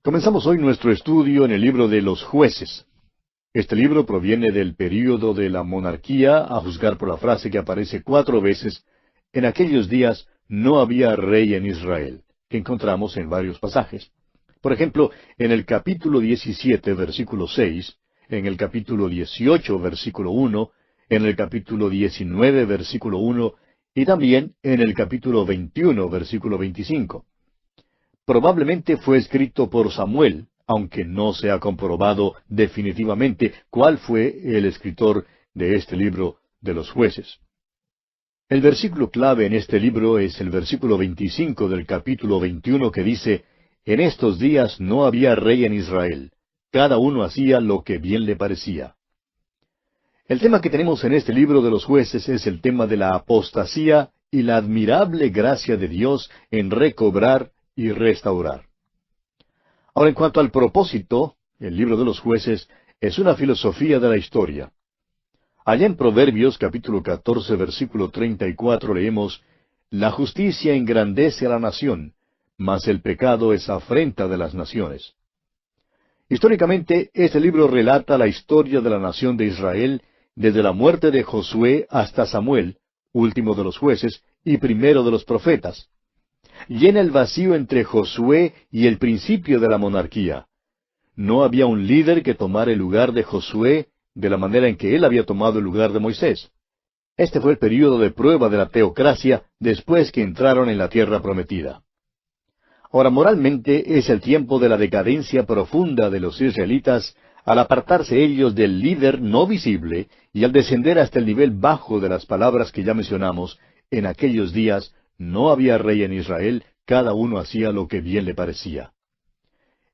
Comenzamos hoy nuestro estudio en el libro de los Jueces. Este libro proviene del período de la monarquía, a juzgar por la frase que aparece 4 veces: en aquellos días no había rey en Israel, que encontramos en varios pasajes. Por ejemplo, en el capítulo 17, versículo 6, en el capítulo 18, versículo 1, en el capítulo 19, versículo 1, y también en el capítulo 21, versículo 25. Probablemente fue escrito por Samuel, aunque no se ha comprobado definitivamente cuál fue el escritor de este libro de los Jueces. El versículo clave en este libro es el versículo 25 del capítulo 21, que dice: en estos días no había rey en Israel, cada uno hacía lo que bien le parecía. El tema que tenemos en este libro de los Jueces es el tema de la apostasía y la admirable gracia de Dios en recobrar y restaurar. Ahora, en cuanto al propósito, el libro de los Jueces es una filosofía de la historia. Allá en Proverbios capítulo 14, versículo 34 leemos: la justicia engrandece a la nación, mas el pecado es afrenta de las naciones. Históricamente, este libro relata la historia de la nación de Israel desde la muerte de Josué hasta Samuel, último de los jueces y primero de los profetas. Llena el vacío entre Josué y el principio de la monarquía. No había un líder que tomara el lugar de Josué de la manera en que él había tomado el lugar de Moisés. Este fue el período de prueba de la teocracia después que entraron en la tierra prometida. Ahora, moralmente es el tiempo de la decadencia profunda de los israelitas al apartarse ellos del líder no visible y al descender hasta el nivel bajo de las palabras que ya mencionamos: en aquellos días no había rey en Israel, cada uno hacía lo que bien le parecía.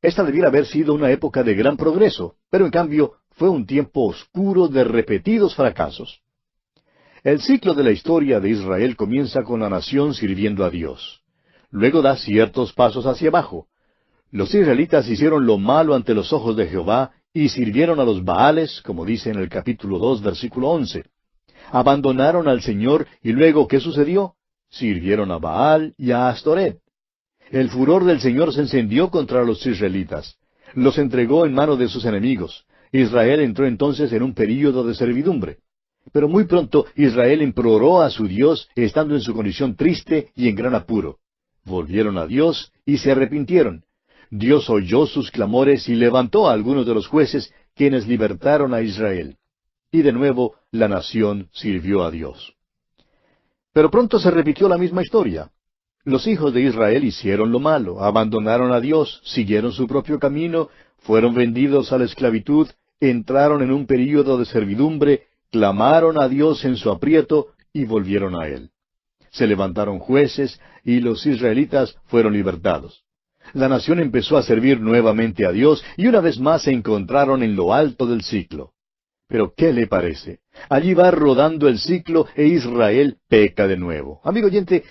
Esta debiera haber sido una época de gran progreso, pero en cambio fue un tiempo oscuro de repetidos fracasos. El ciclo de la historia de Israel comienza con la nación sirviendo a Dios. Luego da ciertos pasos hacia abajo. Los israelitas hicieron lo malo ante los ojos de Jehová y sirvieron a los Baales, como dice en el capítulo 2, versículo 11. Abandonaron al Señor y luego, ¿qué sucedió? Sirvieron a Baal y a Astoret. El furor del Señor se encendió contra los israelitas. Los entregó en mano de sus enemigos. Israel entró entonces en un período de servidumbre. Pero muy pronto Israel imploró a su Dios, estando en su condición triste y en gran apuro. Volvieron a Dios y se arrepintieron. Dios oyó sus clamores y levantó a algunos de los jueces, quienes libertaron a Israel. Y de nuevo la nación sirvió a Dios. Pero pronto se repitió la misma historia. Los hijos de Israel hicieron lo malo, abandonaron a Dios, siguieron su propio camino, fueron vendidos a la esclavitud, entraron en un período de servidumbre, clamaron a Dios en su aprieto y volvieron a Él. Se levantaron jueces y los israelitas fueron libertados. La nación empezó a servir nuevamente a Dios y una vez más se encontraron en lo alto del ciclo. Pero ¿qué le parece? Allí va rodando el ciclo e Israel peca de nuevo. Amigo oyente,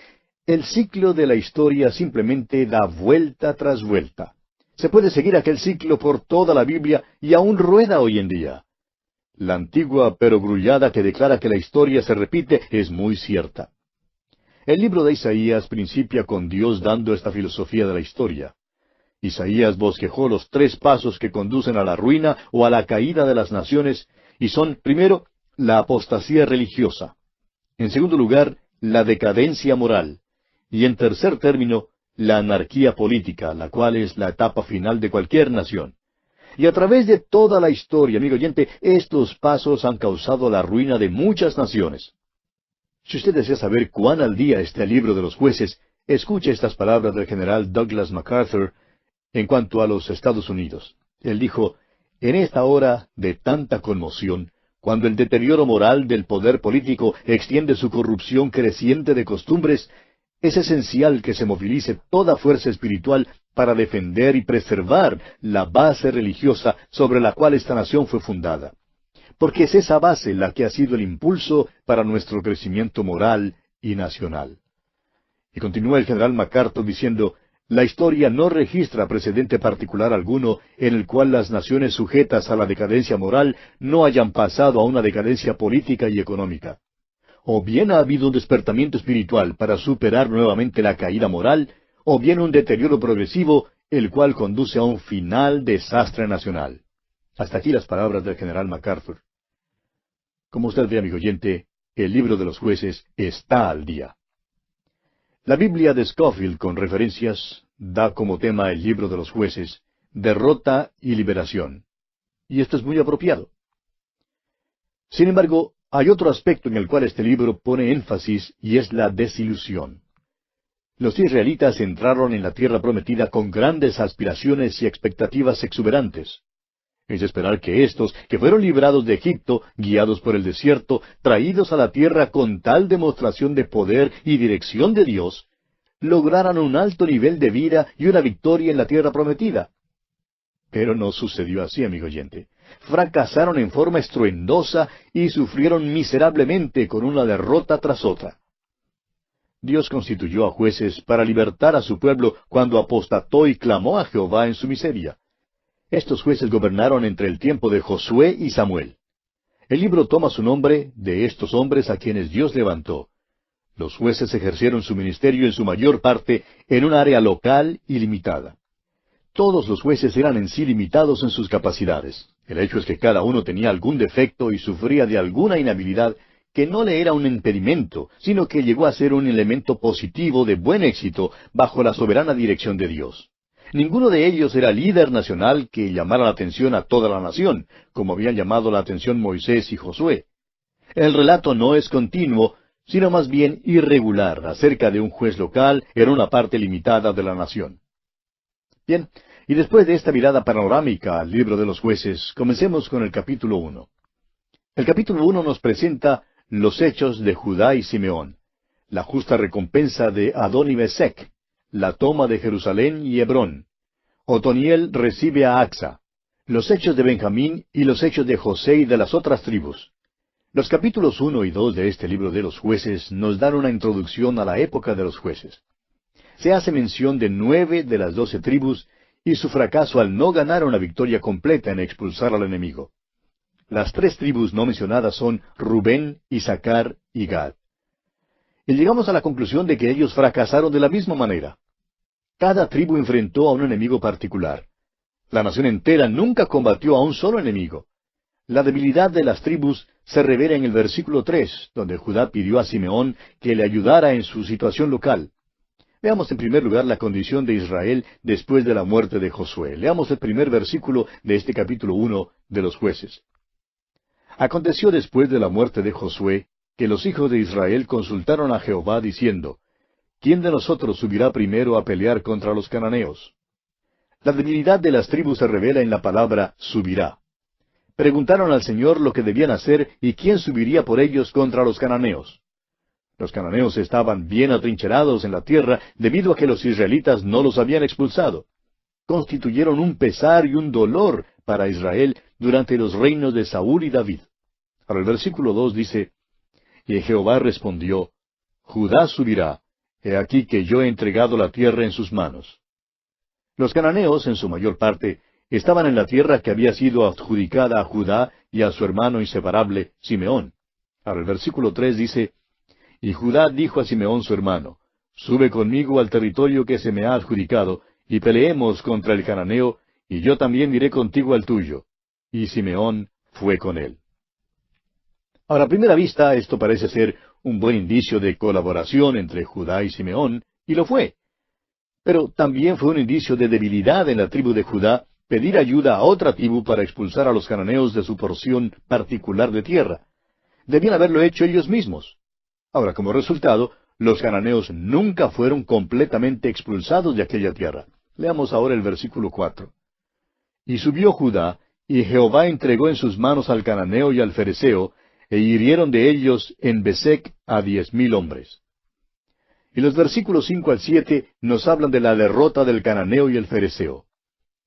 el ciclo de la historia simplemente da vuelta tras vuelta. Se puede seguir aquel ciclo por toda la Biblia y aún rueda hoy en día. La antigua perogrullada que declara que la historia se repite es muy cierta. El libro de Isaías principia con Dios dando esta filosofía de la historia. Isaías bosquejó los 3 pasos que conducen a la ruina o a la caída de las naciones, y son, primero, la apostasía religiosa; en segundo lugar, la decadencia moral; y en tercer término, la anarquía política, la cual es la etapa final de cualquier nación. Y a través de toda la historia, amigo oyente, estos pasos han causado la ruina de muchas naciones. Si usted desea saber cuán al día está el libro de los Jueces, escuche estas palabras del general Douglas MacArthur en cuanto a los Estados Unidos. Él dijo: en esta hora de tanta conmoción, cuando el deterioro moral del poder político extiende su corrupción creciente de costumbres, es esencial que se movilice toda fuerza espiritual para defender y preservar la base religiosa sobre la cual esta nación fue fundada. Porque es esa base la que ha sido el impulso para nuestro crecimiento moral y nacional. Y continúa el general MacArthur diciendo: la historia no registra precedente particular alguno en el cual las naciones sujetas a la decadencia moral no hayan pasado a una decadencia política y económica. O bien ha habido un despertamiento espiritual para superar nuevamente la caída moral, o bien un deterioro progresivo el cual conduce a un final desastre nacional. Hasta aquí las palabras del general MacArthur. Como usted ve, amigo oyente, el libro de los jueces está al día. La Biblia de Scofield, con referencias, da como tema el libro de los jueces, derrota y liberación. Y esto es muy apropiado. Sin embargo, hay otro aspecto en el cual este libro pone énfasis y es la desilusión. Los israelitas entraron en la tierra prometida con grandes aspiraciones y expectativas exuberantes. Es de esperar que estos, que fueron librados de Egipto, guiados por el desierto, traídos a la tierra con tal demostración de poder y dirección de Dios, lograran un alto nivel de vida y una victoria en la tierra prometida. Pero no sucedió así, amigo oyente. Fracasaron en forma estruendosa y sufrieron miserablemente con una derrota tras otra. Dios constituyó a jueces para libertar a su pueblo cuando apostató y clamó a Jehová en su miseria. Estos jueces gobernaron entre el tiempo de Josué y Samuel. El libro toma su nombre de estos hombres a quienes Dios levantó. Los jueces ejercieron su ministerio en su mayor parte en un área local y limitada. Todos los jueces eran en sí limitados en sus capacidades. El hecho es que cada uno tenía algún defecto y sufría de alguna inhabilidad que no le era un impedimento, sino que llegó a ser un elemento positivo de buen éxito bajo la soberana dirección de Dios. Ninguno de ellos era líder nacional que llamara la atención a toda la nación, como habían llamado la atención Moisés y Josué. El relato no es continuo, sino más bien irregular acerca de un juez local en una parte limitada de la nación. Bien, y después de esta mirada panorámica al libro de los jueces, comencemos con el capítulo 1. El capítulo 1 nos presenta los hechos de Judá y Simeón, la justa recompensa de Adoni-Besec, la toma de Jerusalén y Hebrón. Otoniel recibe a Axa, los hechos de Benjamín y los hechos de José y de las otras tribus. Los capítulos 1 y 2 de este libro de los jueces nos dan una introducción a la época de los jueces. Se hace mención de 9 de las 12 tribus y su fracaso al no ganar una victoria completa en expulsar al enemigo. Las 3 tribus no mencionadas son Rubén, Isaacar y Gad. Y llegamos a la conclusión de que ellos fracasaron de la misma manera. Cada tribu enfrentó a un enemigo particular. La nación entera nunca combatió a un solo enemigo. La debilidad de las tribus se revela en el versículo 3, donde Judá pidió a Simeón que le ayudara en su situación local. Veamos en primer lugar la condición de Israel después de la muerte de Josué. Leamos el primer versículo de este capítulo 1 de los jueces. Aconteció después de la muerte de Josué, que los hijos de Israel consultaron a Jehová diciendo, ¿quién de nosotros subirá primero a pelear contra los cananeos? La debilidad de las tribus se revela en la palabra subirá. Preguntaron al Señor lo que debían hacer y quién subiría por ellos contra los cananeos. Los cananeos estaban bien atrincherados en la tierra debido a que los israelitas no los habían expulsado. Constituyeron un pesar y un dolor para Israel durante los reinos de Saúl y David. Ahora el versículo 2 dice, y Jehová respondió, Judá subirá, he aquí que yo he entregado la tierra en sus manos. Los cananeos, en su mayor parte, estaban en la tierra que había sido adjudicada a Judá y a su hermano inseparable, Simeón. Ahora el versículo 3 dice, y Judá dijo a Simeón su hermano, sube conmigo al territorio que se me ha adjudicado, y peleemos contra el cananeo, y yo también iré contigo al tuyo. Y Simeón fue con él. Ahora, a primera vista, esto parece ser un buen indicio de colaboración entre Judá y Simeón, y lo fue. Pero también fue un indicio de debilidad en la tribu de Judá pedir ayuda a otra tribu para expulsar a los cananeos de su porción particular de tierra. Debían haberlo hecho ellos mismos. Ahora, como resultado, los cananeos nunca fueron completamente expulsados de aquella tierra. Leamos ahora el versículo 4. Y subió Judá, y Jehová entregó en sus manos al cananeo y al fereceo, e hirieron de ellos en Besec a 10,000 hombres. Y los versículos 5 al 7 nos hablan de la derrota del cananeo y el fereceo,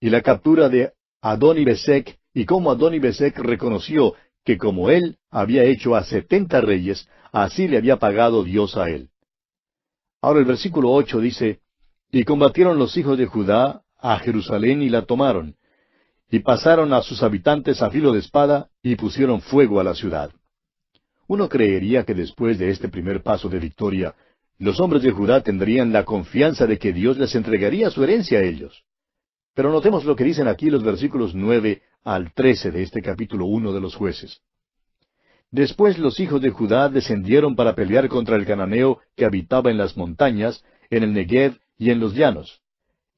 y la captura de Adoni-Besec, y cómo Adoni-Besec reconoció que como él había hecho a 70 reyes, así le había pagado Dios a él. Ahora el versículo 8 dice, y combatieron los hijos de Judá a Jerusalén y la tomaron, y pasaron a sus habitantes a filo de espada, y pusieron fuego a la ciudad. Uno creería que después de este primer paso de victoria, los hombres de Judá tendrían la confianza de que Dios les entregaría su herencia a ellos. Pero notemos lo que dicen aquí los versículos 9 al 13 de este capítulo 1 de los Jueces. Después los hijos de Judá descendieron para pelear contra el cananeo que habitaba en las montañas, en el Negev y en los llanos.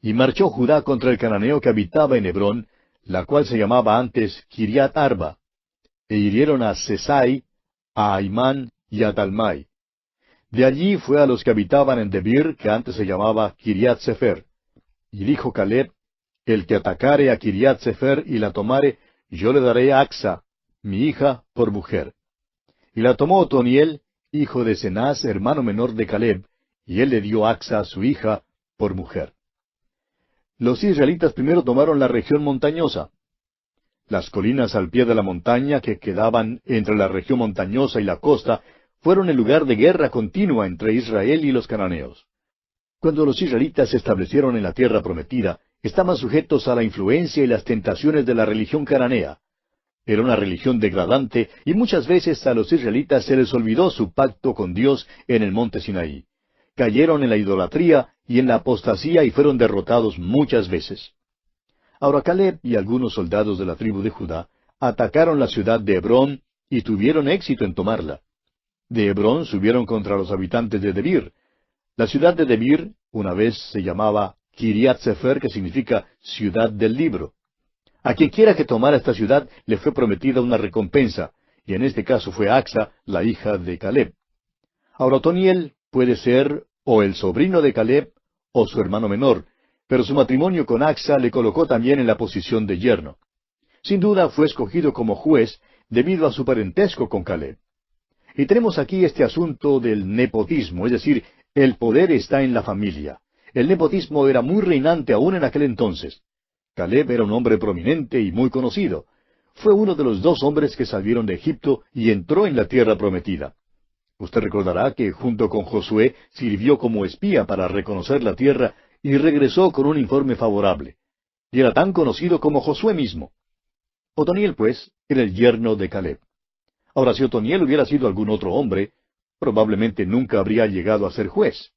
Y marchó Judá contra el cananeo que habitaba en Hebrón, la cual se llamaba antes Kiriat Arba. E hirieron a Sesai, a Aimán y a Talmai. De allí fue a los que habitaban en Debir, que antes se llamaba Kiriat Sefer. Y dijo Caleb: El que atacare a Kiriat Sefer y la tomare, yo le daré a Acsa, mi hija, por mujer. Y la tomó Otoniel, hijo de Cenaz, hermano menor de Caleb, y él le dio a Acsa, su hija, por mujer. Los israelitas primero tomaron la región montañosa. Las colinas al pie de la montaña que quedaban entre la región montañosa y la costa fueron el lugar de guerra continua entre Israel y los cananeos. Cuando los israelitas se establecieron en la tierra prometida, estaban sujetos a la influencia y las tentaciones de la religión cananea. Era una religión degradante y muchas veces a los israelitas se les olvidó su pacto con Dios en el monte Sinaí. Cayeron en la idolatría y en la apostasía y fueron derrotados muchas veces. Ahora Caleb y algunos soldados de la tribu de Judá atacaron la ciudad de Hebrón y tuvieron éxito en tomarla. De Hebrón subieron contra los habitantes de Debir. La ciudad de Debir una vez se llamaba Kiriat Sefer, que significa ciudad del libro. A quien quiera que tomara esta ciudad le fue prometida una recompensa, y en este caso fue Acsa, la hija de Caleb. Ahora Otoniel puede ser o el sobrino de Caleb o su hermano menor, pero su matrimonio con Acsa le colocó también en la posición de yerno. Sin duda fue escogido como juez debido a su parentesco con Caleb. Y tenemos aquí este asunto del nepotismo, es decir, el poder está en la familia. El nepotismo era muy reinante aún en aquel entonces. Caleb era un hombre prominente y muy conocido. Fue uno de los 2 hombres que salieron de Egipto y entró en la tierra prometida. Usted recordará que junto con Josué sirvió como espía para reconocer la tierra y regresó con un informe favorable. Y era tan conocido como Josué mismo. Otoniel, pues, era el yerno de Caleb. Ahora, si Otoniel hubiera sido algún otro hombre, probablemente nunca habría llegado a ser juez.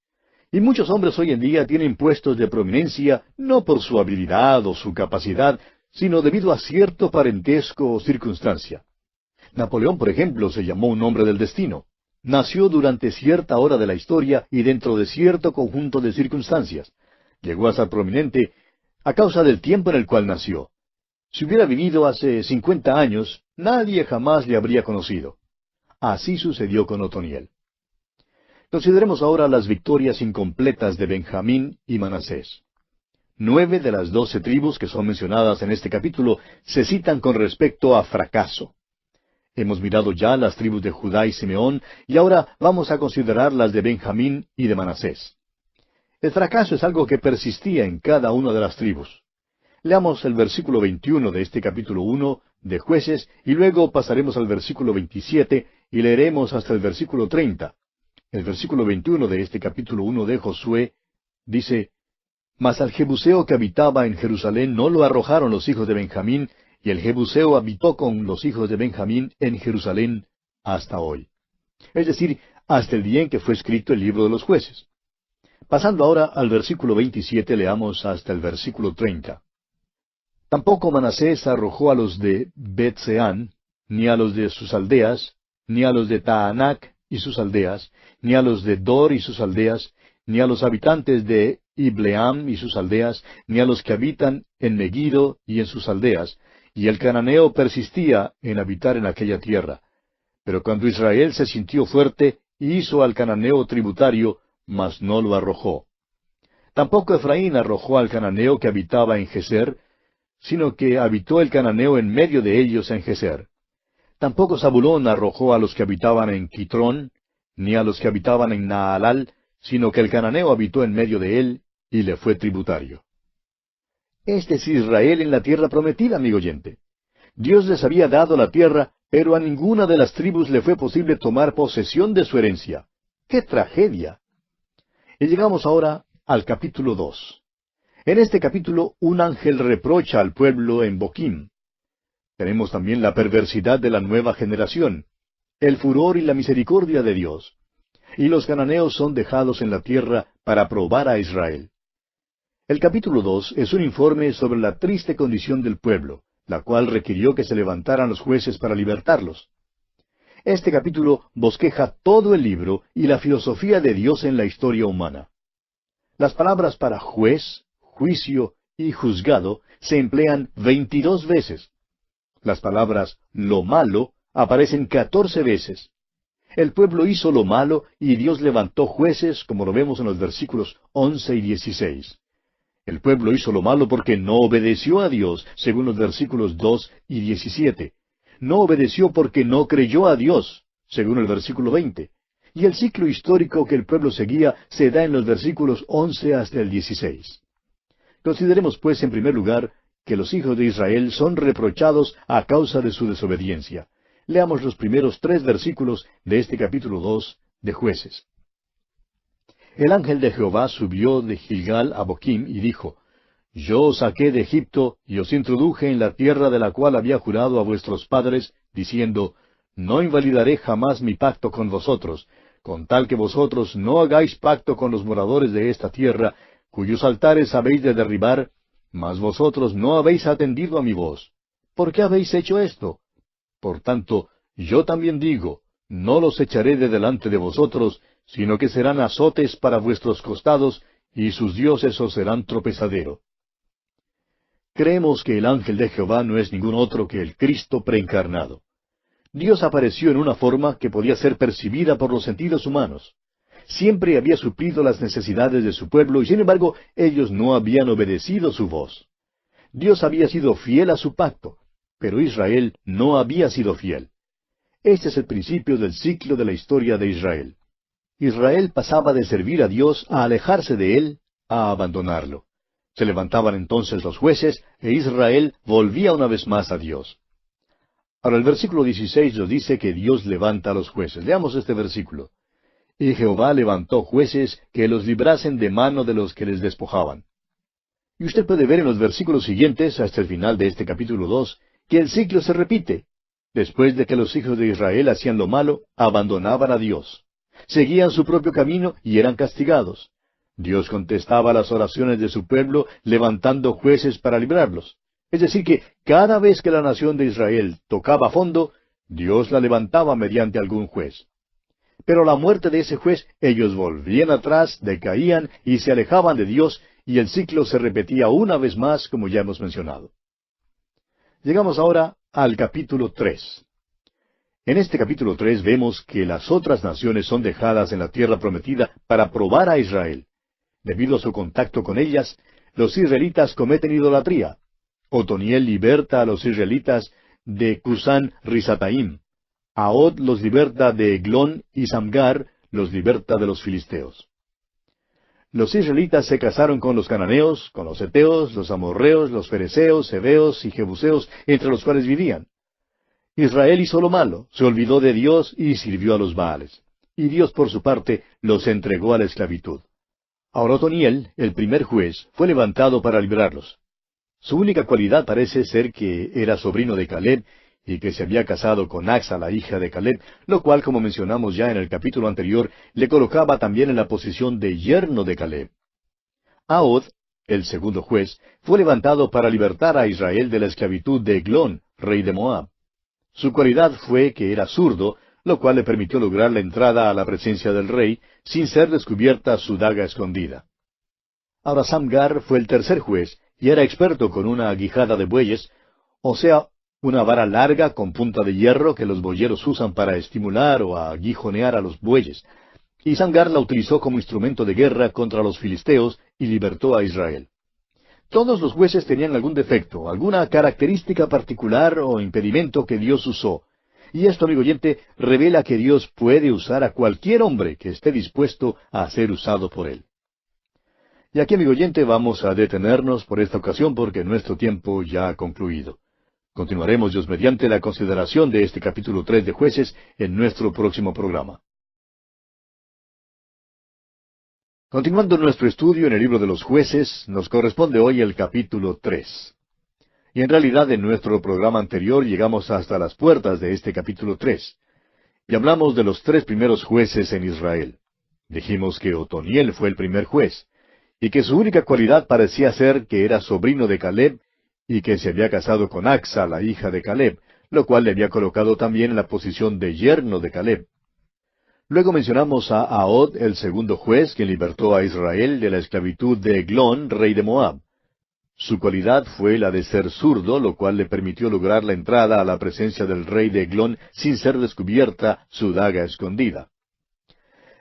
Y muchos hombres hoy en día tienen puestos de prominencia no por su habilidad o su capacidad, sino debido a cierto parentesco o circunstancia. Napoleón, por ejemplo, se llamó un hombre del destino. Nació durante cierta hora de la historia y dentro de cierto conjunto de circunstancias. Llegó a ser prominente a causa del tiempo en el cual nació. Si hubiera vivido hace 50 años, nadie jamás le habría conocido. Así sucedió con Otoniel. Consideremos ahora las victorias incompletas de Benjamín y Manasés. 9 de las 12 tribus que son mencionadas en este capítulo se citan con respecto a fracaso. Hemos mirado ya las tribus de Judá y Simeón, y ahora vamos a considerar las de Benjamín y de Manasés. El fracaso es algo que persistía en cada una de las tribus. Leamos el versículo 21 de este capítulo 1 de Jueces, y luego pasaremos al versículo 27 y leeremos hasta el versículo 30. El versículo 21 de este capítulo 1 de Josué dice: Mas al Jebuseo que habitaba en Jerusalén no lo arrojaron los hijos de Benjamín, y el Jebuseo habitó con los hijos de Benjamín en Jerusalén hasta hoy. Es decir, hasta el día en que fue escrito el libro de los Jueces. Pasando ahora al versículo 27, leamos hasta el versículo 30. Tampoco Manasés arrojó a los de Bet-Seán, ni a los de sus aldeas, ni a los de Taanac y sus aldeas, ni a los de Dor y sus aldeas, ni a los habitantes de Ibleam y sus aldeas, ni a los que habitan en Megiddo y en sus aldeas, y el cananeo persistía en habitar en aquella tierra. Pero cuando Israel se sintió fuerte, hizo al cananeo tributario, mas no lo arrojó. Tampoco Efraín arrojó al cananeo que habitaba en Geser, sino que habitó el cananeo en medio de ellos en Geser. Tampoco Zabulón arrojó a los que habitaban en Quitrón, ni a los que habitaban en Naalal, sino que el cananeo habitó en medio de él, y le fue tributario. Este es Israel en la tierra prometida, amigo oyente. Dios les había dado la tierra, pero a ninguna de las tribus le fue posible tomar posesión de su herencia. ¡Qué tragedia! Y llegamos ahora al capítulo 2. En este capítulo, un ángel reprocha al pueblo en Boquim. Tenemos también la perversidad de la nueva generación, el furor y la misericordia de Dios. Y los cananeos son dejados en la tierra para probar a Israel. El capítulo 2 es un informe sobre la triste condición del pueblo, la cual requirió que se levantaran los jueces para libertarlos. Este capítulo bosqueja todo el libro y la filosofía de Dios en la historia humana. Las palabras para juez, juicio y juzgado se emplean 22 veces. Las palabras lo malo aparecen 14 veces. El pueblo hizo lo malo y Dios levantó jueces, como lo vemos en los versículos 11 y 16. El pueblo hizo lo malo porque no obedeció a Dios, según los versículos 2 y 17. No obedeció porque no creyó a Dios, según el versículo 20. Y el ciclo histórico que el pueblo seguía se da en los versículos 11 hasta el 16. Consideremos, pues, en primer lugar, que los hijos de Israel son reprochados a causa de su desobediencia. Leamos los primeros 3 versículos de este capítulo 2 de Jueces. El ángel de Jehová subió de Gilgal a Boquim y dijo, Yo os saqué de Egipto y os introduje en la tierra de la cual había jurado a vuestros padres, diciendo, No invalidaré jamás mi pacto con vosotros, con tal que vosotros no hagáis pacto con los moradores de esta tierra, cuyos altares habéis de derribar, mas vosotros no habéis atendido a mi voz. ¿Por qué habéis hecho esto? Por tanto, yo también digo, no los echaré de delante de vosotros, sino que serán azotes para vuestros costados, y sus dioses os serán tropezadero. Creemos que el ángel de Jehová no es ningún otro que el Cristo preencarnado. Dios apareció en una forma que podía ser percibida por los sentidos humanos. Siempre había suplido las necesidades de su pueblo, y sin embargo ellos no habían obedecido su voz. Dios había sido fiel a su pacto, pero Israel no había sido fiel. Este es el principio del ciclo de la historia de Israel. Israel pasaba de servir a Dios a alejarse de Él, a abandonarlo. Se levantaban entonces los jueces, e Israel volvía una vez más a Dios. Ahora el versículo 16 nos dice que Dios levanta a los jueces. Leamos este versículo. Y Jehová levantó jueces que los librasen de mano de los que les despojaban. Y usted puede ver en los versículos siguientes, hasta el final de este capítulo 2, que el ciclo se repite. Después de que los hijos de Israel hacían lo malo, abandonaban a Dios. Seguían su propio camino y eran castigados. Dios contestaba las oraciones de su pueblo, levantando jueces para librarlos. Es decir, que cada vez que la nación de Israel tocaba fondo, Dios la levantaba mediante algún juez. Pero a la muerte de ese juez, ellos volvían atrás, decaían y se alejaban de Dios, y el ciclo se repetía una vez más, como ya hemos mencionado. Llegamos ahora al capítulo 3. En este capítulo 3 vemos que las otras naciones son dejadas en la tierra prometida para probar a Israel. Debido a su contacto con ellas, los israelitas cometen idolatría. Otoniel liberta a los israelitas de Cusán Risataim. Ahod los liberta de Eglón y Samgar los liberta de los filisteos. Los israelitas se casaron con los cananeos, con los heteos, los amorreos, los fereceos, heveos y jebuseos, entre los cuales vivían. Israel hizo lo malo, se olvidó de Dios y sirvió a los Baales. Y Dios, por su parte, los entregó a la esclavitud. Ahora Otoniel, el primer juez, fue levantado para librarlos. Su única cualidad parece ser que era sobrino de Caleb y que se había casado con Axa, la hija de Caleb, lo cual, como mencionamos ya en el capítulo anterior, le colocaba también en la posición de yerno de Caleb. Ahod, el segundo juez, fue levantado para libertar a Israel de la esclavitud de Eglón, rey de Moab. Su cualidad fue que era zurdo, lo cual le permitió lograr la entrada a la presencia del rey, sin ser descubierta su daga escondida. Ahora Samgar fue el tercer juez, y era experto con una aguijada de bueyes, o sea, una vara larga con punta de hierro que los boyeros usan para estimular o aguijonear a los bueyes. Y Samgar la utilizó como instrumento de guerra contra los filisteos y libertó a Israel. Todos los jueces tenían algún defecto, alguna característica particular o impedimento que Dios usó. Y esto, amigo oyente, revela que Dios puede usar a cualquier hombre que esté dispuesto a ser usado por Él. Y aquí, amigo oyente, vamos a detenernos por esta ocasión porque nuestro tiempo ya ha concluido. Continuaremos, Dios mediante, la consideración de este capítulo 3 de Jueces en nuestro próximo programa. Continuando nuestro estudio en el libro de los Jueces, nos corresponde hoy el capítulo 3. Y en realidad en nuestro programa anterior llegamos hasta las puertas de este capítulo 3. Y hablamos de los 3 primeros jueces en Israel. Dijimos que Otoniel fue el primer juez. y que su única cualidad parecía ser que era sobrino de Caleb, y que se había casado con Axa, la hija de Caleb, lo cual le había colocado también en la posición de yerno de Caleb. Luego mencionamos a Ahod, el segundo juez, quien libertó a Israel de la esclavitud de Eglón, rey de Moab. Su cualidad fue la de ser zurdo, lo cual le permitió lograr la entrada a la presencia del rey de Eglón sin ser descubierta su daga escondida.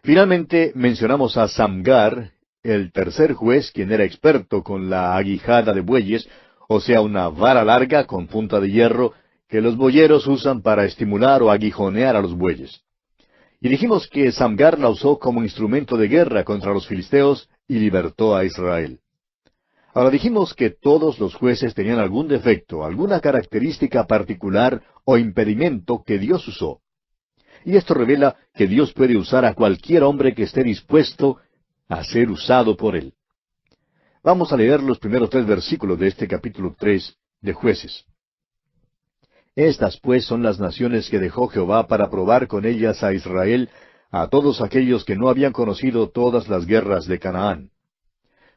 Finalmente mencionamos a Samgar, el tercer juez, quien era experto con la aguijada de bueyes, o sea, una vara larga con punta de hierro que los boyeros usan para estimular o aguijonear a los bueyes. Y dijimos que Samgar la usó como instrumento de guerra contra los filisteos y libertó a Israel. Ahora dijimos que todos los jueces tenían algún defecto, alguna característica particular o impedimento que Dios usó. Y esto revela que Dios puede usar a cualquier hombre que esté dispuesto a ser usado por Él. Vamos a leer los primeros 3 versículos de este capítulo 3 de Jueces. Estas pues son las naciones que dejó Jehová para probar con ellas a Israel, a todos aquellos que no habían conocido todas las guerras de Canaán.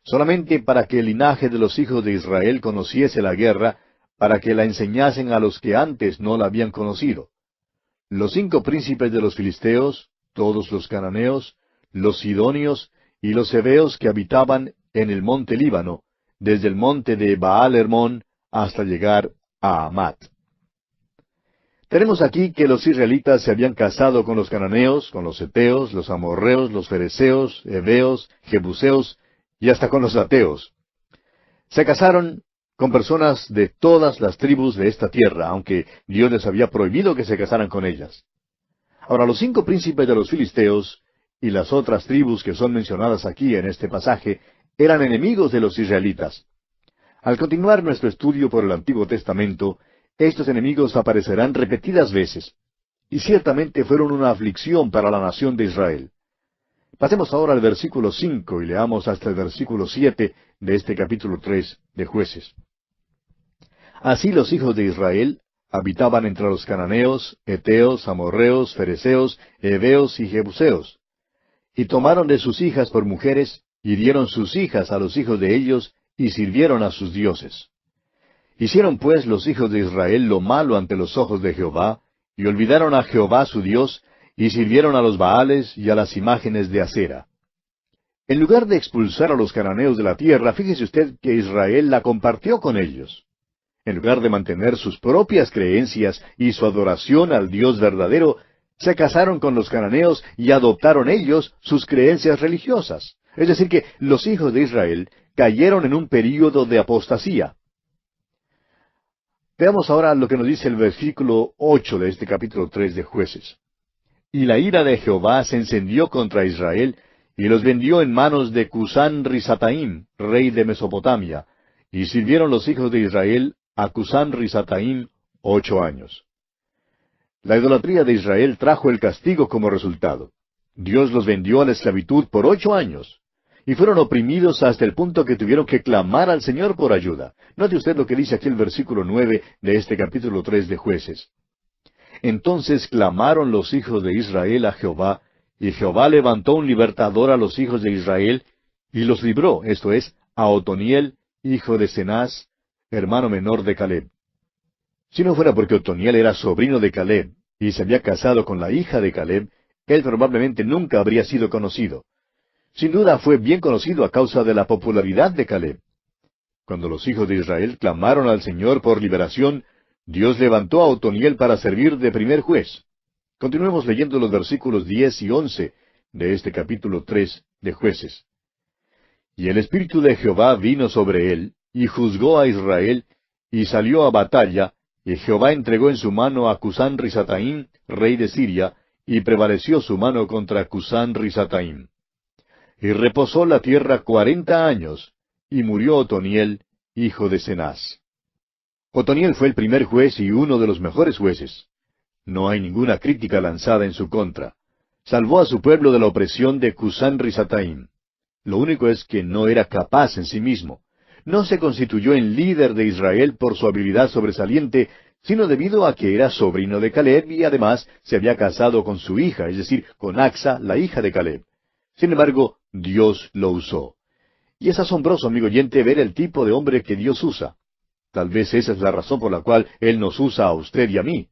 Solamente para que el linaje de los hijos de Israel conociese la guerra, para que la enseñasen a los que antes no la habían conocido. Los 5 príncipes de los filisteos, todos los cananeos, los sidonios y los heveos que habitaban en el monte Líbano, desde el monte de Baal Hermón hasta llegar a Amat. Tenemos aquí que los israelitas se habían casado con los cananeos, con los heteos, los amorreos, los fereceos, heveos, jebuseos y hasta con los ateos. Se casaron con personas de todas las tribus de esta tierra, aunque Dios les había prohibido que se casaran con ellas. Ahora, los 5 príncipes de los filisteos y las otras tribus que son mencionadas aquí en este pasaje eran enemigos de los israelitas. Al continuar nuestro estudio por el Antiguo Testamento, estos enemigos aparecerán repetidas veces, y ciertamente fueron una aflicción para la nación de Israel. Pasemos ahora al versículo 5 y leamos hasta el versículo 7 de este capítulo 3 de Jueces. Así los hijos de Israel habitaban entre los cananeos, heteos, amorreos, fereceos, heveos y jebuseos. Y tomaron de sus hijas por mujeres, y dieron sus hijas a los hijos de ellos, y sirvieron a sus dioses. Hicieron pues los hijos de Israel lo malo ante los ojos de Jehová, y olvidaron a Jehová su Dios, y sirvieron a los Baales y a las imágenes de acera. En lugar de expulsar a los cananeos de la tierra, fíjese usted que Israel la compartió con ellos. En lugar de mantener sus propias creencias y su adoración al Dios verdadero, se casaron con los cananeos y adoptaron ellos sus creencias religiosas. Es decir, que los hijos de Israel cayeron en un período de apostasía. Veamos ahora lo que nos dice el versículo 8 de este capítulo 3 de Jueces. Y la ira de Jehová se encendió contra Israel, y los vendió en manos de Cusán Risataim, rey de Mesopotamia, y sirvieron los hijos de Israel a Cusán Risataim 8 años. La idolatría de Israel trajo el castigo como resultado. Dios los vendió a la esclavitud por 8 años. Y fueron oprimidos hasta el punto que tuvieron que clamar al Señor por ayuda. Note usted lo que dice aquí el versículo 9 de este capítulo 3 de Jueces. Entonces clamaron los hijos de Israel a Jehová, y Jehová levantó un libertador a los hijos de Israel, y los libró, esto es, a Otoniel, hijo de Cenaz, hermano menor de Caleb. Si no fuera porque Otoniel era sobrino de Caleb, y se había casado con la hija de Caleb, él probablemente nunca habría sido conocido. Sin duda fue bien conocido a causa de la popularidad de Caleb. Cuando los hijos de Israel clamaron al Señor por liberación, Dios levantó a Otoniel para servir de primer juez. Continuemos leyendo los versículos 10 y 11 de este capítulo 3 de Jueces. Y el Espíritu de Jehová vino sobre él, y juzgó a Israel, y salió a batalla, y Jehová entregó en su mano a Cusán Risataim, rey de Siria, y prevaleció su mano contra Cusán Risataim. Y reposó la tierra 40 años, y murió Otoniel, hijo de Cenaz. Otoniel fue el primer juez y uno de los mejores jueces. No hay ninguna crítica lanzada en su contra. Salvó a su pueblo de la opresión de Cusán Risataim. Lo único es que no era capaz en sí mismo. No se constituyó en líder de Israel por su habilidad sobresaliente, sino debido a que era sobrino de Caleb y además se había casado con su hija, es decir, con Axa, la hija de Caleb. Sin embargo, Dios lo usó. Y es asombroso, amigo oyente, ver el tipo de hombre que Dios usa. Tal vez esa es la razón por la cual Él nos usa a usted y a mí.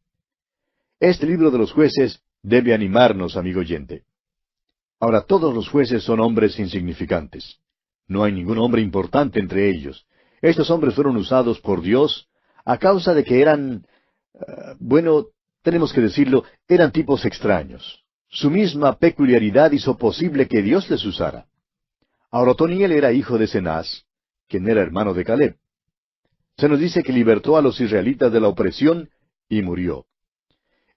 Este libro de los jueces debe animarnos, amigo oyente. Ahora, todos los jueces son hombres insignificantes. No hay ningún hombre importante entre ellos. Estos hombres fueron usados por Dios a causa de que eran, bueno, tenemos que decirlo, eran tipos extraños. Su misma peculiaridad hizo posible que Dios les usara. Ahora, Otoniel era hijo de Cenaz, quien era hermano de Caleb. Se nos dice que libertó a los israelitas de la opresión y murió.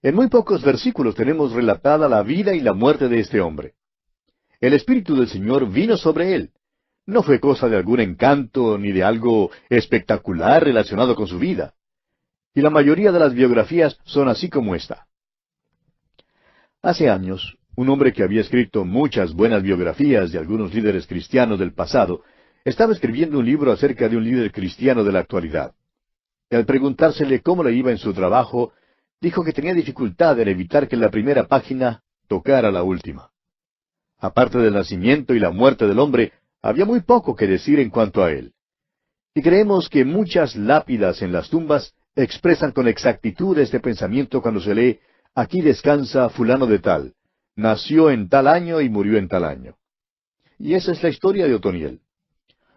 En muy pocos versículos tenemos relatada la vida y la muerte de este hombre. El Espíritu del Señor vino sobre él. No fue cosa de algún encanto ni de algo espectacular relacionado con su vida. Y la mayoría de las biografías son así como esta. Hace años, un hombre que había escrito muchas buenas biografías de algunos líderes cristianos del pasado, estaba escribiendo un libro acerca de un líder cristiano de la actualidad. Y al preguntársele cómo le iba en su trabajo, dijo que tenía dificultad en evitar que la primera página tocara la última. Aparte del nacimiento y la muerte del hombre, había muy poco que decir en cuanto a él. Y creemos que muchas lápidas en las tumbas expresan con exactitud este pensamiento cuando se lee, aquí descansa fulano de tal, nació en tal año y murió en tal año. Y esa es la historia de Otoniel.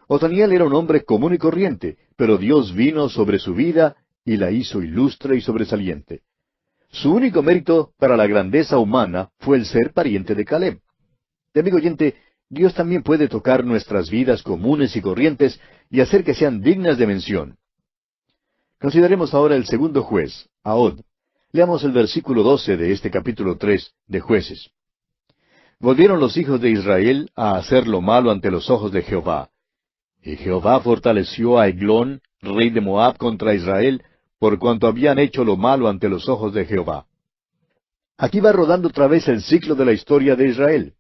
Otoniel era un hombre común y corriente, pero Dios vino sobre su vida y la hizo ilustre y sobresaliente. Su único mérito para la grandeza humana fue el ser pariente de Caleb. De amigo oyente, Dios también puede tocar nuestras vidas comunes y corrientes y hacer que sean dignas de mención. Consideremos ahora el segundo juez, Ahod. Leamos el versículo 12 de este capítulo 3 de Jueces. Volvieron los hijos de Israel a hacer lo malo ante los ojos de Jehová. Y Jehová fortaleció a Eglón, rey de Moab, contra Israel, por cuanto habían hecho lo malo ante los ojos de Jehová. Aquí va rodando otra vez el ciclo de la historia de Israel.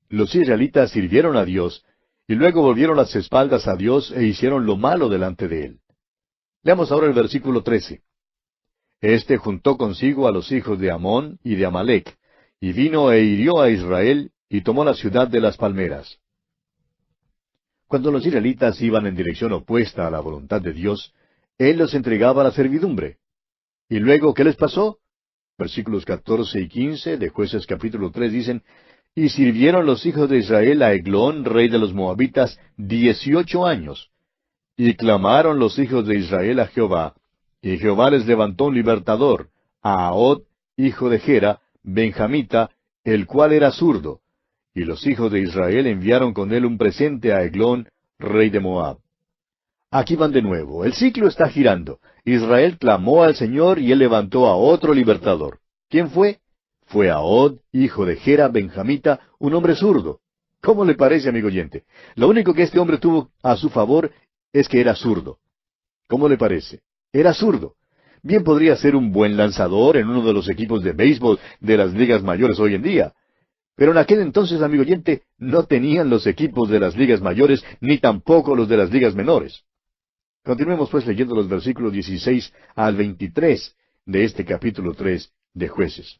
Los israelitas sirvieron a Dios, y luego volvieron las espaldas a Dios e hicieron lo malo delante de Él. Leamos ahora el versículo 13. Este juntó consigo a los hijos de Amón y de Amalec, y vino e hirió a Israel, y tomó la ciudad de las palmeras. Cuando los israelitas iban en dirección opuesta a la voluntad de Dios, Él los entregaba a la servidumbre. ¿Y luego qué les pasó? Versículos 14 y 15 de Jueces capítulo 3 dicen, y sirvieron los hijos de Israel a Eglón, rey de los Moabitas, 18 años. Y clamaron los hijos de Israel a Jehová, y Jehová les levantó un libertador, a Ahod, hijo de Gera, benjamita, el cual era zurdo. Y los hijos de Israel enviaron con él un presente a Eglón, rey de Moab. Aquí van de nuevo, el ciclo está girando. Israel clamó al Señor y él levantó a otro libertador. ¿Quién fue? Fue Ahod, hijo de Gera, benjamita, un hombre zurdo. ¿Cómo le parece, amigo oyente? Lo único que este hombre tuvo a su favor es que era zurdo. ¿Cómo le parece? Era zurdo. Bien podría ser un buen lanzador en uno de los equipos de béisbol de las ligas mayores hoy en día. Pero en aquel entonces, amigo oyente, no tenían los equipos de las ligas mayores, ni tampoco los de las ligas menores. Continuemos pues leyendo los versículos 16 al 23 de este capítulo 3 de Jueces.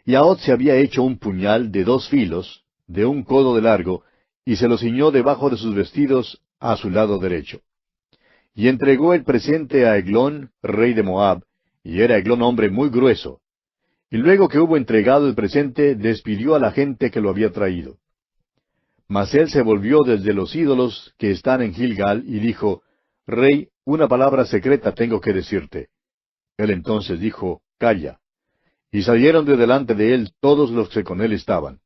Y Ahod se había hecho un puñal de 2 filos, de 1 codo de largo, y se lo ciñó debajo de sus vestidos a su lado derecho. Y entregó el presente a Eglón, rey de Moab, y era Eglón hombre muy grueso. Y luego que hubo entregado el presente, despidió a la gente que lo había traído. Mas él se volvió desde los ídolos que están en Gilgal, y dijo, Rey, una palabra secreta tengo que decirte. Él entonces dijo, Calla. Y salieron de delante de él todos los que con él estaban.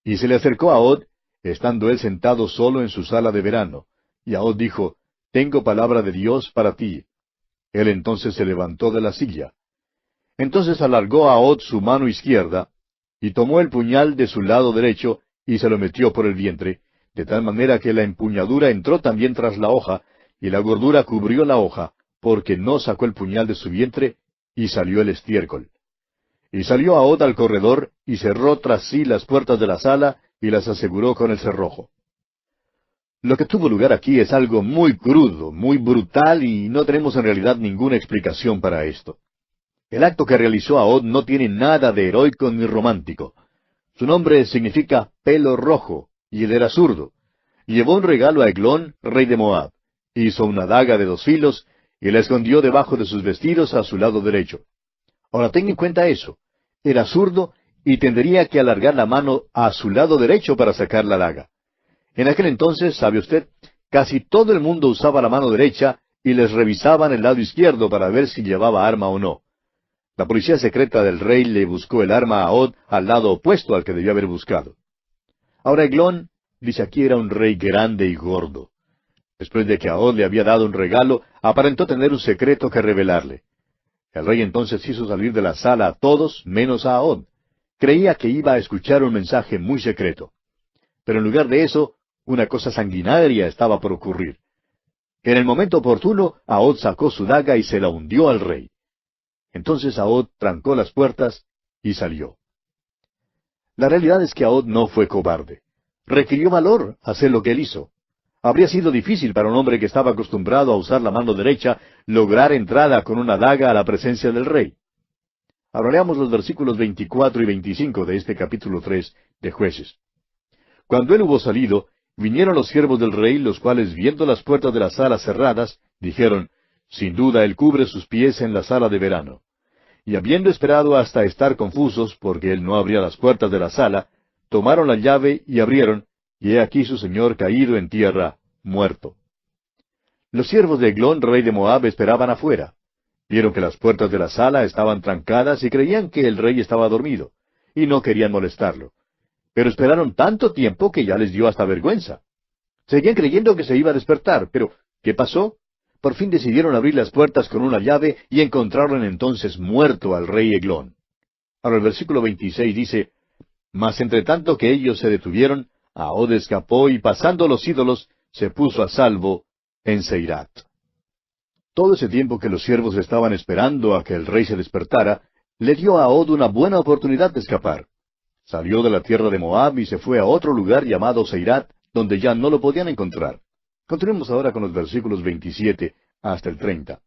Y se le acercó a Ahod, estando él sentado solo en su sala de verano. Y Ahod dijo, Tengo palabra de Dios para ti. Él entonces se levantó de la silla. Entonces alargó a Ahod su mano izquierda, y tomó el puñal de su lado derecho, y se lo metió por el vientre, de tal manera que la empuñadura entró también tras la hoja, y la gordura cubrió la hoja, porque no sacó el puñal de su vientre, y salió el estiércol. Y salió Ahod al corredor, y cerró tras sí las puertas de la sala, y las aseguró con el cerrojo. Lo que tuvo lugar aquí es algo muy crudo, muy brutal, y no tenemos en realidad ninguna explicación para esto. El acto que realizó Ahod no tiene nada de heroico ni romántico. Su nombre significa pelo rojo, y él era zurdo. llevó un regalo a Eglón, rey de Moab. Hizo una daga de 2 filos y la escondió debajo de sus vestidos a su lado derecho. Ahora tenga en cuenta eso. Era zurdo y tendría que alargar la mano a su lado derecho para sacar la daga. En aquel entonces, ¿sabe usted? Casi todo el mundo usaba la mano derecha y les revisaban el lado izquierdo para ver si llevaba arma o no. La policía secreta del rey le buscó el arma a Od al lado opuesto al que debió haber buscado. Ahora Eglón, dice aquí, era un rey grande y gordo. Después de que a Od le había dado un regalo, aparentó tener un secreto que revelarle. El rey entonces hizo salir de la sala a todos, menos a Od. Creía que iba a escuchar un mensaje muy secreto. Pero en lugar de eso, una cosa sanguinaria estaba por ocurrir. En el momento oportuno, Ahod sacó su daga y se la hundió al rey. Entonces Ahod trancó las puertas y salió. La realidad es que Ahod no fue cobarde. Requirió valor hacer lo que él hizo. Habría sido difícil para un hombre que estaba acostumbrado a usar la mano derecha lograr entrada con una daga a la presencia del rey. Ahora leamos los versículos 24 y 25 de este capítulo 3 de Jueces. Cuando él hubo salido, vinieron los siervos del rey, los cuales, viendo las puertas de la sala cerradas, dijeron, sin duda él cubre sus pies en la sala de verano. Y habiendo esperado hasta estar confusos, porque él no abría las puertas de la sala, tomaron la llave y abrieron, y he aquí su señor caído en tierra, muerto. Los siervos de Eglón, rey de Moab, esperaban afuera. Vieron que las puertas de la sala estaban trancadas y creían que el rey estaba dormido, y no querían molestarlo. Pero esperaron tanto tiempo que ya les dio hasta vergüenza. Seguían creyendo que se iba a despertar, pero ¿qué pasó? Por fin decidieron abrir las puertas con una llave y encontraron entonces muerto al rey Eglón. Ahora el versículo 26 dice, mas entre tanto que ellos se detuvieron, Ahod escapó y pasando los ídolos, se puso a salvo en Seirat. Todo ese tiempo que los siervos estaban esperando a que el rey se despertara, le dio a Ahod una buena oportunidad de escapar. Salió de la tierra de Moab y se fue a otro lugar llamado Seirat, donde ya no lo podían encontrar. Continuemos ahora con los versículos 27 hasta el 30.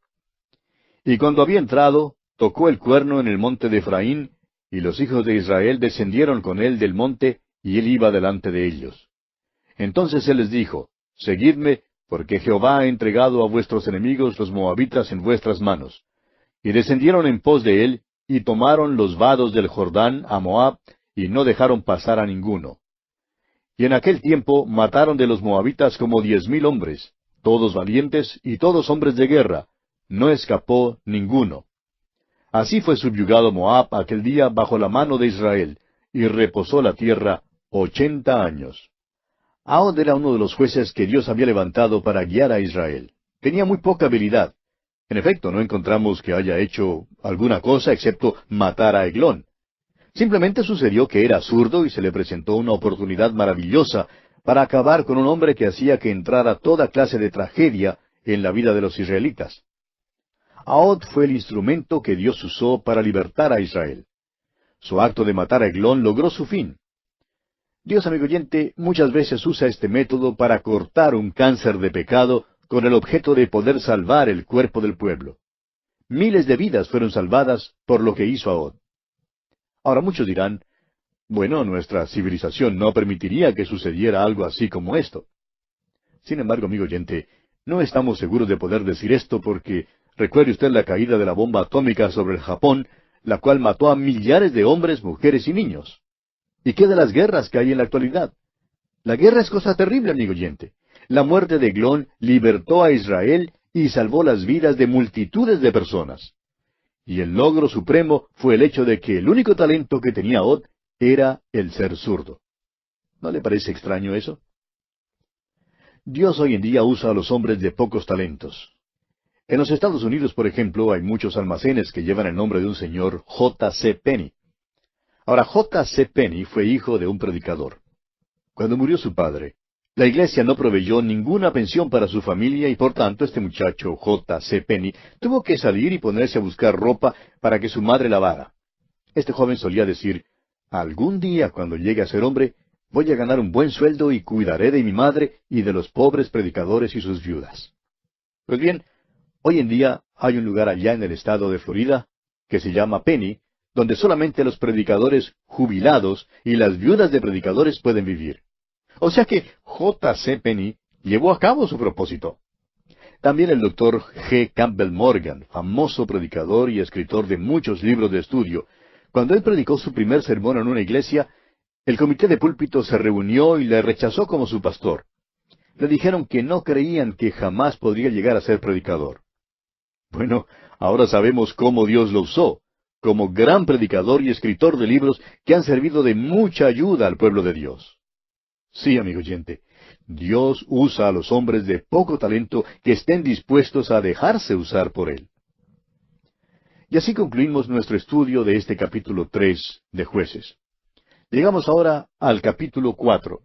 Y cuando había entrado, tocó el cuerno en el monte de Efraín, y los hijos de Israel descendieron con él del monte, y él iba delante de ellos. Entonces él les dijo, seguidme, porque Jehová ha entregado a vuestros enemigos los moabitas en vuestras manos. Y descendieron en pos de él, y tomaron los vados del Jordán a Moab, y no dejaron pasar a ninguno. Y en aquel tiempo mataron de los moabitas como 10,000 hombres, todos valientes y todos hombres de guerra, no escapó ninguno. Así fue subyugado Moab aquel día bajo la mano de Israel, y reposó la tierra 80 años. Ahod era uno de los jueces que Dios había levantado para guiar a Israel. Tenía muy poca habilidad. En efecto, no encontramos que haya hecho alguna cosa excepto matar a Eglón. Simplemente sucedió que era zurdo y se le presentó una oportunidad maravillosa para acabar con un hombre que hacía que entrara toda clase de tragedia en la vida de los israelitas. Ahod fue el instrumento que Dios usó para libertar a Israel. Su acto de matar a Eglón logró su fin. Dios, amigo oyente, muchas veces usa este método para cortar un cáncer de pecado con el objeto de poder salvar el cuerpo del pueblo. Miles de vidas fueron salvadas por lo que hizo Ahod. Ahora muchos dirán, bueno, nuestra civilización no permitiría que sucediera algo así como esto. Sin embargo, amigo oyente, no estamos seguros de poder decir esto porque recuerde usted la caída de la bomba atómica sobre el Japón, la cual mató a millares de hombres, mujeres y niños. ¿Y qué de las guerras que hay en la actualidad? La guerra es cosa terrible, amigo oyente. La muerte de Eglón libertó a Israel y salvó las vidas de multitudes de personas. Y el logro supremo fue el hecho de que el único talento que tenía Ahod era el ser zurdo. ¿No le parece extraño eso? Dios hoy en día usa a los hombres de pocos talentos. En los Estados Unidos, por ejemplo, hay muchos almacenes que llevan el nombre de un señor J. C. Penney. Ahora, J. C. Penney fue hijo de un predicador. Cuando murió su padre, la iglesia no proveyó ninguna pensión para su familia y por tanto este muchacho J. C. Penney tuvo que salir y ponerse a buscar ropa para que su madre lavara. Este joven solía decir, algún día cuando llegue a ser hombre, voy a ganar un buen sueldo y cuidaré de mi madre y de los pobres predicadores y sus viudas. Pues bien, hoy en día hay un lugar allá en el estado de Florida que se llama Penney, donde solamente los predicadores jubilados y las viudas de predicadores pueden vivir. O sea que J. C. Penney llevó a cabo su propósito. También el doctor G. Campbell Morgan, famoso predicador y escritor de muchos libros de estudio, cuando él predicó su primer sermón en una iglesia, el comité de púlpito se reunió y le rechazó como su pastor. Le dijeron que no creían que jamás podría llegar a ser predicador. Bueno, ahora sabemos cómo Dios lo usó, como gran predicador y escritor de libros que han servido de mucha ayuda al pueblo de Dios. Sí, amigo oyente, Dios usa a los hombres de poco talento que estén dispuestos a dejarse usar por Él. Y así concluimos nuestro estudio de este capítulo 3 de Jueces. Llegamos ahora al capítulo 4.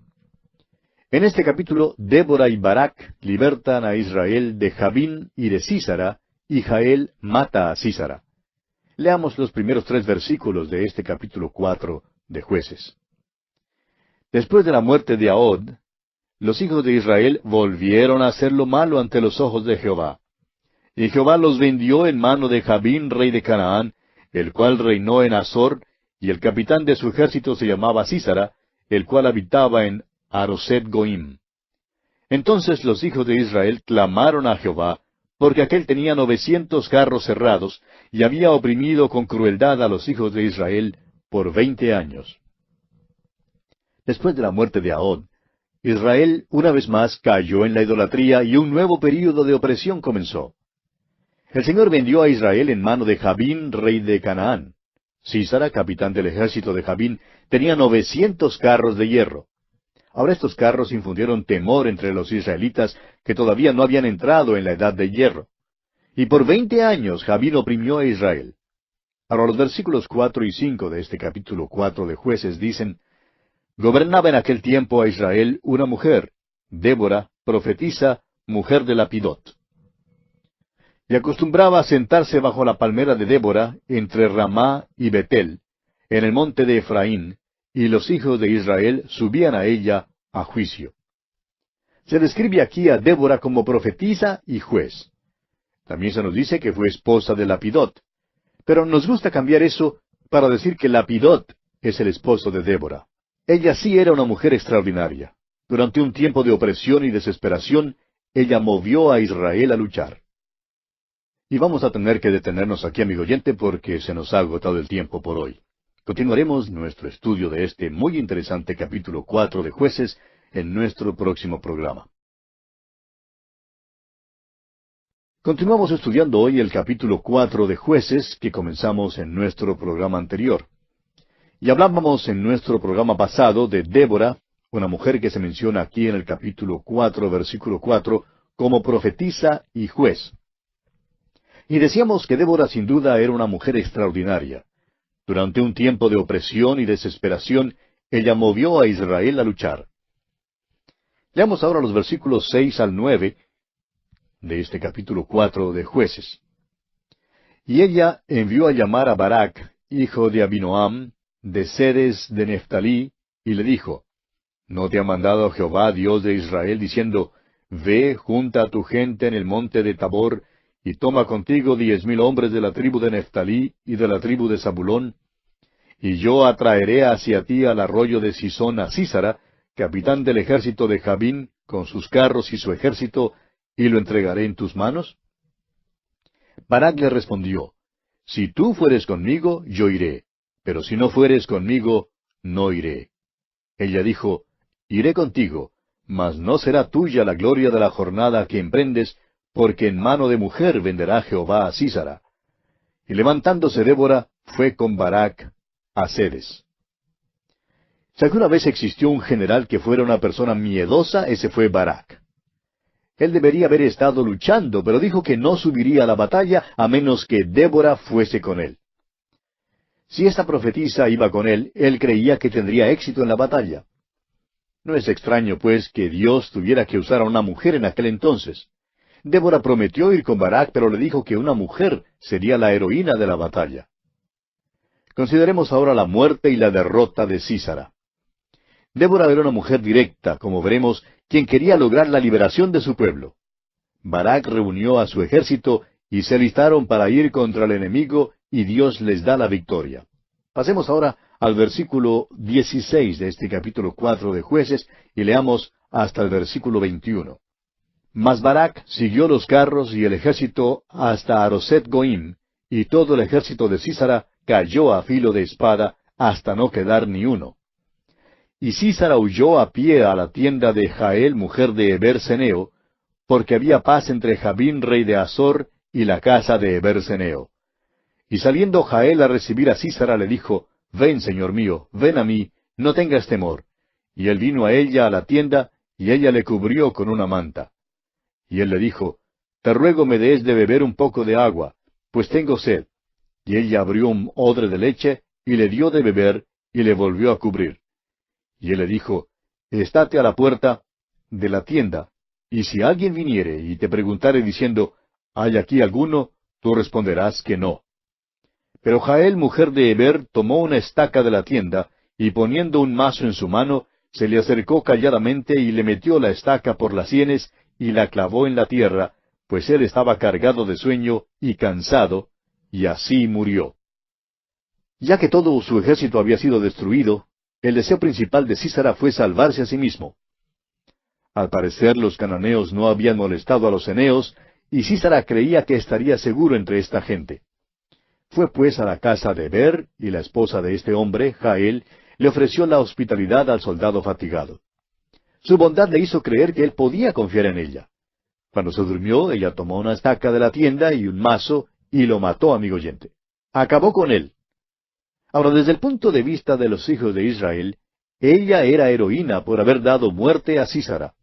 En este capítulo, Débora y Barak libertan a Israel de Jabín y de Sísara, y Jael mata a Sísara. Leamos los primeros 3 versículos de este capítulo 4 de Jueces. Después de la muerte de Ahod, los hijos de Israel volvieron a hacer lo malo ante los ojos de Jehová. Y Jehová los vendió en mano de Jabín, rey de Canaán, el cual reinó en Azor, y el capitán de su ejército se llamaba Sísara, el cual habitaba en Aroset Goim. Entonces los hijos de Israel clamaron a Jehová, porque aquél tenía 900 carros cerrados, y había oprimido con crueldad a los hijos de Israel por 20 años. Después de la muerte de Ahod, Israel una vez más cayó en la idolatría y un nuevo período de opresión comenzó. El Señor vendió a Israel en mano de Jabín, rey de Canaán. Sísara, capitán del ejército de Jabín, tenía 900 carros de hierro. Ahora estos carros infundieron temor entre los israelitas que todavía no habían entrado en la edad de hierro. Y por 20 años Jabín oprimió a Israel. Ahora los versículos 4 y 5 de este capítulo 4 de Jueces dicen: Gobernaba en aquel tiempo a Israel una mujer, Débora, profetisa, mujer de Lapidot. Y acostumbraba a sentarse bajo la palmera de Débora, entre Ramá y Betel, en el monte de Efraín, y los hijos de Israel subían a ella a juicio. Se describe aquí a Débora como profetisa y juez. También se nos dice que fue esposa de Lapidot. Pero nos gusta cambiar eso para decir que Lapidot es el esposo de Débora. Ella sí era una mujer extraordinaria. Durante un tiempo de opresión y desesperación, ella movió a Israel a luchar. Y vamos a tener que detenernos aquí, amigo oyente, porque se nos ha agotado el tiempo por hoy. Continuaremos nuestro estudio de este muy interesante capítulo 4 de Jueces en nuestro próximo programa. Continuamos estudiando hoy el capítulo 4 de Jueces que comenzamos en nuestro programa anterior. Y hablábamos en nuestro programa pasado de Débora, una mujer que se menciona aquí en el capítulo 4, versículo 4, como profetisa y juez. Y decíamos que Débora sin duda era una mujer extraordinaria. Durante un tiempo de opresión y desesperación, ella movió a Israel a luchar. Leamos ahora los versículos 6 al 9 de este capítulo 4 de Jueces. Y ella envió a llamar a Barak, hijo de Abinoam, de Ceres de Neftalí, y le dijo: ¿No te ha mandado Jehová, Dios de Israel, diciendo: Ve, junta a tu gente en el monte de Tabor, y toma contigo 10,000 hombres de la tribu de Neftalí y de la tribu de Zabulón? Y yo atraeré hacia ti al arroyo de Sisón a Sísara, capitán del ejército de Jabín, con sus carros y su ejército, y lo entregaré en tus manos. Barak le respondió: Si tú fueres conmigo, yo iré, pero si no fueres conmigo, no iré. Ella dijo: Iré contigo, mas no será tuya la gloria de la jornada que emprendes, porque en mano de mujer venderá Jehová a Sísara. Y levantándose Débora, fue con Barak a Ceres. Si alguna vez existió un general que fuera una persona miedosa, ese fue Barak. Él debería haber estado luchando, pero dijo que no subiría a la batalla a menos que Débora fuese con él. Si esta profetisa iba con él, él creía que tendría éxito en la batalla. No es extraño, pues, que Dios tuviera que usar a una mujer en aquel entonces. Débora prometió ir con Barak, pero le dijo que una mujer sería la heroína de la batalla. Consideremos ahora la muerte y la derrota de Sísara. Débora era una mujer directa, como veremos, quien quería lograr la liberación de su pueblo. Barak reunió a su ejército y se alistaron para ir contra el enemigo, y Dios les da la victoria. Pasemos ahora al versículo 16 de este capítulo 4 de Jueces y leamos hasta el versículo 21. Mas Barak siguió los carros y el ejército hasta Aroset Goim, y todo el ejército de Sísara cayó a filo de espada hasta no quedar ni uno. Y Sísara huyó a pie a la tienda de Jael, mujer de Eber-Seneo, porque había paz entre Jabín, rey de Azor, y la casa de Eber-Seneo. Y saliendo Jael a recibir a Sísara, le dijo, Ven, señor mío, ven a mí, no tengas temor. Y él vino a ella a la tienda, y ella le cubrió con una manta. Y él le dijo, Te ruego me des de beber un poco de agua, pues tengo sed. Y ella abrió un odre de leche, y le dio de beber, y le volvió a cubrir. Y él le dijo, Estate a la puerta de la tienda, y si alguien viniere y te preguntare diciendo, ¿hay aquí alguno?, tú responderás que no. Pero Jael, mujer de Eber, tomó una estaca de la tienda, y poniendo un mazo en su mano, se le acercó calladamente y le metió la estaca por las sienes, y la clavó en la tierra, pues él estaba cargado de sueño y cansado, y así murió. Ya que todo su ejército había sido destruido, el deseo principal de Sísara fue salvarse a sí mismo. Al parecer los cananeos no habían molestado a los eneos, y Sísara creía que estaría seguro entre esta gente. Fue pues a la casa de Eber, y la esposa de este hombre, Jael, le ofreció la hospitalidad al soldado fatigado. Su bondad le hizo creer que él podía confiar en ella. Cuando se durmió, ella tomó una estaca de la tienda y un mazo, y lo mató, amigo oyente. Acabó con él. Ahora, desde el punto de vista de los hijos de Israel, ella era heroína por haber dado muerte a Sísara.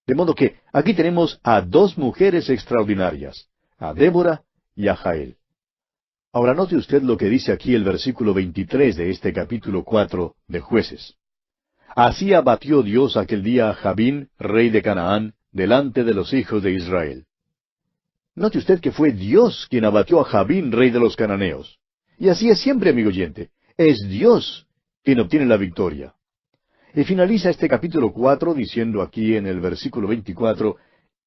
De modo que aquí tenemos a dos mujeres extraordinarias, a Débora y a Jael. Ahora note usted lo que dice aquí el versículo 23 de este capítulo 4 de Jueces. Así abatió Dios aquel día a Jabín, rey de Canaán, delante de los hijos de Israel. Note usted que fue Dios quien abatió a Jabín, rey de los cananeos. Y así es siempre, amigo oyente. Es Dios quien obtiene la victoria. Y finaliza este capítulo 4 diciendo aquí en el versículo 24,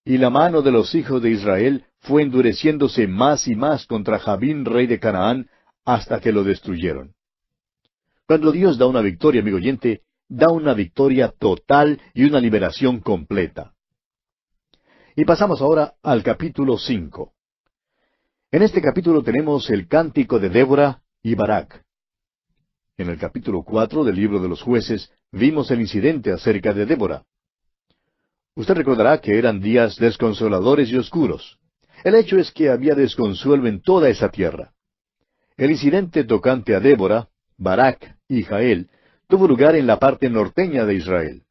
Y la mano de los hijos de Israel fue endureciéndose más y más contra Jabín, rey de Canaán, hasta que lo destruyeron. Cuando Dios da una victoria, amigo oyente, da una victoria total y una liberación completa. Y pasamos ahora al capítulo 5. En este capítulo tenemos el cántico de Débora y Barak. En el capítulo 4 del libro de los Jueces vimos el incidente acerca de Débora. Usted recordará que eran días desconsoladores y oscuros. El hecho es que había desconsuelo en toda esa tierra. El incidente tocante a Débora, Barak y Jael tuvo lugar en la parte norteña de Israel.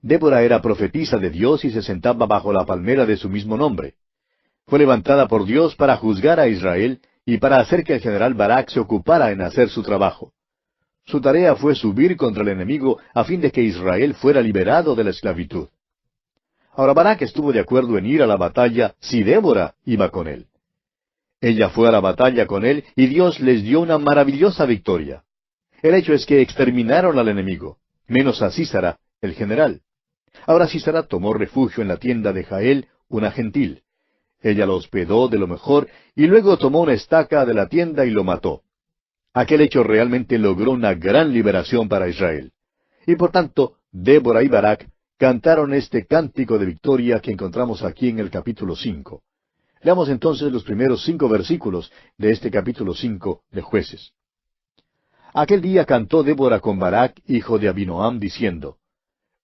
Débora era profetisa de Dios y se sentaba bajo la palmera de su mismo nombre. Fue levantada por Dios para juzgar a Israel y para hacer que el general Barak se ocupara en hacer su trabajo. Su tarea fue subir contra el enemigo a fin de que Israel fuera liberado de la esclavitud. Ahora Barak estuvo de acuerdo en ir a la batalla si Débora iba con él. Ella fue a la batalla con él y Dios les dio una maravillosa victoria. El hecho es que exterminaron al enemigo, menos a Sísara, el general. Ahora Sísara tomó refugio en la tienda de Jael, una gentil. Ella lo hospedó de lo mejor y luego tomó una estaca de la tienda y lo mató. Aquel hecho realmente logró una gran liberación para Israel. Y por tanto, Débora y Barak cantaron este cántico de victoria que encontramos aquí en el capítulo 5. Leamos entonces los primeros 5 versículos de este capítulo 5 de Jueces. Aquel día cantó Débora con Barak, hijo de Abinoam, diciendo,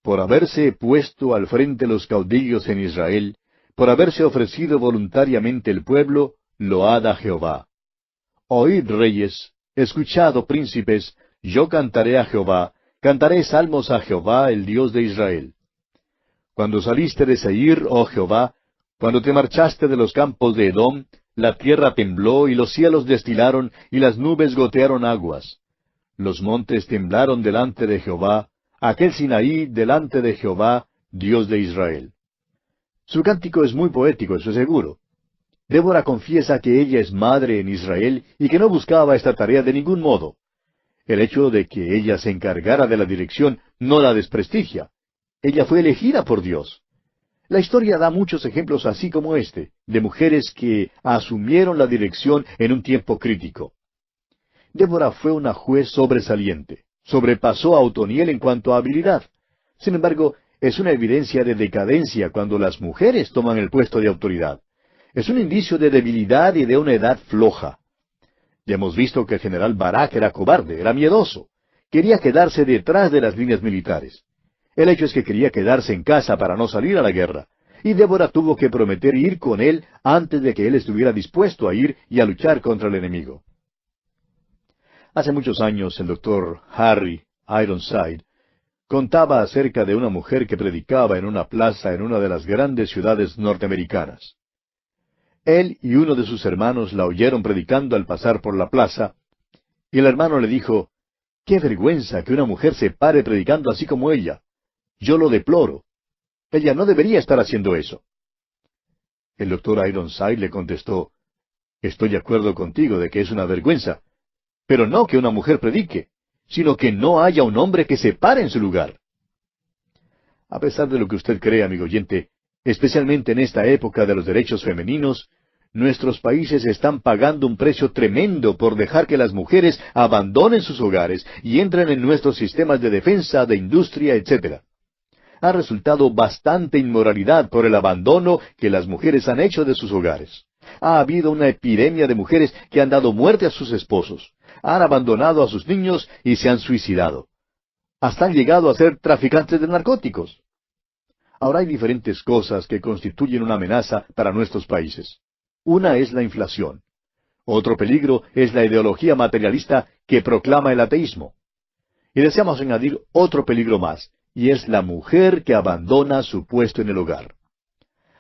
Por haberse puesto al frente los caudillos en Israel, por haberse ofrecido voluntariamente el pueblo, load a Jehová. Oíd, reyes, escuchad, oh príncipes, yo cantaré a Jehová, cantaré salmos a Jehová, el Dios de Israel. Cuando saliste de Seir, oh Jehová, cuando te marchaste de los campos de Edom, la tierra tembló y los cielos destilaron y las nubes gotearon aguas. Los montes temblaron delante de Jehová, aquel Sinaí delante de Jehová, Dios de Israel. Su cántico es muy poético, eso es seguro. Débora confiesa que ella es madre en Israel y que no buscaba esta tarea de ningún modo. El hecho de que ella se encargara de la dirección no la desprestigia. Ella fue elegida por Dios. La historia da muchos ejemplos así como este, de mujeres que asumieron la dirección en un tiempo crítico. Débora fue una juez sobresaliente. Sobrepasó a Otoniel en cuanto a habilidad. Sin embargo, es una evidencia de decadencia cuando las mujeres toman el puesto de autoridad. Es un indicio de debilidad y de una edad floja. Ya hemos visto que el general Barak era cobarde, era miedoso. Quería quedarse detrás de las líneas militares. El hecho es que quería quedarse en casa para no salir a la guerra. Y Débora tuvo que prometer ir con él antes de que él estuviera dispuesto a ir y a luchar contra el enemigo. Hace muchos años el doctor Harry Ironside contaba acerca de una mujer que predicaba en una plaza en una de las grandes ciudades norteamericanas. Él y uno de sus hermanos la oyeron predicando al pasar por la plaza, y el hermano le dijo, «¡Qué vergüenza que una mujer se pare predicando así como ella! Yo lo deploro. Ella no debería estar haciendo eso». El doctor Ironside le contestó, «Estoy de acuerdo contigo de que es una vergüenza, pero no que una mujer predique, sino que no haya un hombre que se pare en su lugar». A pesar de lo que usted cree, amigo oyente, especialmente en esta época de los derechos femeninos, nuestros países están pagando un precio tremendo por dejar que las mujeres abandonen sus hogares y entren en nuestros sistemas de defensa, de industria, etc. Ha resultado bastante inmoralidad por el abandono que las mujeres han hecho de sus hogares. Ha habido una epidemia de mujeres que han dado muerte a sus esposos, han abandonado a sus niños y se han suicidado. Hasta han llegado a ser traficantes de narcóticos. Ahora hay diferentes cosas que constituyen una amenaza para nuestros países. Una es la inflación. Otro peligro es la ideología materialista que proclama el ateísmo. Y deseamos añadir otro peligro más, y es la mujer que abandona su puesto en el hogar.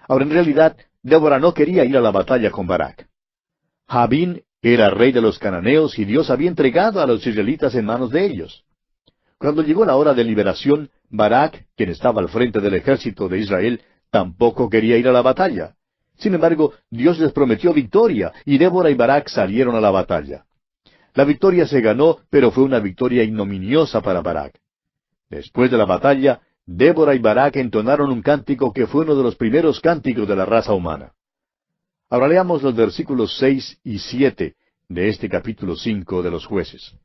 Ahora, en realidad, Débora no quería ir a la batalla con Barak. Jabín era rey de los cananeos y Dios había entregado a los israelitas en manos de ellos. Cuando llegó la hora de liberación, Barak, quien estaba al frente del ejército de Israel, tampoco quería ir a la batalla. Sin embargo, Dios les prometió victoria, y Débora y Barak salieron a la batalla. La victoria se ganó, pero fue una victoria ignominiosa para Barak. Después de la batalla, Débora y Barak entonaron un cántico que fue uno de los primeros cánticos de la raza humana. Ahora leamos los versículos 6 y 7 de este capítulo 5 de los Jueces.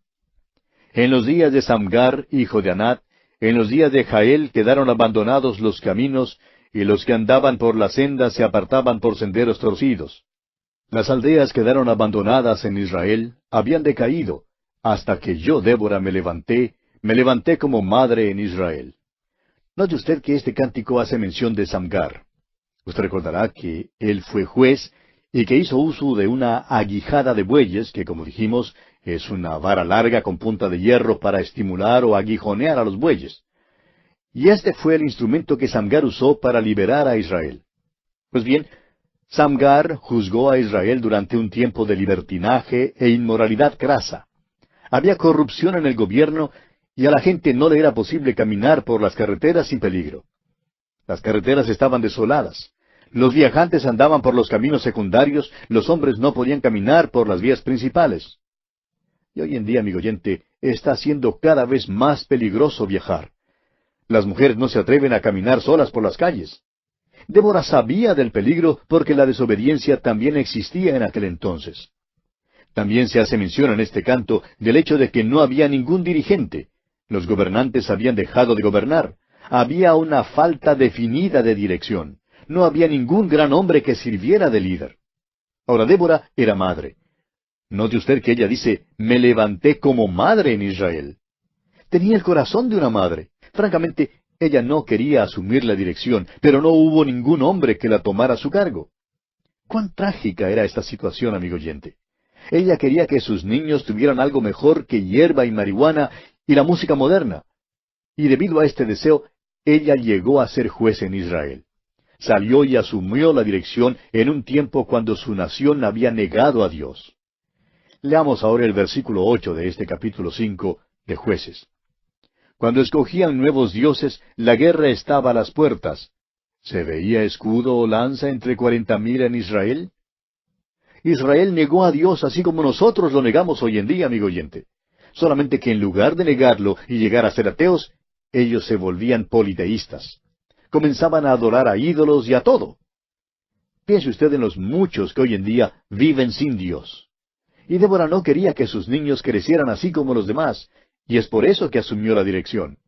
En los días de Samgar, hijo de Anat, en los días de Jael quedaron abandonados los caminos, y los que andaban por las sendas se apartaban por senderos torcidos. Las aldeas quedaron abandonadas en Israel, habían decaído, hasta que yo, Débora, me levanté como madre en Israel. Note usted que este cántico hace mención de Samgar. Usted recordará que él fue juez y que hizo uso de una aguijada de bueyes, que como dijimos, es una vara larga con punta de hierro para estimular o aguijonear a los bueyes. Y este fue el instrumento que Samgar usó para liberar a Israel. Pues bien, Samgar juzgó a Israel durante un tiempo de libertinaje e inmoralidad crasa. Había corrupción en el gobierno y a la gente no le era posible caminar por las carreteras sin peligro. Las carreteras estaban desoladas. Los viajantes andaban por los caminos secundarios, los hombres no podían caminar por las vías principales. Y hoy en día, amigo oyente, está siendo cada vez más peligroso viajar. Las mujeres no se atreven a caminar solas por las calles. Débora sabía del peligro porque la desobediencia también existía en aquel entonces. También se hace mención en este canto del hecho de que no había ningún dirigente. Los gobernantes habían dejado de gobernar. Había una falta definida de dirección. No había ningún gran hombre que sirviera de líder. Ahora Débora era madre. Note usted que ella dice, me levanté como madre en Israel. Tenía el corazón de una madre. Francamente, ella no quería asumir la dirección, pero no hubo ningún hombre que la tomara a su cargo. Cuán trágica era esta situación, amigo oyente. Ella quería que sus niños tuvieran algo mejor que hierba y marihuana y la música moderna. Y debido a este deseo, ella llegó a ser juez en Israel. Salió y asumió la dirección en un tiempo cuando su nación había negado a Dios. Leamos ahora el versículo 8 de este capítulo 5 de Jueces. Cuando escogían nuevos dioses, la guerra estaba a las puertas. ¿Se veía escudo o lanza entre 40,000 en Israel? Israel negó a Dios así como nosotros lo negamos hoy en día, amigo oyente. Solamente que en lugar de negarlo y llegar a ser ateos, ellos se volvían politeístas. Comenzaban a adorar a ídolos y a todo. Piense usted en los muchos que hoy en día viven sin Dios. Y Débora no quería que sus niños crecieran así como los demás, y es por eso que asumió la dirección.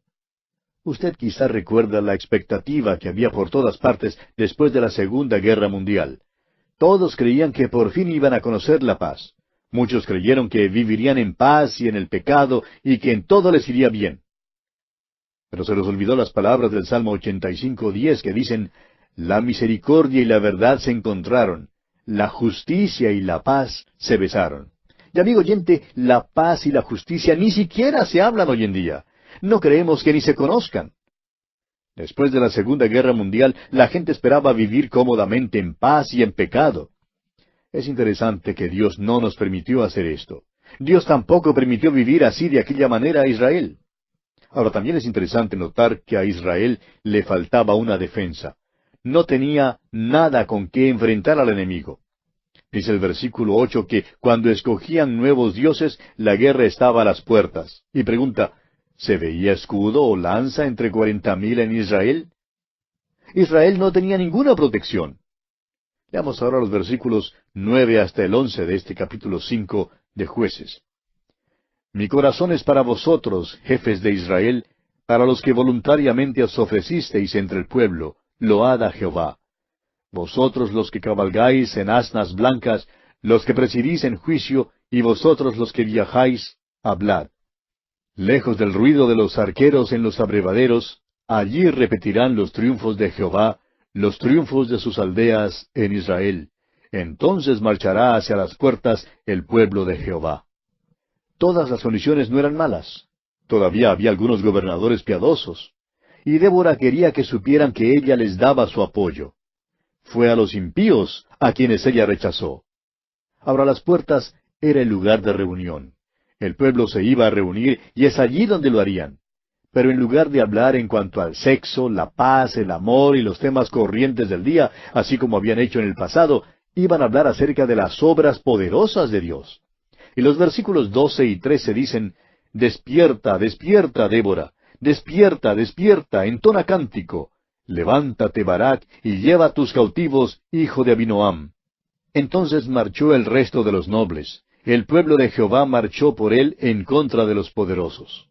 Usted quizá recuerda la expectativa que había por todas partes después de la Segunda Guerra Mundial. Todos creían que por fin iban a conocer la paz. Muchos creyeron que vivirían en paz y en el pecado y que en todo les iría bien. Pero se les olvidó las palabras del Salmo 85:10 que dicen, la misericordia y la verdad se encontraron, la justicia y la paz se besaron. Y amigo oyente, la paz y la justicia ni siquiera se hablan hoy en día. No creemos que ni se conozcan. Después de la Segunda Guerra Mundial, la gente esperaba vivir cómodamente en paz y en pecado. Es interesante que Dios no nos permitió hacer esto. Dios tampoco permitió vivir así de aquella manera a Israel. Ahora también es interesante notar que a Israel le faltaba una defensa. No tenía nada con qué enfrentar al enemigo. Dice el versículo 8 que cuando escogían nuevos dioses, la guerra estaba a las puertas. Y pregunta, ¿se veía escudo o lanza entre 40,000 en Israel? Israel no tenía ninguna protección. Leamos ahora los versículos 9 hasta el 11 de este capítulo 5 de Jueces. Mi corazón es para vosotros, jefes de Israel, para los que voluntariamente os ofrecisteis entre el pueblo, load a Jehová. Vosotros los que cabalgáis en asnas blancas, los que presidís en juicio, y vosotros los que viajáis, hablad. Lejos del ruido de los arqueros en los abrevaderos, allí repetirán los triunfos de Jehová, los triunfos de sus aldeas en Israel. Entonces marchará hacia las puertas el pueblo de Jehová. Todas las condiciones no eran malas. Todavía había algunos gobernadores piadosos. Y Débora quería que supieran que ella les daba su apoyo. Fue a los impíos a quienes ella rechazó. Ahora las puertas era el lugar de reunión. El pueblo se iba a reunir y es allí donde lo harían. Pero en lugar de hablar en cuanto al sexo, la paz, el amor y los temas corrientes del día, así como habían hecho en el pasado, iban a hablar acerca de las obras poderosas de Dios. Y los versículos 12 y 13 dicen, Despierta, despierta, Débora, despierta, despierta, entona cántico. Levántate, Barak, y lleva tus cautivos, hijo de Abinoam. Entonces marchó el resto de los nobles. El pueblo de Jehová marchó por él en contra de los poderosos.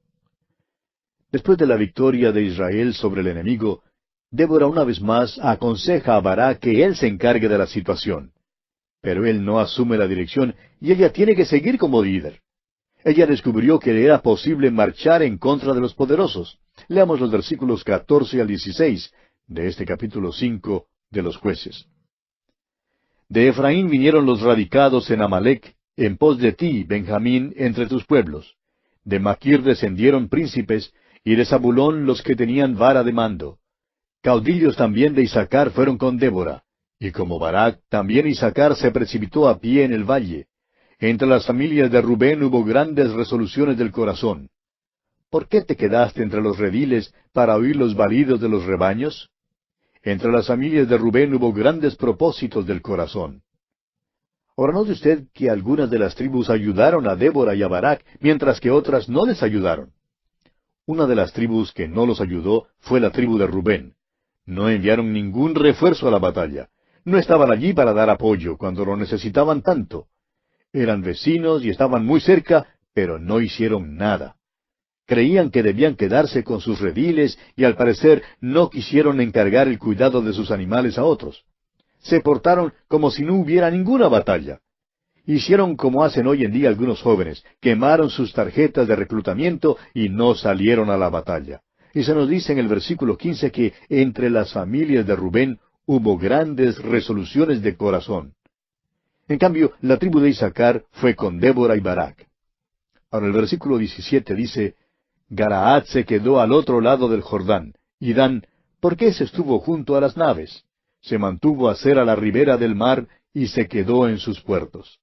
Después de la victoria de Israel sobre el enemigo, Débora una vez más aconseja a Barak que él se encargue de la situación. Pero él no asume la dirección y ella tiene que seguir como líder. Ella descubrió que le era posible marchar en contra de los poderosos. Leamos los versículos 14 al 16 de este capítulo 5 de los Jueces. De Efraín vinieron los radicados en Amalec, en pos de ti, Benjamín, entre tus pueblos. De Maquir descendieron príncipes, y de Zabulón los que tenían vara de mando. Caudillos también de Isaacar fueron con Débora. Y como Barak, también Isaacar se precipitó a pie en el valle. Entre las familias de Rubén hubo grandes resoluciones del corazón. ¿Por qué te quedaste entre los rediles para oír los balidos de los rebaños? Entre las familias de Rubén hubo grandes propósitos del corazón. Ahora note usted que algunas de las tribus ayudaron a Débora y a Barak, mientras que otras no les ayudaron. Una de las tribus que no los ayudó fue la tribu de Rubén. No enviaron ningún refuerzo a la batalla. No estaban allí para dar apoyo cuando lo necesitaban tanto. Eran vecinos y estaban muy cerca, pero no hicieron nada. Creían que debían quedarse con sus rediles y al parecer no quisieron encargar el cuidado de sus animales a otros. Se portaron como si no hubiera ninguna batalla. Hicieron como hacen hoy en día algunos jóvenes, quemaron sus tarjetas de reclutamiento y no salieron a la batalla. Y se nos dice en el versículo 15 que entre las familias de Rubén hubo grandes resoluciones de corazón. En cambio, la tribu de Isaacar fue con Débora y Barak. Ahora el versículo 17 dice, Galaad se quedó al otro lado del Jordán, y Dan, ¿por qué se estuvo junto a las naves? Se mantuvo a ser a la ribera del mar, y se quedó en sus puertos.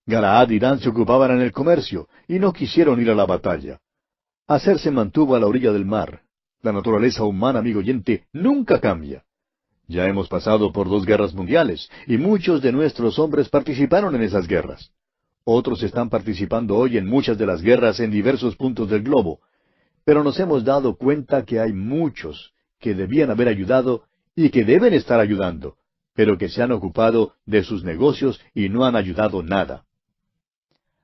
Galaad y Dan se ocupaban en el comercio, y no quisieron ir a la batalla. Aser se mantuvo a la orilla del mar. La naturaleza humana, amigo oyente, nunca cambia. Ya hemos pasado por 2 guerras mundiales, y muchos de nuestros hombres participaron en esas guerras. Otros están participando hoy en muchas de las guerras en diversos puntos del globo. Pero nos hemos dado cuenta que hay muchos que debían haber ayudado y que deben estar ayudando, pero que se han ocupado de sus negocios y no han ayudado nada.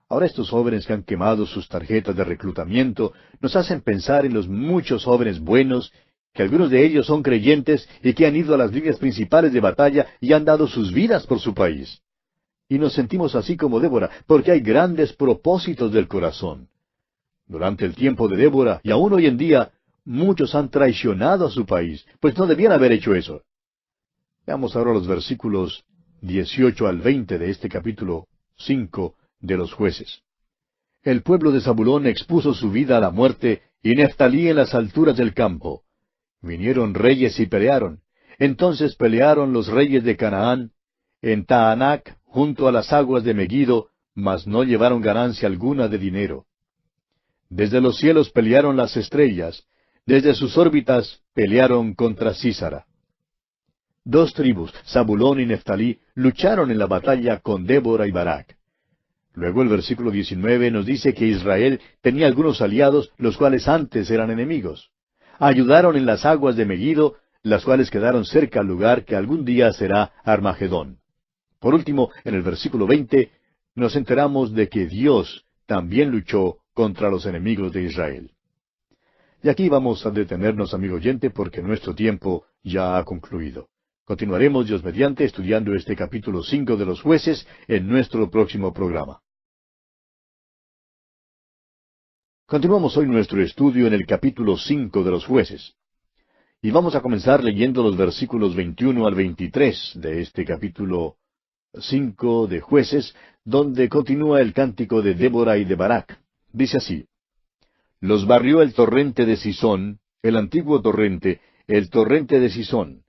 Ahora estos jóvenes que han quemado sus tarjetas de reclutamiento nos hacen pensar en los muchos jóvenes buenos, que algunos de ellos son creyentes y que han ido a las líneas principales de batalla y han dado sus vidas por su país. Y nos sentimos así como Débora, porque hay grandes propósitos del corazón. Durante el tiempo de Débora, y aún hoy en día, muchos han traicionado a su país, pues no debían haber hecho eso. Veamos ahora los versículos 18 al 20 de este capítulo 5 de los Jueces. El pueblo de Zabulón expuso su vida a la muerte, y Neftalí en las alturas del campo. Vinieron reyes y pelearon. Entonces pelearon los reyes de Canaán en Taanac, junto a las aguas de Megiddo, mas no llevaron ganancia alguna de dinero. Desde los cielos pelearon las estrellas, desde sus órbitas pelearon contra Sísara. Dos tribus, Zabulón y Neftalí, lucharon en la batalla con Débora y Barak. Luego el versículo 19 nos dice que Israel tenía algunos aliados, los cuales antes eran enemigos. Ayudaron en las aguas de Megiddo, las cuales quedaron cerca al lugar que algún día será Armagedón. Por último, en el versículo 20, nos enteramos de que Dios también luchó contra los enemigos de Israel. Y aquí vamos a detenernos, amigo oyente, porque nuestro tiempo ya ha concluido. Continuaremos, Dios mediante, estudiando este capítulo 5 de los Jueces en nuestro próximo programa. Continuamos hoy nuestro estudio en el capítulo 5 de los Jueces. Y vamos a comenzar leyendo los versículos 21 al 23 de este capítulo 5 de Jueces, donde continúa el cántico de Débora y de Barak. Dice así: Los barrió el torrente de Sisón, el antiguo torrente, el torrente de Sisón.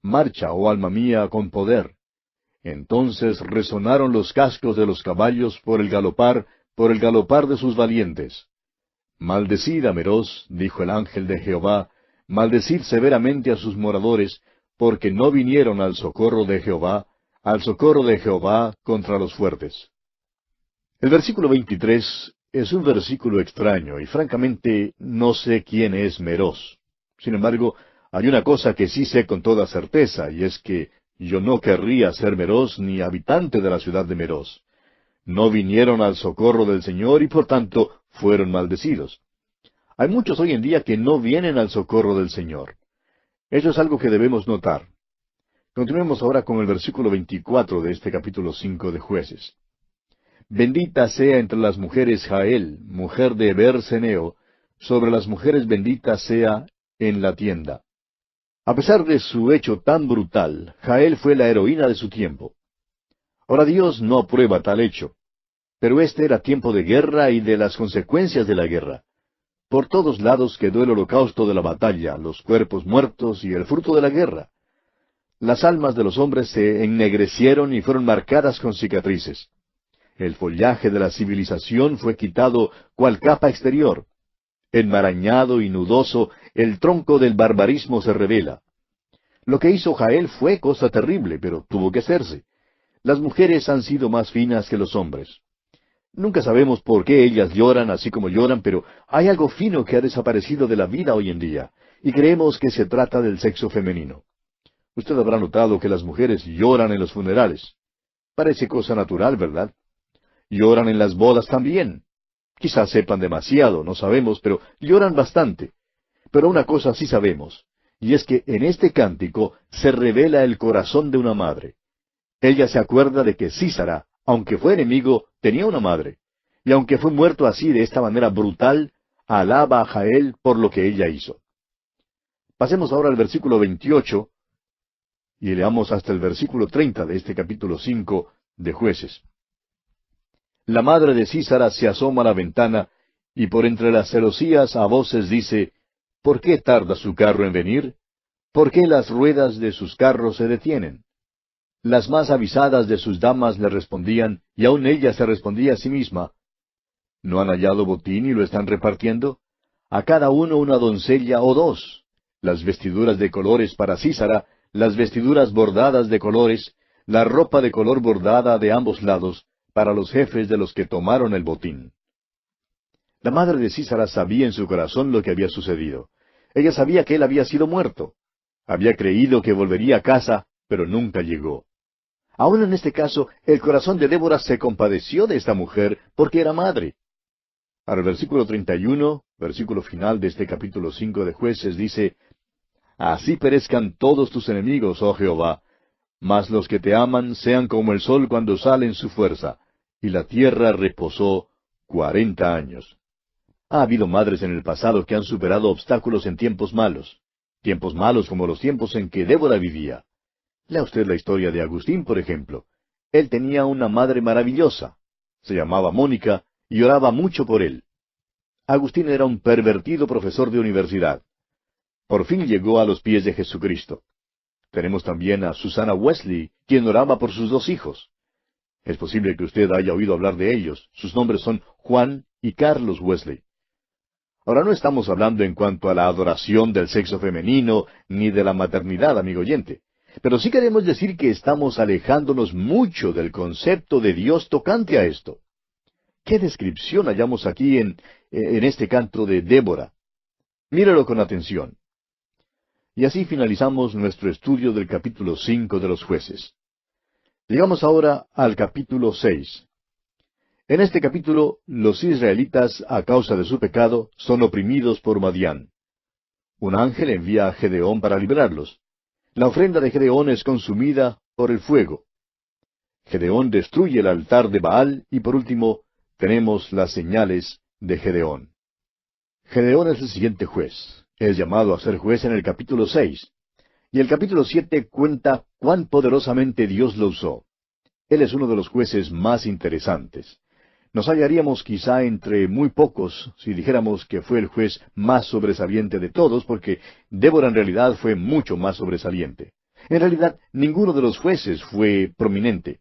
Marcha, oh alma mía, con poder. Entonces resonaron los cascos de los caballos por el galopar de sus valientes. Maldecid a Meroz, dijo el ángel de Jehová, maldecid severamente a sus moradores, porque no vinieron al socorro de Jehová contra los fuertes. El versículo 23 es un versículo extraño, y francamente no sé quién es Meroz. Sin embargo, hay una cosa que sí sé con toda certeza, y es que yo no querría ser Meroz ni habitante de la ciudad de Meroz. No vinieron al socorro del Señor y por tanto fueron maldecidos. Hay muchos hoy en día que no vienen al socorro del Señor. Eso es algo que debemos notar. Continuemos ahora con el versículo 24 de este capítulo 5 de Jueces. Bendita sea entre las mujeres Jael, mujer de Eber-Seneo, sobre las mujeres bendita sea en la tienda. A pesar de su hecho tan brutal, Jael fue la heroína de su tiempo. Ahora Dios no aprueba tal hecho. Pero este era tiempo de guerra y de las consecuencias de la guerra. Por todos lados quedó el holocausto de la batalla, los cuerpos muertos y el fruto de la guerra. Las almas de los hombres se ennegrecieron y fueron marcadas con cicatrices. El follaje de la civilización fue quitado cual capa exterior. Enmarañado y nudoso, el tronco del barbarismo se revela. Lo que hizo Jael fue cosa terrible, pero tuvo que hacerse. Las mujeres han sido más finas que los hombres. Nunca sabemos por qué ellas lloran así como lloran, pero hay algo fino que ha desaparecido de la vida hoy en día, y creemos que se trata del sexo femenino. Usted habrá notado que las mujeres lloran en los funerales. Parece cosa natural, ¿verdad? Lloran en las bodas también. Quizás sepan demasiado, no sabemos, pero lloran bastante. Pero una cosa sí sabemos, y es que en este cántico se revela el corazón de una madre. Ella se acuerda de que Sísara, aunque fue enemigo, tenía una madre. Y aunque fue muerto así de esta manera brutal, alaba a Jael por lo que ella hizo. Pasemos ahora al versículo 28 y leamos hasta el versículo 30 de este capítulo 5 de Jueces. La madre de Sísara se asoma a la ventana y por entre las celosías a voces dice: ¿Por qué tarda su carro en venir? ¿Por qué las ruedas de sus carros se detienen? Las más avisadas de sus damas le respondían, y aun ella se respondía a sí misma: ¿No han hallado botín y lo están repartiendo? A cada uno una doncella o dos. Las vestiduras de colores para Sísara, las vestiduras bordadas de colores, la ropa de color bordada de ambos lados, para los jefes de los que tomaron el botín. La madre de Sísara sabía en su corazón lo que había sucedido. Ella sabía que él había sido muerto. Había creído que volvería a casa, pero nunca llegó. Aún en este caso, el corazón de Débora se compadeció de esta mujer porque era madre. Ahora el versículo 31, versículo final de este capítulo 5 de Jueces, dice, Así perezcan todos tus enemigos, oh Jehová, mas los que te aman sean como el sol cuando sale en su fuerza. Y la tierra reposó 40 años. Ha habido madres en el pasado que han superado obstáculos en tiempos malos como los tiempos en que Débora vivía. Lea usted la historia de Agustín, por ejemplo. Él tenía una madre maravillosa. Se llamaba Mónica y oraba mucho por él. Agustín era un pervertido profesor de universidad. Por fin llegó a los pies de Jesucristo. Tenemos también a Susana Wesley, quien oraba por sus 2 hijos. Es posible que usted haya oído hablar de ellos. Sus nombres son Juan y Carlos Wesley. Ahora no estamos hablando en cuanto a la adoración del sexo femenino, ni de la maternidad, amigo oyente. Pero sí queremos decir que estamos alejándonos mucho del concepto de Dios tocante a esto. ¿Qué descripción hallamos aquí en este canto de Débora? Míralo con atención. Y así finalizamos nuestro estudio del capítulo 5 de los Jueces. Llegamos ahora al capítulo 6. En este capítulo, los israelitas, a causa de su pecado, son oprimidos por Madián. Un ángel envía a Gedeón para librarlos. La ofrenda de Gedeón es consumida por el fuego. Gedeón destruye el altar de Baal y por último tenemos las señales de Gedeón. Gedeón es el siguiente juez. Es llamado a ser juez en el capítulo 6. Y el capítulo 7 cuenta cuán poderosamente Dios lo usó. Él es uno de los jueces más interesantes. Nos hallaríamos quizá entre muy pocos si dijéramos que fue el juez más sobresaliente de todos, porque Débora en realidad fue mucho más sobresaliente. En realidad, ninguno de los jueces fue prominente.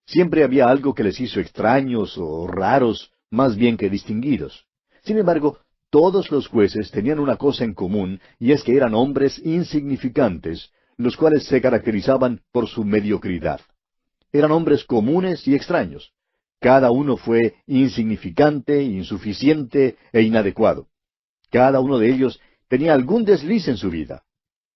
Siempre había algo que les hizo extraños o raros, más bien que distinguidos. Sin embargo, todos los jueces tenían una cosa en común, y es que eran hombres insignificantes, los cuales se caracterizaban por su mediocridad. Eran hombres comunes y extraños. Cada uno fue insignificante, insuficiente e inadecuado. Cada uno de ellos tenía algún desliz en su vida.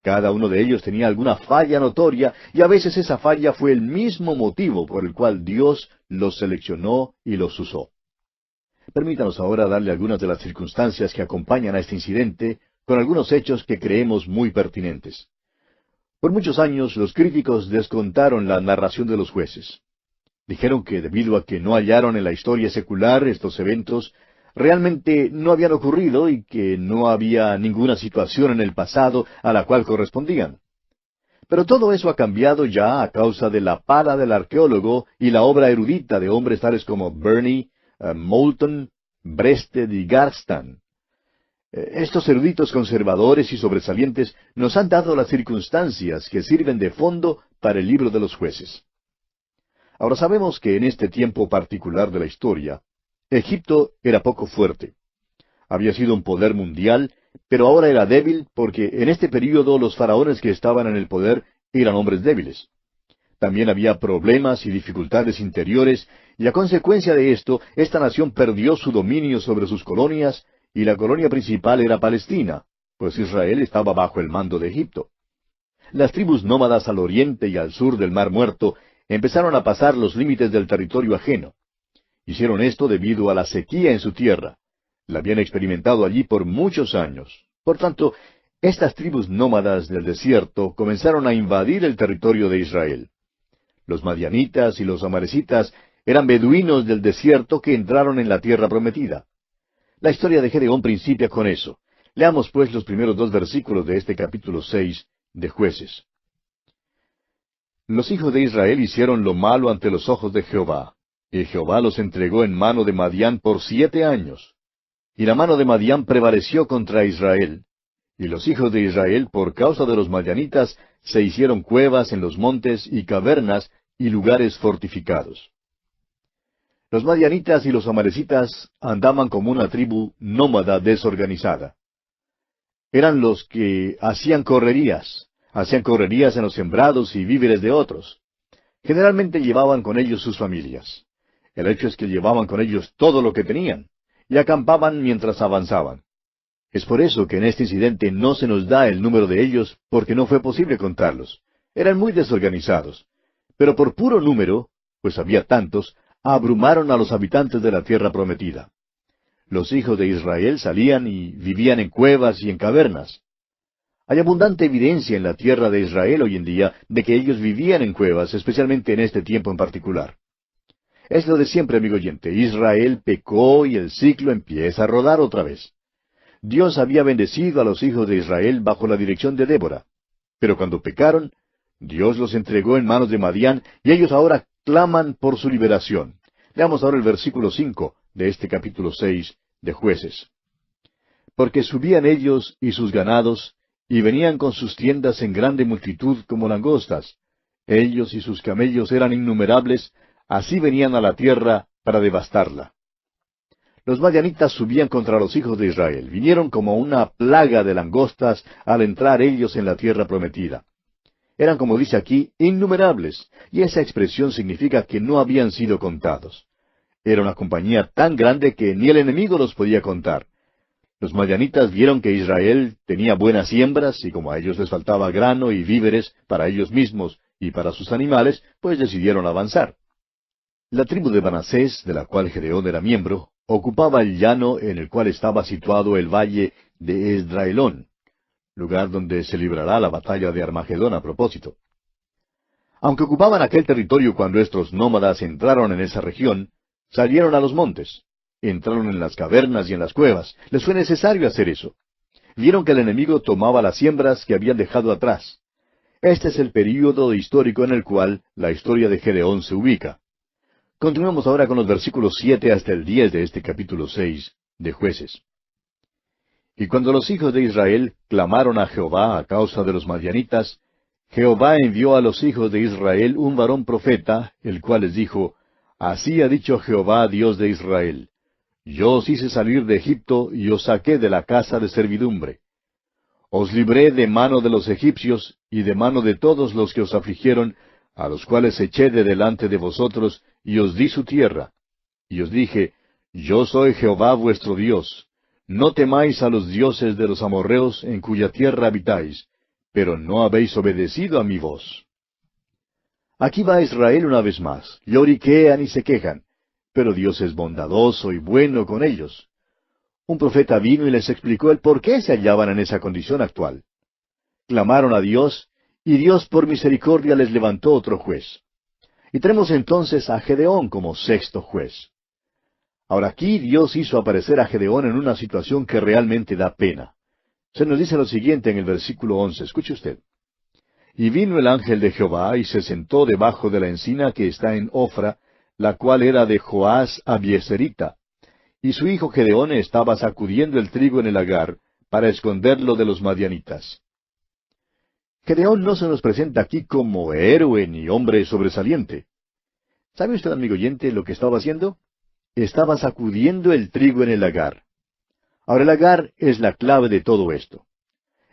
Cada uno de ellos tenía alguna falla notoria, y a veces esa falla fue el mismo motivo por el cual Dios los seleccionó y los usó. Permítanos ahora darle algunas de las circunstancias que acompañan a este incidente, con algunos hechos que creemos muy pertinentes. Por muchos años los críticos descontaron la narración de los jueces. Dijeron que debido a que no hallaron en la historia secular estos eventos, realmente no habían ocurrido y que no había ninguna situación en el pasado a la cual correspondían. Pero todo eso ha cambiado ya a causa de la pala del arqueólogo y la obra erudita de hombres tales como Burney, Moulton, Breasted y Garstan. Estos eruditos conservadores y sobresalientes nos han dado las circunstancias que sirven de fondo para el libro de los jueces. Ahora sabemos que en este tiempo particular de la historia, Egipto era poco fuerte. Había sido un poder mundial, pero ahora era débil porque en este período los faraones que estaban en el poder eran hombres débiles. También había problemas y dificultades interiores, y a consecuencia de esto, esta nación perdió su dominio sobre sus colonias, y la colonia principal era Palestina, pues Israel estaba bajo el mando de Egipto. Las tribus nómadas al oriente y al sur del Mar Muerto empezaron a pasar los límites del territorio ajeno. Hicieron esto debido a la sequía en su tierra. La habían experimentado allí por muchos años. Por tanto, estas tribus nómadas del desierto comenzaron a invadir el territorio de Israel. Los madianitas y los amalecitas eran beduinos del desierto que entraron en la tierra prometida. La historia de Gedeón principia con eso. Leamos pues los primeros 2 versículos de este capítulo 6 de Jueces. Los hijos de Israel hicieron lo malo ante los ojos de Jehová, y Jehová los entregó en mano de Madián por 7 años. Y la mano de Madián prevaleció contra Israel. Y los hijos de Israel, por causa de los madianitas, se hicieron cuevas en los montes y cavernas y lugares fortificados. Los madianitas y los amalecitas andaban como una tribu nómada desorganizada. Eran los que hacían correrías en los sembrados y víveres de otros. Generalmente llevaban con ellos sus familias. El hecho es que llevaban con ellos todo lo que tenían, y acampaban mientras avanzaban. Es por eso que en este incidente no se nos da el número de ellos, porque no fue posible contarlos. Eran muy desorganizados. pero por puro número, pues había tantos, abrumaron a los habitantes de la tierra prometida. Los hijos de Israel salían y vivían en cuevas y en cavernas. Hay abundante evidencia en la tierra de Israel hoy en día de que ellos vivían en cuevas, especialmente en este tiempo en particular. Es lo de siempre, amigo oyente. Israel pecó y el ciclo empieza a rodar otra vez. Dios había bendecido a los hijos de Israel bajo la dirección de Débora. Pero cuando pecaron, Dios los entregó en manos de Madián y ellos ahora claman por su liberación. Leamos ahora el versículo 5 de este capítulo 6 de Jueces. Porque subían ellos y sus ganados, y venían con sus tiendas en grande multitud como langostas. Ellos y sus camellos eran innumerables, así venían a la tierra para devastarla. Los madianitas subían contra los hijos de Israel. Vinieron como una plaga de langostas al entrar ellos en la tierra prometida. Eran, como dice aquí, innumerables, y esa expresión significa que no habían sido contados. Era una compañía tan grande que ni el enemigo los podía contar. Los madianitas vieron que Israel tenía buenas siembras, y como a ellos les faltaba grano y víveres para ellos mismos y para sus animales, pues decidieron avanzar. La tribu de Manasés, de la cual Gedeón era miembro, ocupaba el llano en el cual estaba situado el valle de Esdraelón, lugar donde se librará la batalla de Armagedón a propósito. Aunque ocupaban aquel territorio cuando estos nómadas entraron en esa región, salieron a los montes, entraron en las cavernas y en las cuevas. Les fue necesario hacer eso. Vieron que el enemigo tomaba las siembras que habían dejado atrás. Este es el período histórico en el cual la historia de Gedeón se ubica. Continuemos ahora con los versículos 7 hasta el 10 de este capítulo 6 de Jueces. Y cuando los hijos de Israel clamaron a Jehová a causa de los madianitas, Jehová envió a los hijos de Israel un varón profeta, el cual les dijo, Así ha dicho Jehová, Dios de Israel, Yo os hice salir de Egipto y os saqué de la casa de servidumbre. Os libré de mano de los egipcios y de mano de todos los que os afligieron, a los cuales eché de delante de vosotros, y os di su tierra. Y os dije, Yo soy Jehová vuestro Dios. No temáis a los dioses de los amorreos en cuya tierra habitáis, pero no habéis obedecido a mi voz. Aquí va Israel una vez más. Lloriquean y se quejan, pero Dios es bondadoso y bueno con ellos. Un profeta vino y les explicó el por qué se hallaban en esa condición actual. Clamaron a Dios, y Dios por misericordia les levantó otro juez. Y tenemos entonces a Gedeón como sexto juez. Ahora aquí Dios hizo aparecer a Gedeón en una situación que realmente da pena. Se nos dice lo siguiente en el versículo 11, escuche usted. Y vino el ángel de Jehová y se sentó debajo de la encina que está en Ofra, la cual era de Joás Abieserita. Y su hijo Gedeón estaba sacudiendo el trigo en el lagar, para esconderlo de los madianitas. Gedeón no se nos presenta aquí como héroe ni hombre sobresaliente. ¿Sabe usted, amigo oyente, lo que estaba haciendo? Estaba sacudiendo el trigo en el lagar. Ahora, el lagar es la clave de todo esto.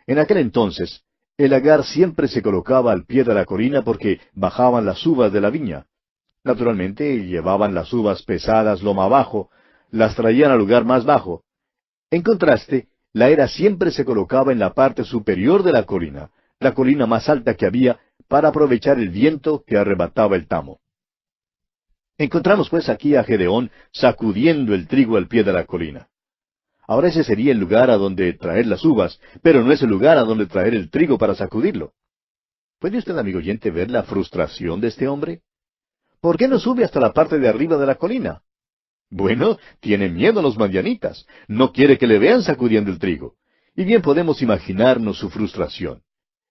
En aquel entonces, el lagar siempre se colocaba al pie de la colina porque bajaban las uvas de la viña. Naturalmente, llevaban las uvas pesadas loma abajo, las traían al lugar más bajo. En contraste, la era siempre se colocaba en la parte superior de la colina más alta que había, para aprovechar el viento que arrebataba el tamo. Encontramos pues aquí a Gedeón sacudiendo el trigo al pie de la colina. Ahora ese sería el lugar a donde traer las uvas, pero no es el lugar a donde traer el trigo para sacudirlo. ¿Puede usted, amigo oyente, ver la frustración de este hombre? ¿Por qué no sube hasta la parte de arriba de la colina? Bueno, tiene miedo a los madianitas. No quiere que le vean sacudiendo el trigo. Y bien podemos imaginarnos su frustración.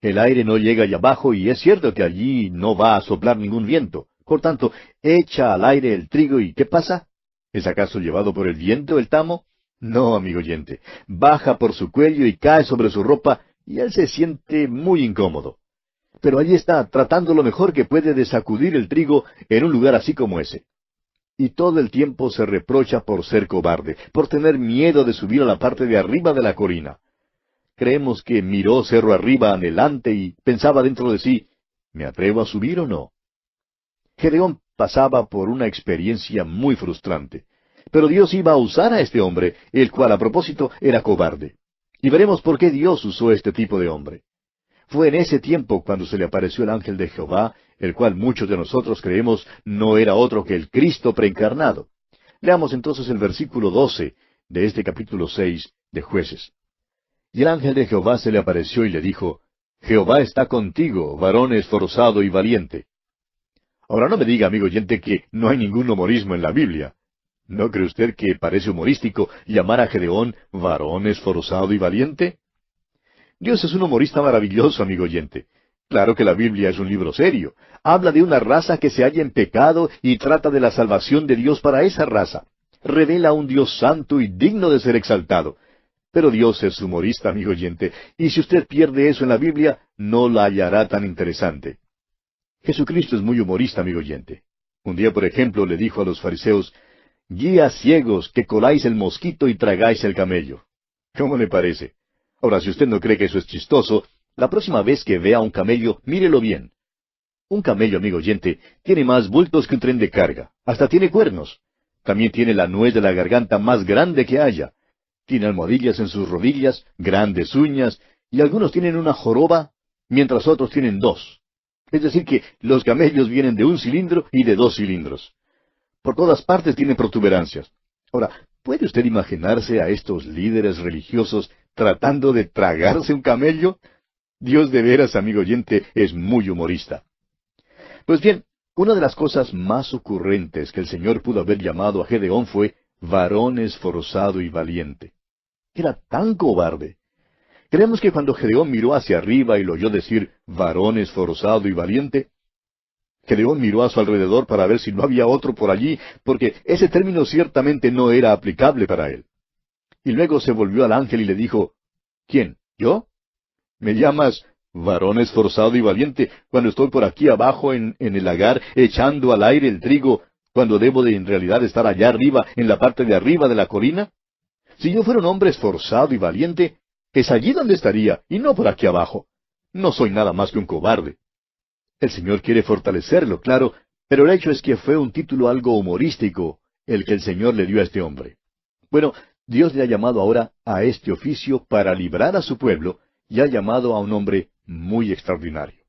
El aire no llega allá abajo y es cierto que allí no va a soplar ningún viento. Por tanto, echa al aire el trigo y ¿qué pasa? ¿Es acaso llevado por el viento el tamo? No, amigo oyente. Baja por su cuello y cae sobre su ropa y él se siente muy incómodo. Pero allí está, tratando lo mejor que puede de sacudir el trigo en un lugar así como ese. Y todo el tiempo se reprocha por ser cobarde, por tener miedo de subir a la parte de arriba de la colina. Creemos que miró cerro arriba anhelante y pensaba dentro de sí, ¿me atrevo a subir o no? Gedeón pasaba por una experiencia muy frustrante. Pero Dios iba a usar a este hombre, el cual a propósito era cobarde. Y veremos por qué Dios usó este tipo de hombre. Fue en ese tiempo cuando se le apareció el ángel de Jehová, el cual muchos de nosotros creemos no era otro que el Cristo preencarnado. Leamos entonces el versículo 12 de este capítulo 6 de Jueces. Y el ángel de Jehová se le apareció y le dijo, Jehová está contigo, varón esforzado y valiente. Ahora no me diga, amigo oyente, que no hay ningún humorismo en la Biblia. ¿No cree usted que parece humorístico llamar a Gedeón varón esforzado y valiente? Dios es un humorista maravilloso, amigo oyente. Claro que la Biblia es un libro serio. Habla de una raza que se halla en pecado y trata de la salvación de Dios para esa raza. Revela a un Dios santo y digno de ser exaltado. Pero Dios es humorista, amigo oyente, y si usted pierde eso en la Biblia, no la hallará tan interesante. Jesucristo es muy humorista, amigo oyente. Un día, por ejemplo, le dijo a los fariseos, guías ciegos que coláis el mosquito y tragáis el camello. ¿Cómo le parece? Ahora, si usted no cree que eso es chistoso, la próxima vez que vea un camello, mírelo bien. Un camello, amigo oyente, tiene más bultos que un tren de carga. Hasta tiene cuernos. También tiene la nuez de la garganta más grande que haya. Tiene almohadillas en sus rodillas, grandes uñas, y algunos tienen una joroba, mientras otros tienen dos. Es decir que los camellos vienen de un cilindro y de dos cilindros. Por todas partes tienen protuberancias. Ahora, ¿puede usted imaginarse a estos líderes religiosos tratando de tragarse un camello? Dios de veras, amigo oyente, es muy humorista. Pues bien, una de las cosas más ocurrentes que el Señor pudo haber llamado a Gedeón fue varón esforzado y valiente. Era tan cobarde. Creemos que cuando Gedeón miró hacia arriba y lo oyó decir varón esforzado y valiente, Gedeón miró a su alrededor para ver si no había otro por allí, porque ese término ciertamente no era aplicable para él. Y luego se volvió al ángel y le dijo, ¿quién? ¿Yo? ¿Me llamas varón esforzado y valiente cuando estoy por aquí abajo en el lagar echando al aire el trigo, cuando debo de en realidad estar allá arriba, en la parte de arriba de la colina? Si yo fuera un hombre esforzado y valiente, es allí donde estaría, y no por aquí abajo. No soy nada más que un cobarde. El Señor quiere fortalecerlo, claro, pero el hecho es que fue un título algo humorístico el que el Señor le dio a este hombre. Bueno, Dios le ha llamado ahora a este oficio para librar a su pueblo, y ha llamado a un hombre muy extraordinario.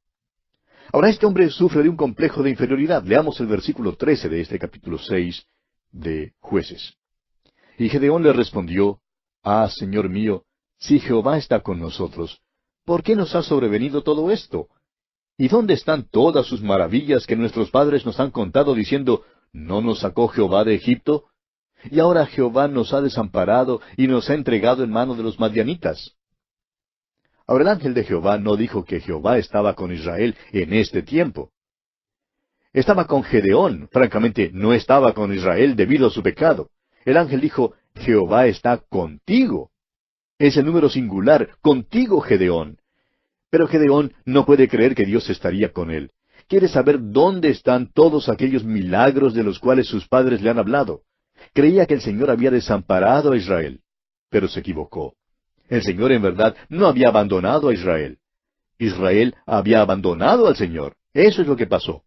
Ahora este hombre sufre de un complejo de inferioridad. Leamos el versículo 13 de este capítulo 6 de Jueces. Y Gedeón le respondió, Ah, Señor mío, si Jehová está con nosotros, ¿por qué nos ha sobrevenido todo esto? ¿Y dónde están todas sus maravillas que nuestros padres nos han contado diciendo, ¿no nos sacó Jehová de Egipto? Y ahora Jehová nos ha desamparado y nos ha entregado en mano de los madianitas. Ahora el ángel de Jehová no dijo que Jehová estaba con Israel en este tiempo. Estaba con Gedeón, francamente no estaba con Israel debido a su pecado. El ángel dijo, Jehová está contigo. Es el número singular, contigo, Gedeón. Pero Gedeón no puede creer que Dios estaría con él. Quiere saber dónde están todos aquellos milagros de los cuales sus padres le han hablado. Creía que el Señor había desamparado a Israel, pero se equivocó. El Señor en verdad no había abandonado a Israel. Israel había abandonado al Señor. Eso es lo que pasó.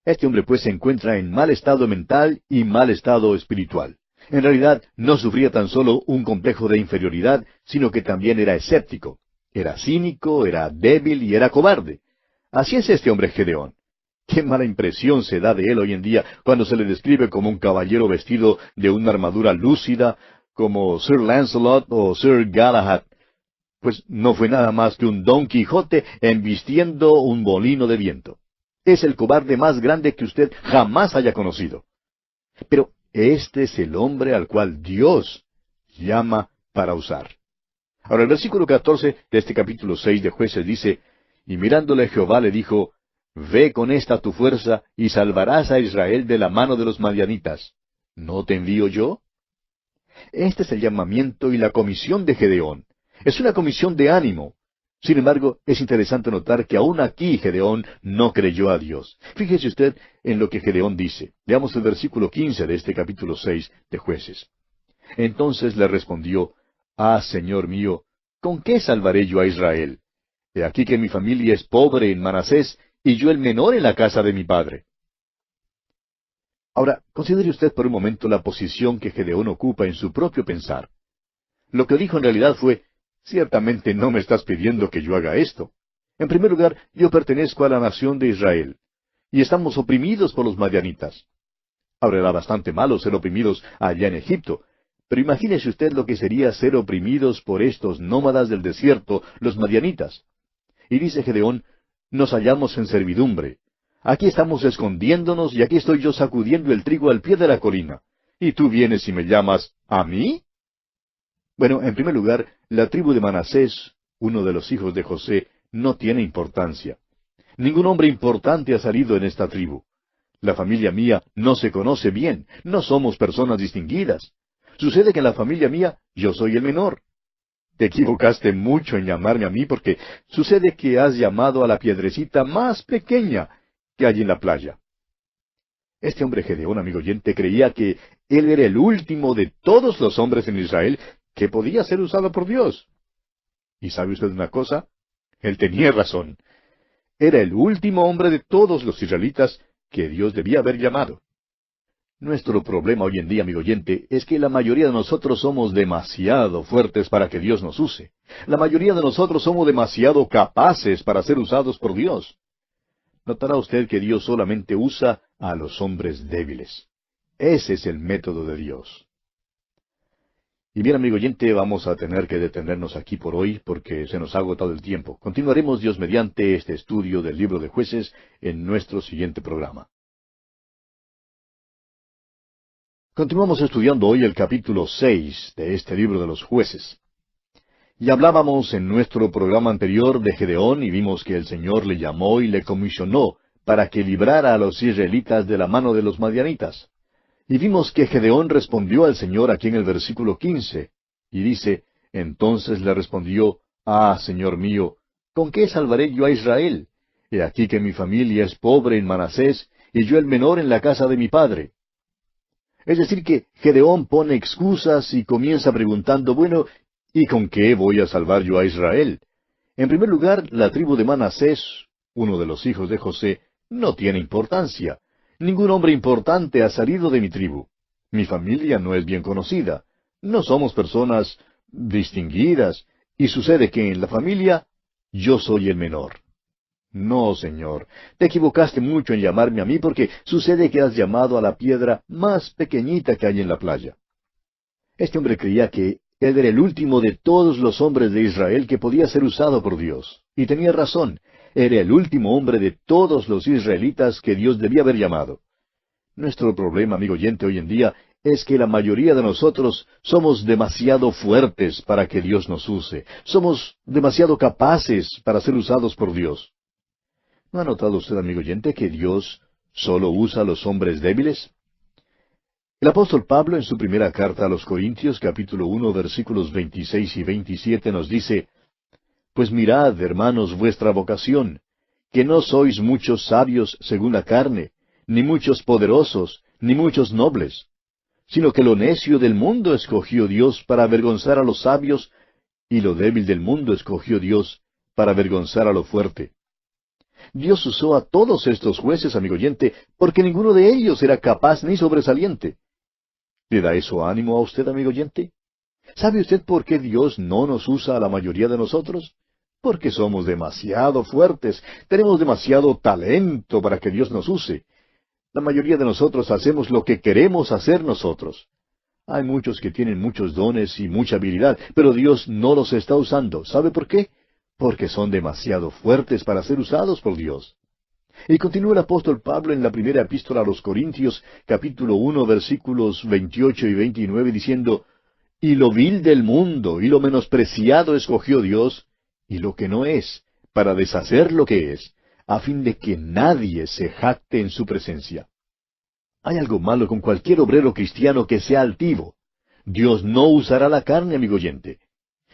Este hombre pues se encuentra en mal estado mental y mal estado espiritual. En realidad no sufría tan solo un complejo de inferioridad, sino que también era escéptico. Era cínico, era débil y era cobarde. Así es este hombre Gedeón. Qué mala impresión se da de él hoy en día cuando se le describe como un caballero vestido de una armadura lúcida, como Sir Lancelot o Sir Galahad. Pues no fue nada más que un Don Quijote embistiendo un molino de viento. Es el cobarde más grande que usted jamás haya conocido. Pero este es el hombre al cual Dios llama para usar. Ahora el versículo 14 de este capítulo 6 de Jueces dice, Y mirándole Jehová le dijo, Ve con esta tu fuerza, y salvarás a Israel de la mano de los madianitas. ¿No te envío yo? Este es el llamamiento y la comisión de Gedeón. Es una comisión de ánimo. Sin embargo, es interesante notar que aún aquí Gedeón no creyó a Dios. Fíjese usted en lo que Gedeón dice. Veamos el versículo 15 de este capítulo 6 de Jueces. Entonces le respondió, Ah, Señor mío, ¿con qué salvaré yo a Israel? He aquí que mi familia es pobre en Manasés, y yo el menor en la casa de mi padre. Ahora, considere usted por un momento la posición que Gedeón ocupa en su propio pensar. Lo que dijo en realidad fue, ciertamente no me estás pidiendo que yo haga esto. En primer lugar, yo pertenezco a la nación de Israel. y estamos oprimidos por los madianitas. Ahora era bastante malo ser oprimidos allá en Egipto, pero imagínese usted lo que sería ser oprimidos por estos nómadas del desierto, los madianitas. Y dice Gedeón, nos hallamos en servidumbre. Aquí estamos escondiéndonos y aquí estoy yo sacudiendo el trigo al pie de la colina. ¿Y tú vienes y me llamas a mí? Bueno, en primer lugar, la tribu de Manasés, uno de los hijos de José, no tiene importancia. Ningún hombre importante ha salido en esta tribu. La familia mía no se conoce bien, no somos personas distinguidas. Sucede que en la familia mía yo soy el menor. Te equivocaste mucho en llamarme a mí porque sucede que has llamado a la piedrecita más pequeña que hay en la playa. Este hombre Gedeón, amigo oyente, creía que él era el último de todos los hombres en Israel que podía ser usado por Dios. ¿Y sabe usted una cosa? Él tenía razón. Era el último hombre de todos los israelitas que Dios debía haber llamado. Nuestro problema hoy en día, amigo oyente, es que la mayoría de nosotros somos demasiado fuertes para que Dios nos use. La mayoría de nosotros somos demasiado capaces para ser usados por Dios. Notará usted que Dios solamente usa a los hombres débiles. Ese es el método de Dios. Y bien, amigo oyente, vamos a tener que detenernos aquí por hoy porque se nos ha agotado el tiempo. Continuaremos, Dios mediante, este estudio del libro de Jueces en nuestro siguiente programa. Continuamos estudiando hoy el capítulo 6 de este libro de los Jueces. Y hablábamos en nuestro programa anterior de Gedeón y vimos que el Señor le llamó y le comisionó para que librara a los israelitas de la mano de los madianitas. Y vimos que Gedeón respondió al Señor aquí en el versículo 15, y dice, entonces le respondió, Señor mío, ¿con qué salvaré yo a Israel? He aquí que mi familia es pobre en Manasés, y yo el menor en la casa de mi padre. Es decir que Gedeón pone excusas y comienza preguntando, bueno, ¿y con qué voy a salvar yo a Israel? En primer lugar, la tribu de Manasés, uno de los hijos de José, no tiene importancia. Ningún hombre importante ha salido de mi tribu. Mi familia no es bien conocida. No somos personas distinguidas. Y sucede que en la familia yo soy el menor. No, Señor, te equivocaste mucho en llamarme a mí porque sucede que has llamado a la piedra más pequeñita que hay en la playa. Este hombre creía que él era el último de todos los hombres de Israel que podía ser usado por Dios. Y tenía razón. Era el último hombre de todos los israelitas que Dios debía haber llamado. Nuestro problema, amigo oyente, hoy en día es que la mayoría de nosotros somos demasiado fuertes para que Dios nos use. Somos demasiado capaces para ser usados por Dios. ¿No ha notado usted, amigo oyente, que Dios solo usa a los hombres débiles? El apóstol Pablo, en su primera carta a los Corintios, capítulo 1, versículos 26 y 27, nos dice, Pues mirad, hermanos, vuestra vocación, que no sois muchos sabios según la carne, ni muchos poderosos, ni muchos nobles, sino que lo necio del mundo escogió Dios para avergonzar a los sabios, y lo débil del mundo escogió Dios para avergonzar a lo fuerte. Dios usó a todos estos jueces, amigo oyente, porque ninguno de ellos era capaz ni sobresaliente. ¿Le da eso ánimo a usted, amigo oyente? ¿Sabe usted por qué Dios no nos usa a la mayoría de nosotros? Porque somos demasiado fuertes, tenemos demasiado talento para que Dios nos use. La mayoría de nosotros hacemos lo que queremos hacer nosotros. Hay muchos que tienen muchos dones y mucha habilidad, pero Dios no los está usando. ¿Sabe por qué? Porque son demasiado fuertes para ser usados por Dios. Y continúa el apóstol Pablo en la primera epístola a los Corintios, capítulo 1, versículos 28 y 29, diciendo, Y lo vil del mundo y lo menospreciado escogió Dios, y lo que no es, para deshacer lo que es, a fin de que nadie se jacte en su presencia. Hay algo malo con cualquier obrero cristiano que sea altivo. Dios no usará la carne, amigo oyente.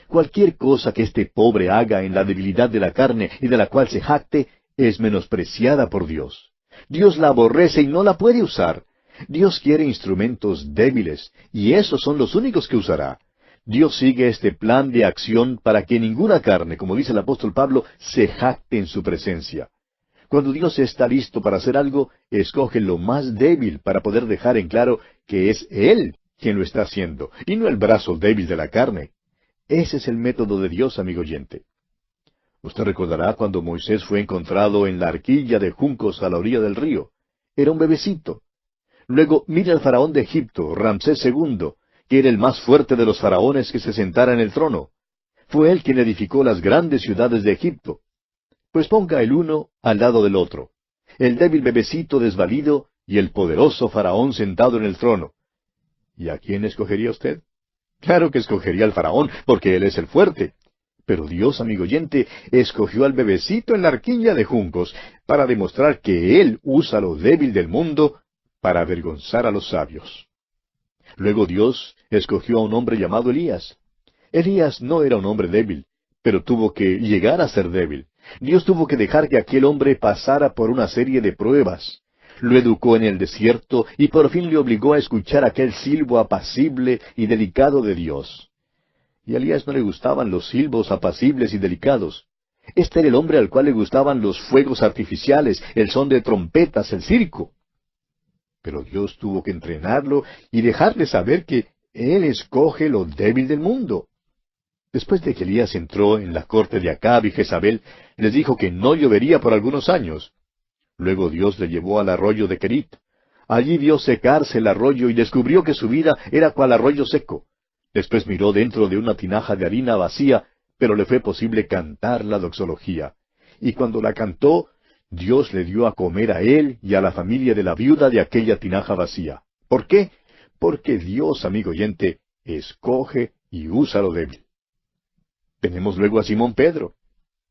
Cualquier cosa que este pobre haga en la debilidad de la carne y de la cual se jacte, es menospreciada por Dios. Dios la aborrece y no la puede usar. Dios quiere instrumentos débiles, y esos son los únicos que usará. Dios sigue este plan de acción para que ninguna carne, como dice el apóstol Pablo, se jacte en su presencia. Cuando Dios está listo para hacer algo, escoge lo más débil para poder dejar en claro que es Él quien lo está haciendo, y no el brazo débil de la carne. Ese es el método de Dios, amigo oyente. Usted recordará cuando Moisés fue encontrado en la arquilla de juncos a la orilla del río. Era un bebecito. Luego, mire al faraón de Egipto, Ramsés II, que era el más fuerte de los faraones que se sentara en el trono. Fue él quien edificó las grandes ciudades de Egipto. Pues ponga el uno al lado del otro. El débil bebecito desvalido y el poderoso faraón sentado en el trono. ¿Y a quién escogería usted? Claro que escogería al faraón, porque él es el fuerte. Pero Dios, amigo oyente, escogió al bebecito en la arquilla de juncos para demostrar que Él usa lo débil del mundo para avergonzar a los sabios. Luego Dios escogió a un hombre llamado Elías. Elías no era un hombre débil, pero tuvo que llegar a ser débil. Dios tuvo que dejar que aquel hombre pasara por una serie de pruebas. Lo educó en el desierto y por fin le obligó a escuchar aquel silbo apacible y delicado de Dios. Y a Elías no le gustaban los silbos apacibles y delicados. Este era el hombre al cual le gustaban los fuegos artificiales, el son de trompetas, el circo. Pero Dios tuvo que entrenarlo y dejarle saber que Él escoge lo débil del mundo. Después de que Elías entró en la corte de Acab y Jezabel, les dijo que no llovería por algunos años. Luego Dios le llevó al arroyo de Querit. Allí vio secarse el arroyo y descubrió que su vida era cual arroyo seco. Después miró dentro de una tinaja de harina vacía, pero le fue posible cantar la doxología. Y cuando la cantó, Dios le dio a comer a él y a la familia de la viuda de aquella tinaja vacía. ¿Por qué? Porque Dios, amigo oyente, escoge y usa lo débil. Tenemos luego a Simón Pedro.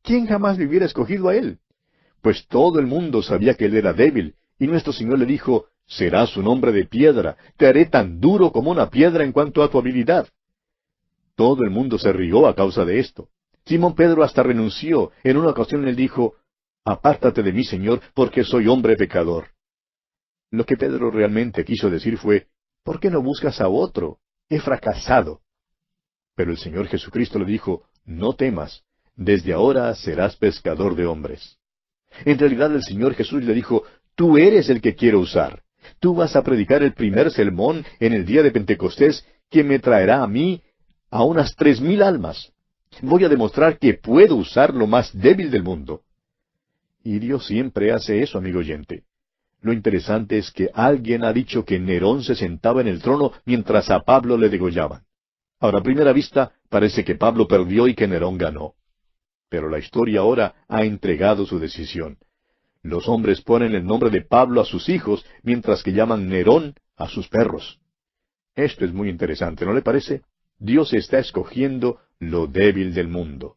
¿Quién jamás le hubiera escogido a él? Pues todo el mundo sabía que él era débil, y nuestro Señor le dijo, serás un hombre de piedra, te haré tan duro como una piedra en cuanto a tu habilidad. Todo el mundo se rió a causa de esto. Simón Pedro hasta renunció. En una ocasión él dijo, apártate de mí, Señor, porque soy hombre pecador. Lo que Pedro realmente quiso decir fue, ¿por qué no buscas a otro? He fracasado. Pero el Señor Jesucristo le dijo, no temas, desde ahora serás pescador de hombres. En realidad el Señor Jesús le dijo, tú eres el que quiero usar. Tú vas a predicar el primer sermón en el día de Pentecostés que me traerá a mí a unas 3,000 almas. Voy a demostrar que puedo usar lo más débil del mundo. Y Dios siempre hace eso, amigo oyente. Lo interesante es que alguien ha dicho que Nerón se sentaba en el trono mientras a Pablo le degollaban. Ahora, a primera vista, parece que Pablo perdió y que Nerón ganó. Pero la historia ahora ha entregado su decisión. Los hombres ponen el nombre de Pablo a sus hijos, mientras que llaman Nerón a sus perros. Esto es muy interesante, ¿no le parece? Dios está escogiendo lo débil del mundo.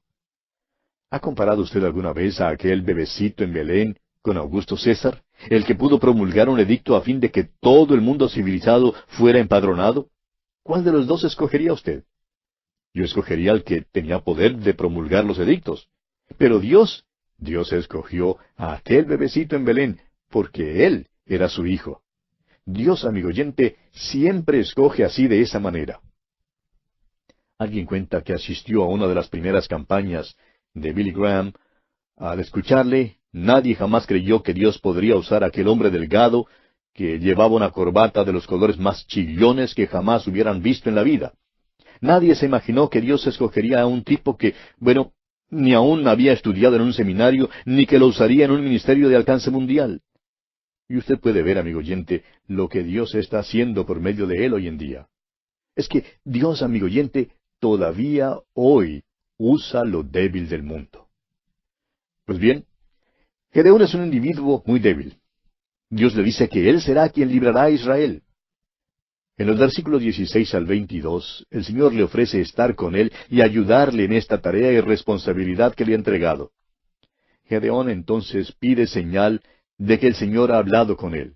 ¿Ha comparado usted alguna vez a aquel bebecito en Belén con Augusto César, el que pudo promulgar un edicto a fin de que todo el mundo civilizado fuera empadronado? ¿Cuál de los dos escogería usted? Yo escogería al que tenía poder de promulgar los edictos. Pero Dios escogió a aquel bebecito en Belén, porque él era su hijo. Dios, amigo oyente, siempre escoge así de esa manera. Alguien cuenta que asistió a una de las primeras campañas de Billy Graham. Al escucharle, nadie jamás creyó que Dios podría usar a aquel hombre delgado que llevaba una corbata de los colores más chillones que jamás hubieran visto en la vida. Nadie se imaginó que Dios escogería a un tipo que, bueno, ni aún había estudiado en un seminario, ni que lo usaría en un ministerio de alcance mundial. Y usted puede ver, amigo oyente, lo que Dios está haciendo por medio de él hoy en día. Es que Dios, amigo oyente, todavía hoy usa lo débil del mundo. Pues bien, Gedeón es un individuo muy débil. Dios le dice que él será quien librará a Israel. En los versículos 16 al 22, el Señor le ofrece estar con él y ayudarle en esta tarea y responsabilidad que le ha entregado. Gedeón entonces pide señal de que el Señor ha hablado con él.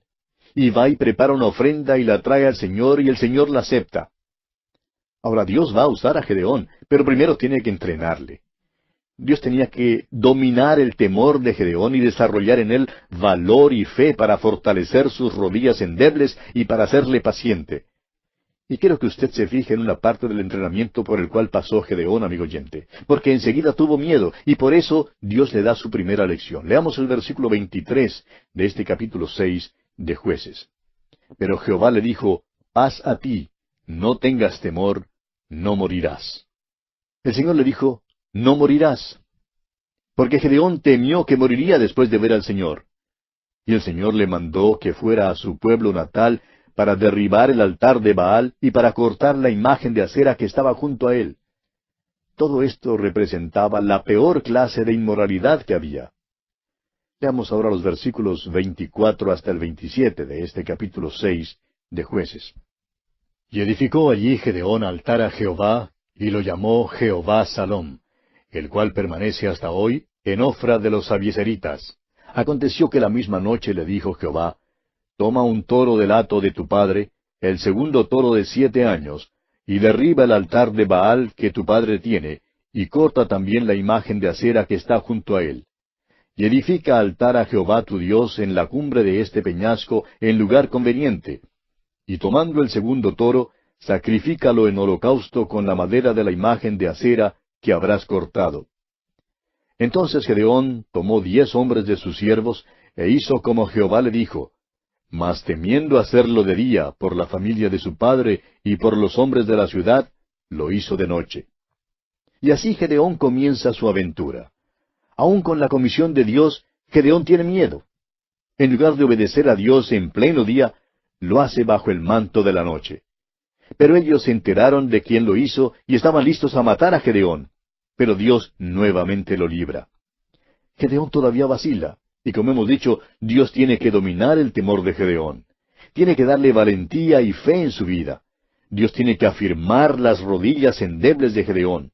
Y va y prepara una ofrenda y la trae al Señor y el Señor la acepta. Ahora Dios va a usar a Gedeón, pero primero tiene que entrenarle. Dios tenía que dominar el temor de Gedeón y desarrollar en él valor y fe para fortalecer sus rodillas endebles y para hacerle paciente. Y quiero que usted se fije en una parte del entrenamiento por el cual pasó Gedeón, amigo oyente, porque enseguida tuvo miedo, y por eso Dios le da su primera lección. Leamos el versículo 23 de este capítulo 6 de Jueces. Pero Jehová le dijo, paz a ti, no tengas temor, no morirás. El Señor le dijo, no morirás. porque Gedeón temió que moriría después de ver al Señor. Y el Señor le mandó que fuera a su pueblo natal para derribar el altar de Baal y para cortar la imagen de acera que estaba junto a él. Todo esto representaba la peor clase de inmoralidad que había. Veamos ahora los versículos 24 hasta el 27 de este capítulo 6 de Jueces. Y edificó allí Gedeón altar a Jehová, y lo llamó Jehová Salom, el cual permanece hasta hoy en Ofra de los Abiezeritas. Aconteció que la misma noche le dijo Jehová, toma un toro del hato de tu padre, el segundo toro de 7 años, y derriba el altar de Baal que tu padre tiene, y corta también la imagen de acera que está junto a él. Y edifica altar a Jehová tu Dios en la cumbre de este peñasco en lugar conveniente. Y tomando el segundo toro, sacrifícalo en holocausto con la madera de la imagen de acera que habrás cortado. Entonces Gedeón tomó 10 hombres de sus siervos, e hizo como Jehová le dijo, mas temiendo hacerlo de día por la familia de su padre y por los hombres de la ciudad, lo hizo de noche. Y así Gedeón comienza su aventura. Aun con la comisión de Dios, Gedeón tiene miedo. En lugar de obedecer a Dios en pleno día, lo hace bajo el manto de la noche. Pero ellos se enteraron de quién lo hizo y estaban listos a matar a Gedeón. Pero Dios nuevamente lo libra. Gedeón todavía vacila, y como hemos dicho, Dios tiene que dominar el temor de Gedeón. Tiene que darle valentía y fe en su vida. Dios tiene que afirmar las rodillas endebles de Gedeón.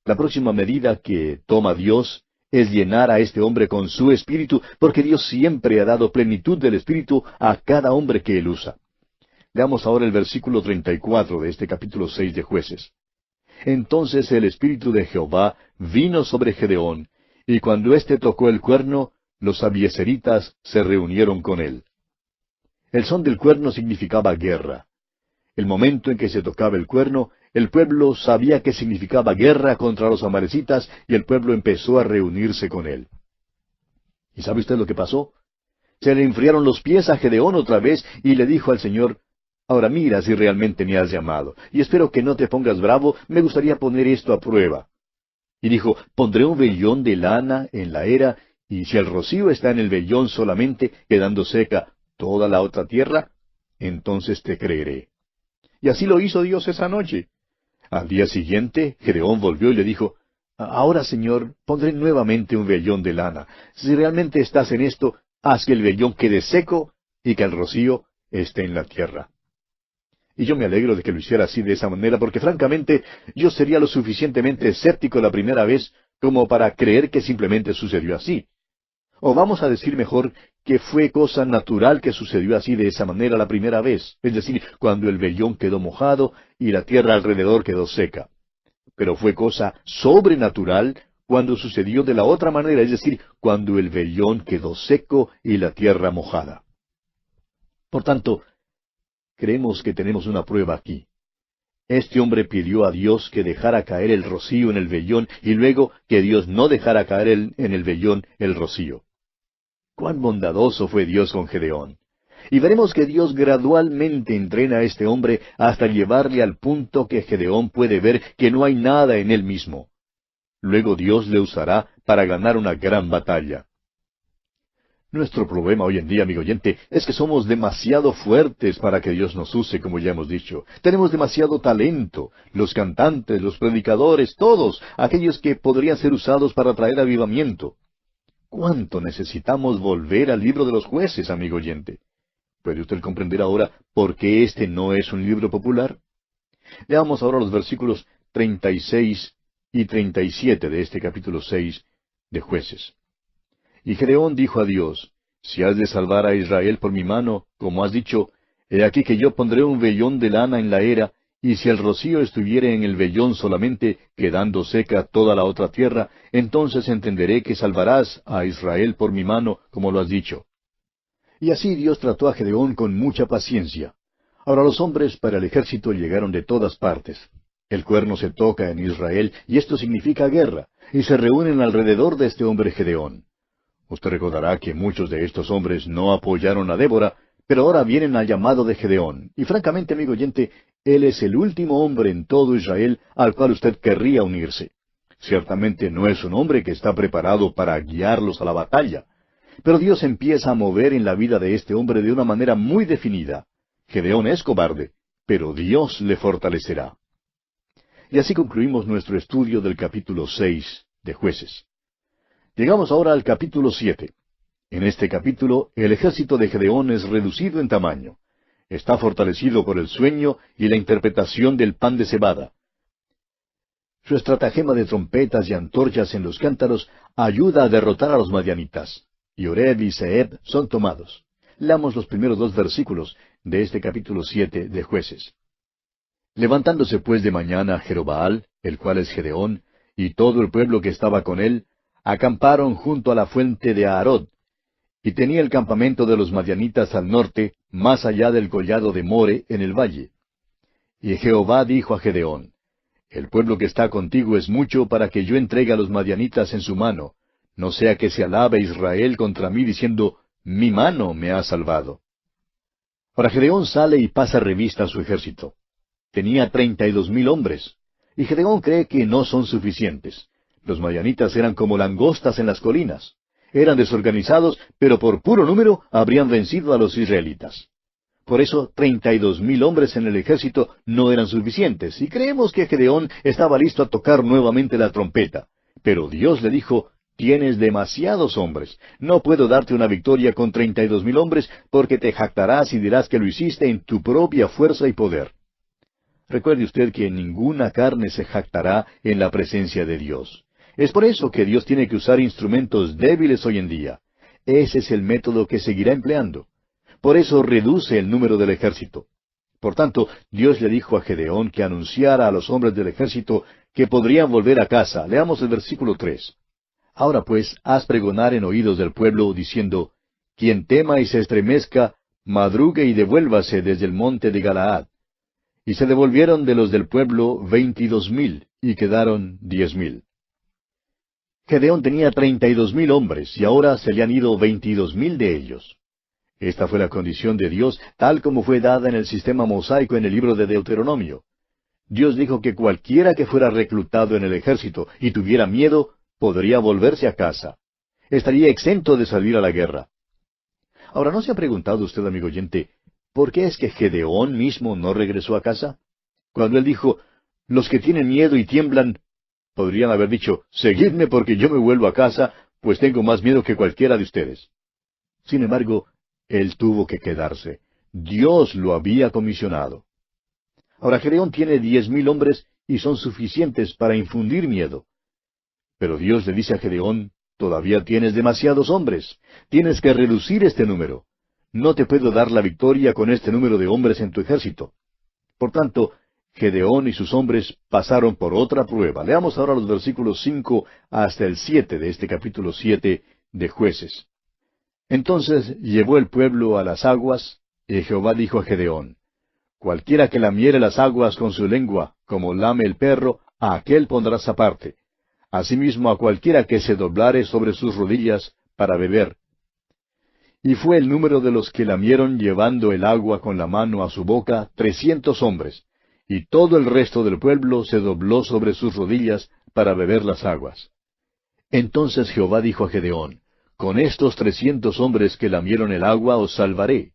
La próxima medida que toma Dios es llenar a este hombre con su espíritu, porque Dios siempre ha dado plenitud del espíritu a cada hombre que él usa. Veamos ahora el versículo 34 de este capítulo 6 de Jueces. Entonces el espíritu de Jehová vino sobre Gedeón, y cuando éste tocó el cuerno, los abiezeritas se reunieron con él. El son del cuerno significaba guerra. El momento en que se tocaba el cuerno, el pueblo sabía que significaba guerra contra los amalecitas, y el pueblo empezó a reunirse con él. ¿Y sabe usted lo que pasó? Se le enfriaron los pies a Gedeón otra vez, y le dijo al Señor, ahora mira si realmente me has llamado, y espero que no te pongas bravo, me gustaría poner esto a prueba. Y dijo, pondré un vellón de lana en la era, y si el rocío está en el vellón solamente, quedando seca toda la otra tierra, entonces te creeré. Y así lo hizo Dios esa noche. Al día siguiente, Gedeón volvió y le dijo, ahora, Señor, pondré nuevamente un vellón de lana. Si realmente estás en esto, haz que el vellón quede seco y que el rocío esté en la tierra. Y yo me alegro de que lo hiciera así de esa manera, porque francamente yo sería lo suficientemente escéptico la primera vez como para creer que simplemente sucedió así. O vamos a decir mejor que fue cosa natural que sucedió así de esa manera la primera vez, es decir, cuando el vellón quedó mojado y la tierra alrededor quedó seca. Pero fue cosa sobrenatural cuando sucedió de la otra manera, es decir, cuando el vellón quedó seco y la tierra mojada. Por tanto, creemos que tenemos una prueba aquí. Este hombre pidió a Dios que dejara caer el rocío en el vellón y luego que Dios no dejara caer en el vellón el rocío. Cuán bondadoso fue Dios con Gedeón. Y veremos que Dios gradualmente entrena a este hombre hasta llevarle al punto que Gedeón puede ver que no hay nada en él mismo. Luego Dios le usará para ganar una gran batalla. Nuestro problema hoy en día, amigo oyente, es que somos demasiado fuertes para que Dios nos use, como ya hemos dicho. Tenemos demasiado talento. Los cantantes, los predicadores, todos, aquellos que podrían ser usados para traer avivamiento. ¿Cuánto necesitamos volver al libro de los Jueces, amigo oyente? ¿Puede usted comprender ahora por qué este no es un libro popular? Leamos ahora los versículos 36 y 37 de este capítulo 6 de Jueces. Y Gedeón dijo a Dios, si has de salvar a Israel por mi mano, como has dicho, he aquí que yo pondré un vellón de lana en la era, y si el rocío estuviere en el vellón solamente, quedando seca toda la otra tierra, entonces entenderé que salvarás a Israel por mi mano, como lo has dicho. Y así Dios trató a Gedeón con mucha paciencia. Ahora los hombres para el ejército llegaron de todas partes. El cuerno se toca en Israel, y esto significa guerra, y se reúnen alrededor de este hombre Gedeón. Usted recordará que muchos de estos hombres no apoyaron a Débora, pero ahora vienen al llamado de Gedeón. Y francamente, amigo oyente, él es el último hombre en todo Israel al cual usted querría unirse. Ciertamente no es un hombre que está preparado para guiarlos a la batalla. Pero Dios empieza a mover en la vida de este hombre de una manera muy definida. Gedeón es cobarde, pero Dios le fortalecerá. Y así concluimos nuestro estudio del capítulo 6 de Jueces. Llegamos ahora al capítulo 7. En este capítulo, el ejército de Gedeón es reducido en tamaño. Está fortalecido por el sueño y la interpretación del pan de cebada. Su estratagema de trompetas y antorchas en los cántaros ayuda a derrotar a los madianitas. Y Oreb y Zeeb son tomados. Leamos los primeros 2 versículos de este capítulo 7 de Jueces. Levantándose pues de mañana Jerobaal, el cual es Gedeón, y todo el pueblo que estaba con él, acamparon junto a la fuente de Aharod, y tenía el campamento de los madianitas al norte, más allá del collado de More, en el valle. Y Jehová dijo a Gedeón, el pueblo que está contigo es mucho para que yo entregue a los madianitas en su mano, no sea que se alabe Israel contra mí diciendo, mi mano me ha salvado. Ahora Gedeón sale y pasa revista a su ejército. Tenía 32,000 hombres, y Gedeón cree que no son suficientes. Los madianitas eran como langostas en las colinas. Eran desorganizados, pero por puro número habrían vencido a los israelitas. Por eso 32,000 hombres en el ejército no eran suficientes, y creemos que Gedeón estaba listo a tocar nuevamente la trompeta. Pero Dios le dijo, tienes demasiados hombres. No puedo darte una victoria con 32,000 hombres, porque te jactarás y dirás que lo hiciste en tu propia fuerza y poder. Recuerde usted que ninguna carne se jactará en la presencia de Dios. Es por eso que Dios tiene que usar instrumentos débiles hoy en día. Ese es el método que seguirá empleando. Por eso reduce el número del ejército. Por tanto, Dios le dijo a Gedeón que anunciara a los hombres del ejército que podrían volver a casa. Leamos el versículo 3. Ahora pues, haz pregonar en oídos del pueblo, diciendo, quien tema y se estremezca, madrugue y devuélvase desde el monte de Galaad. Y se devolvieron de los del pueblo 22,000, y quedaron 10,000. Gedeón tenía 32,000 hombres, y ahora se le han ido 22,000 de ellos. Esta fue la condición de Dios, tal como fue dada en el sistema mosaico en el libro de Deuteronomio. Dios dijo que cualquiera que fuera reclutado en el ejército y tuviera miedo, podría volverse a casa. Estaría exento de salir a la guerra. Ahora, ¿no se ha preguntado usted, amigo oyente, por qué es que Gedeón mismo no regresó a casa? Cuando él dijo, los que tienen miedo y tiemblan, podrían haber dicho, seguidme porque yo me vuelvo a casa, pues tengo más miedo que cualquiera de ustedes. Sin embargo, él tuvo que quedarse. Dios lo había comisionado. Ahora Gedeón tiene 10,000 hombres y son suficientes para infundir miedo. Pero Dios le dice a Gedeón, todavía tienes demasiados hombres. Tienes que reducir este número. No te puedo dar la victoria con este número de hombres en tu ejército. Por tanto, Gedeón y sus hombres pasaron por otra prueba. Leamos ahora los versículos 5 hasta el 7 de este capítulo 7 de Jueces. Entonces llevó el pueblo a las aguas, y Jehová dijo a Gedeón, cualquiera que lamiere las aguas con su lengua, como lame el perro, a aquél pondrás aparte. Asimismo a cualquiera que se doblare sobre sus rodillas para beber. Y fue el número de los que lamieron llevando el agua con la mano a su boca 300 hombres, y todo el resto del pueblo se dobló sobre sus rodillas para beber las aguas. Entonces Jehová dijo a Gedeón, con estos 300 hombres que lamieron el agua os salvaré,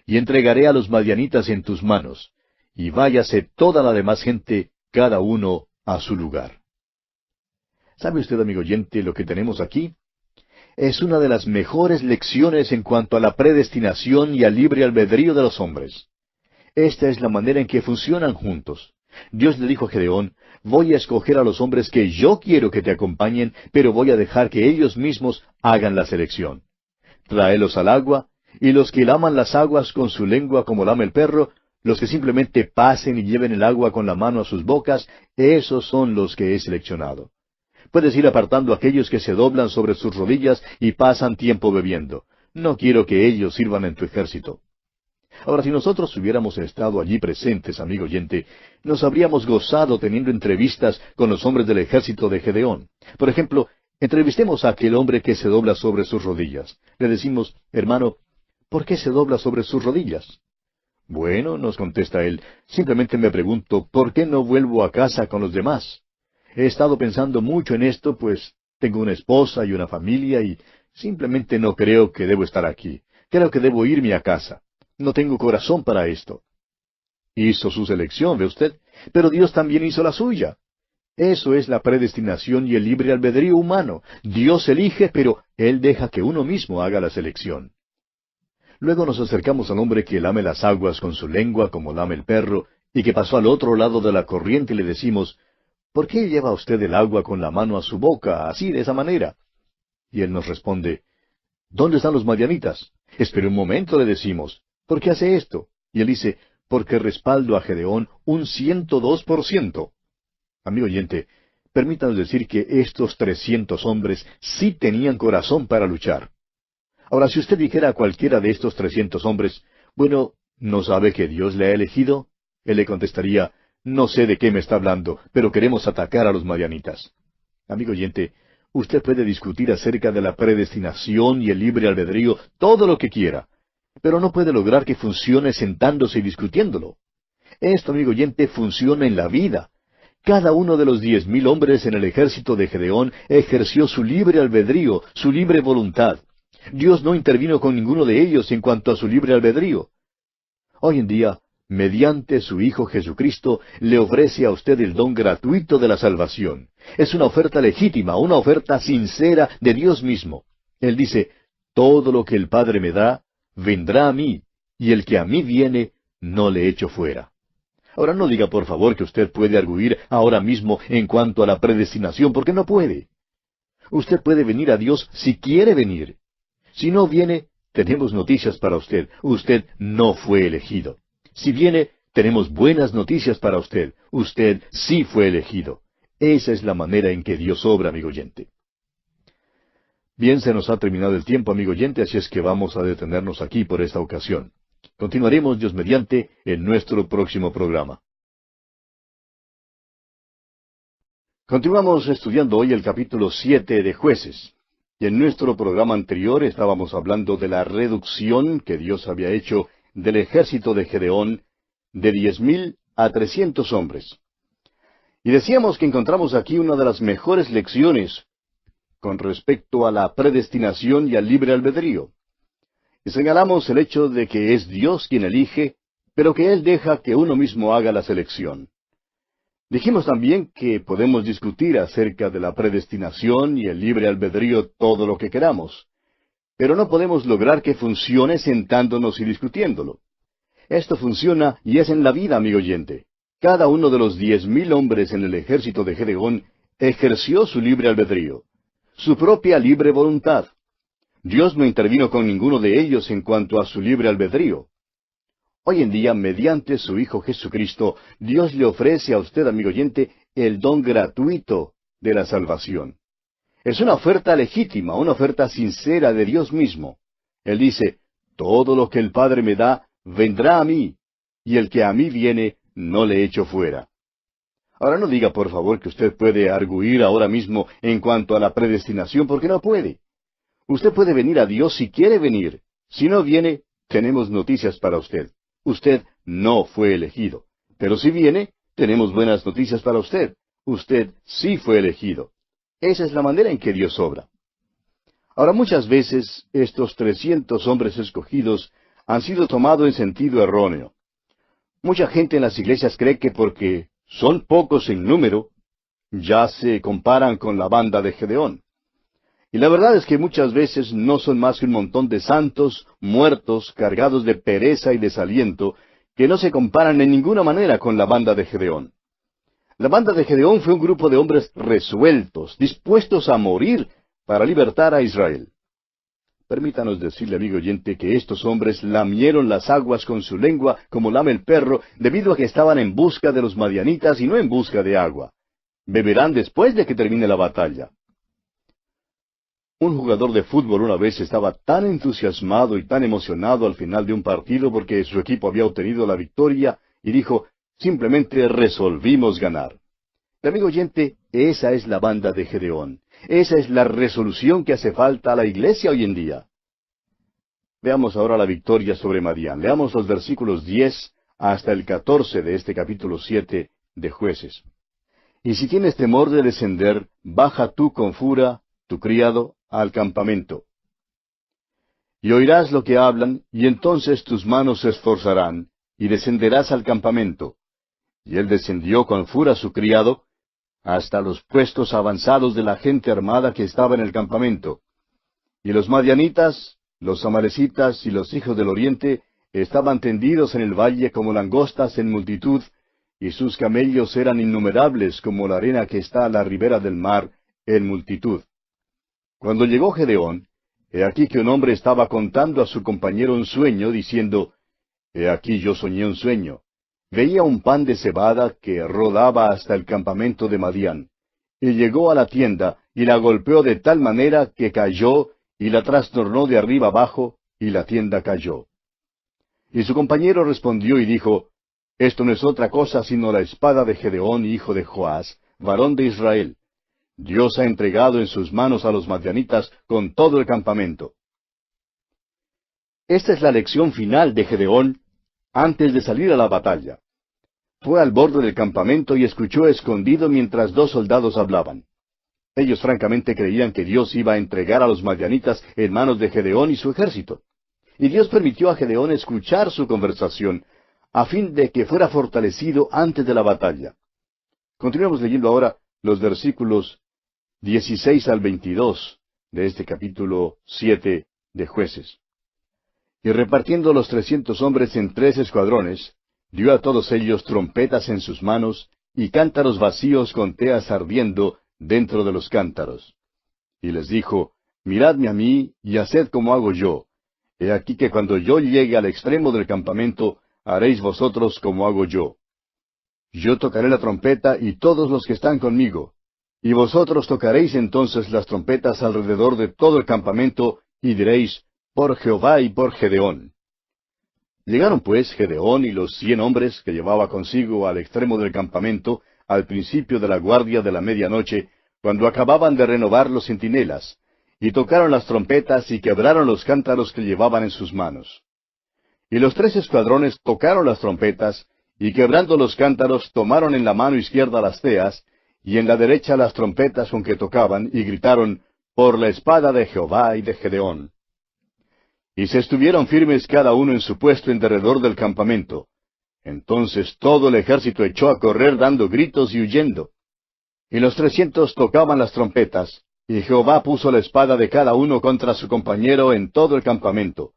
y entregaré a los madianitas en tus manos, y váyase toda la demás gente, cada uno a su lugar. ¿Sabe usted, amigo oyente, lo que tenemos aquí? Es una de las mejores lecciones en cuanto a la predestinación y al libre albedrío de los hombres. Esta es la manera en que funcionan juntos. Dios le dijo a Gedeón, voy a escoger a los hombres que yo quiero que te acompañen, pero voy a dejar que ellos mismos hagan la selección. Tráelos al agua, y los que laman las aguas con su lengua como lama el perro, los que simplemente pasen y lleven el agua con la mano a sus bocas, esos son los que he seleccionado. Puedes ir apartando a aquellos que se doblan sobre sus rodillas y pasan tiempo bebiendo. No quiero que ellos sirvan en tu ejército. Ahora, si nosotros hubiéramos estado allí presentes, amigo oyente, nos habríamos gozado teniendo entrevistas con los hombres del ejército de Gedeón. Por ejemplo, entrevistemos a aquel hombre que se dobla sobre sus rodillas. Le decimos, hermano, ¿por qué se dobla sobre sus rodillas? Bueno, nos contesta él, simplemente me pregunto, ¿por qué no vuelvo a casa con los demás? he estado pensando mucho en esto, pues tengo una esposa y una familia y simplemente no creo que debo estar aquí. Creo que debo irme a casa. No tengo corazón para esto. Hizo su selección, ¿ve usted? Pero Dios también hizo la suya. Eso es la predestinación y el libre albedrío humano. Dios elige, pero Él deja que uno mismo haga la selección. Luego nos acercamos al hombre que lame las aguas con su lengua como lame el perro, y que pasó al otro lado de la corriente y le decimos, ¿por qué lleva usted el agua con la mano a su boca, así, de esa manera? Y él nos responde, ¿dónde están los madianitas? Espere un momento, le decimos, ¿por qué hace esto? Y él dice, porque respaldo a Gedeón un 102%. Amigo oyente, permítanos decir que estos 300 hombres sí tenían corazón para luchar. Ahora, si usted dijera a cualquiera de estos 300 hombres, bueno, ¿no sabe que Dios le ha elegido? Él le contestaría, no sé de qué me está hablando, pero queremos atacar a los madianitas. Amigo oyente, usted puede discutir acerca de la predestinación y el libre albedrío todo lo que quiera, pero no puede lograr que funcione sentándose y discutiéndolo. Esto, amigo oyente, funciona en la vida. Cada uno de los 10,000 hombres en el ejército de Gedeón ejerció su libre albedrío, su libre voluntad. Dios no intervino con ninguno de ellos en cuanto a su libre albedrío. Hoy en día, mediante su Hijo Jesucristo, le ofrece a usted el don gratuito de la salvación. Es una oferta legítima, una oferta sincera de Dios mismo. Él dice, todo lo que el Padre me da, vendrá a mí, y el que a mí viene, no le echo fuera. Ahora no diga por favor que usted puede arguir ahora mismo en cuanto a la predestinación, porque no puede. Usted puede venir a Dios si quiere venir. Si no viene, tenemos noticias para usted. Usted no fue elegido. Si viene, tenemos buenas noticias para usted. Usted sí fue elegido. Esa es la manera en que Dios obra, amigo oyente. Bien, se nos ha terminado el tiempo, amigo oyente, así es que vamos a detenernos aquí por esta ocasión. Continuaremos, Dios mediante, en nuestro próximo programa. Continuamos estudiando hoy el capítulo 7 de Jueces. Y en nuestro programa anterior estábamos hablando de la reducción que Dios había hecho del ejército de Gedeón de 10,000 a 300 hombres. Y decíamos que encontramos aquí una de las mejores lecciones con respecto a la predestinación y al libre albedrío. Y señalamos el hecho de que es Dios quien elige, pero que Él deja que uno mismo haga la selección. Dijimos también que podemos discutir acerca de la predestinación y el libre albedrío todo lo que queramos, pero no podemos lograr que funcione sentándonos y discutiéndolo. Esto funciona y es en la vida, amigo oyente. Cada uno de los 10,000 hombres en el ejército de Gedeón ejerció su libre albedrío, su propia libre voluntad. Dios no intervino con ninguno de ellos en cuanto a su libre albedrío. Hoy en día, mediante su Hijo Jesucristo, Dios le ofrece a usted, amigo oyente, el don gratuito de la salvación. Es una oferta legítima, una oferta sincera de Dios mismo. Él dice, todo lo que el Padre me da, vendrá a mí, y el que a mí viene, no le echo fuera. Ahora no diga, por favor, que usted puede arguir ahora mismo en cuanto a la predestinación, porque no puede. Usted puede venir a Dios si quiere venir. Si no viene, tenemos noticias para usted. Usted no fue elegido. Pero si viene, tenemos buenas noticias para usted. Usted sí fue elegido. Esa es la manera en que Dios obra. Ahora, muchas veces, estos 300 hombres escogidos han sido tomados en sentido erróneo. Mucha gente en las iglesias cree que porque son pocos en número, ya se comparan con la banda de Gedeón. Y la verdad es que muchas veces no son más que un montón de santos, muertos, cargados de pereza y desaliento, que no se comparan en ninguna manera con la banda de Gedeón. La banda de Gedeón fue un grupo de hombres resueltos, dispuestos a morir para libertar a Israel. Permítanos decirle, amigo oyente, que estos hombres lamieron las aguas con su lengua como lame el perro, debido a que estaban en busca de los madianitas y no en busca de agua. Beberán después de que termine la batalla. Un jugador de fútbol una vez estaba tan entusiasmado y tan emocionado al final de un partido porque su equipo había obtenido la victoria y dijo, simplemente resolvimos ganar. Y, amigo oyente, esa es la banda de Gedeón. Esa es la resolución que hace falta a la iglesia hoy en día. Veamos ahora la victoria sobre Madián. Leamos los versículos 10 hasta el 14 de este capítulo 7 de Jueces. y si tienes temor de descender, baja tú con Fura, tu criado, al campamento. Y oirás lo que hablan, y entonces tus manos se esforzarán, y descenderás al campamento. Y él descendió con Fura su criado, hasta los puestos avanzados de la gente armada que estaba en el campamento. Y los madianitas, los amalecitas y los hijos del oriente estaban tendidos en el valle como langostas en multitud, y sus camellos eran innumerables como la arena que está a la ribera del mar, en multitud. Cuando llegó Gedeón, he aquí que un hombre estaba contando a su compañero un sueño, diciendo, He aquí yo soñé un sueño. Veía un pan de cebada que rodaba hasta el campamento de Madián, y llegó a la tienda, y la golpeó de tal manera que cayó, y la trastornó de arriba abajo, y la tienda cayó. Y su compañero respondió y dijo, Esto no es otra cosa sino la espada de Gedeón, hijo de Joás, varón de Israel. Dios ha entregado en sus manos a los madianitas con todo el campamento. Esta es la lección final de Gedeón antes de salir a la batalla. Fue al borde del campamento y escuchó escondido mientras dos soldados hablaban. Ellos francamente creían que Dios iba a entregar a los madianitas en manos de Gedeón y su ejército. Y Dios permitió a Gedeón escuchar su conversación, a fin de que fuera fortalecido antes de la batalla. Continuamos leyendo ahora los versículos 16 al 22 de este capítulo 7 de Jueces. Y repartiendo los 300 hombres en 3 escuadrones, dio a todos ellos trompetas en sus manos, y cántaros vacíos con teas ardiendo dentro de los cántaros. Y les dijo, Miradme a mí, y haced como hago yo. He aquí que cuando yo llegue al extremo del campamento, haréis vosotros como hago yo. Yo tocaré la trompeta y todos los que están conmigo, y vosotros tocaréis entonces las trompetas alrededor de todo el campamento, y diréis, por Jehová y por Gedeón. Llegaron pues Gedeón y los 100 hombres que llevaba consigo al extremo del campamento, al principio de la guardia de la medianoche, cuando acababan de renovar los centinelas, y tocaron las trompetas y quebraron los cántaros que llevaban en sus manos. Y los 3 escuadrones tocaron las trompetas, y quebrando los cántaros tomaron en la mano izquierda las teas, y en la derecha las trompetas con que tocaban, y gritaron, por la espada de Jehová y de Gedeón. Y se estuvieron firmes cada uno en su puesto en derredor del campamento. Entonces todo el ejército echó a correr dando gritos y huyendo. Y los 300 tocaban las trompetas, y Jehová puso la espada de cada uno contra su compañero en todo el campamento.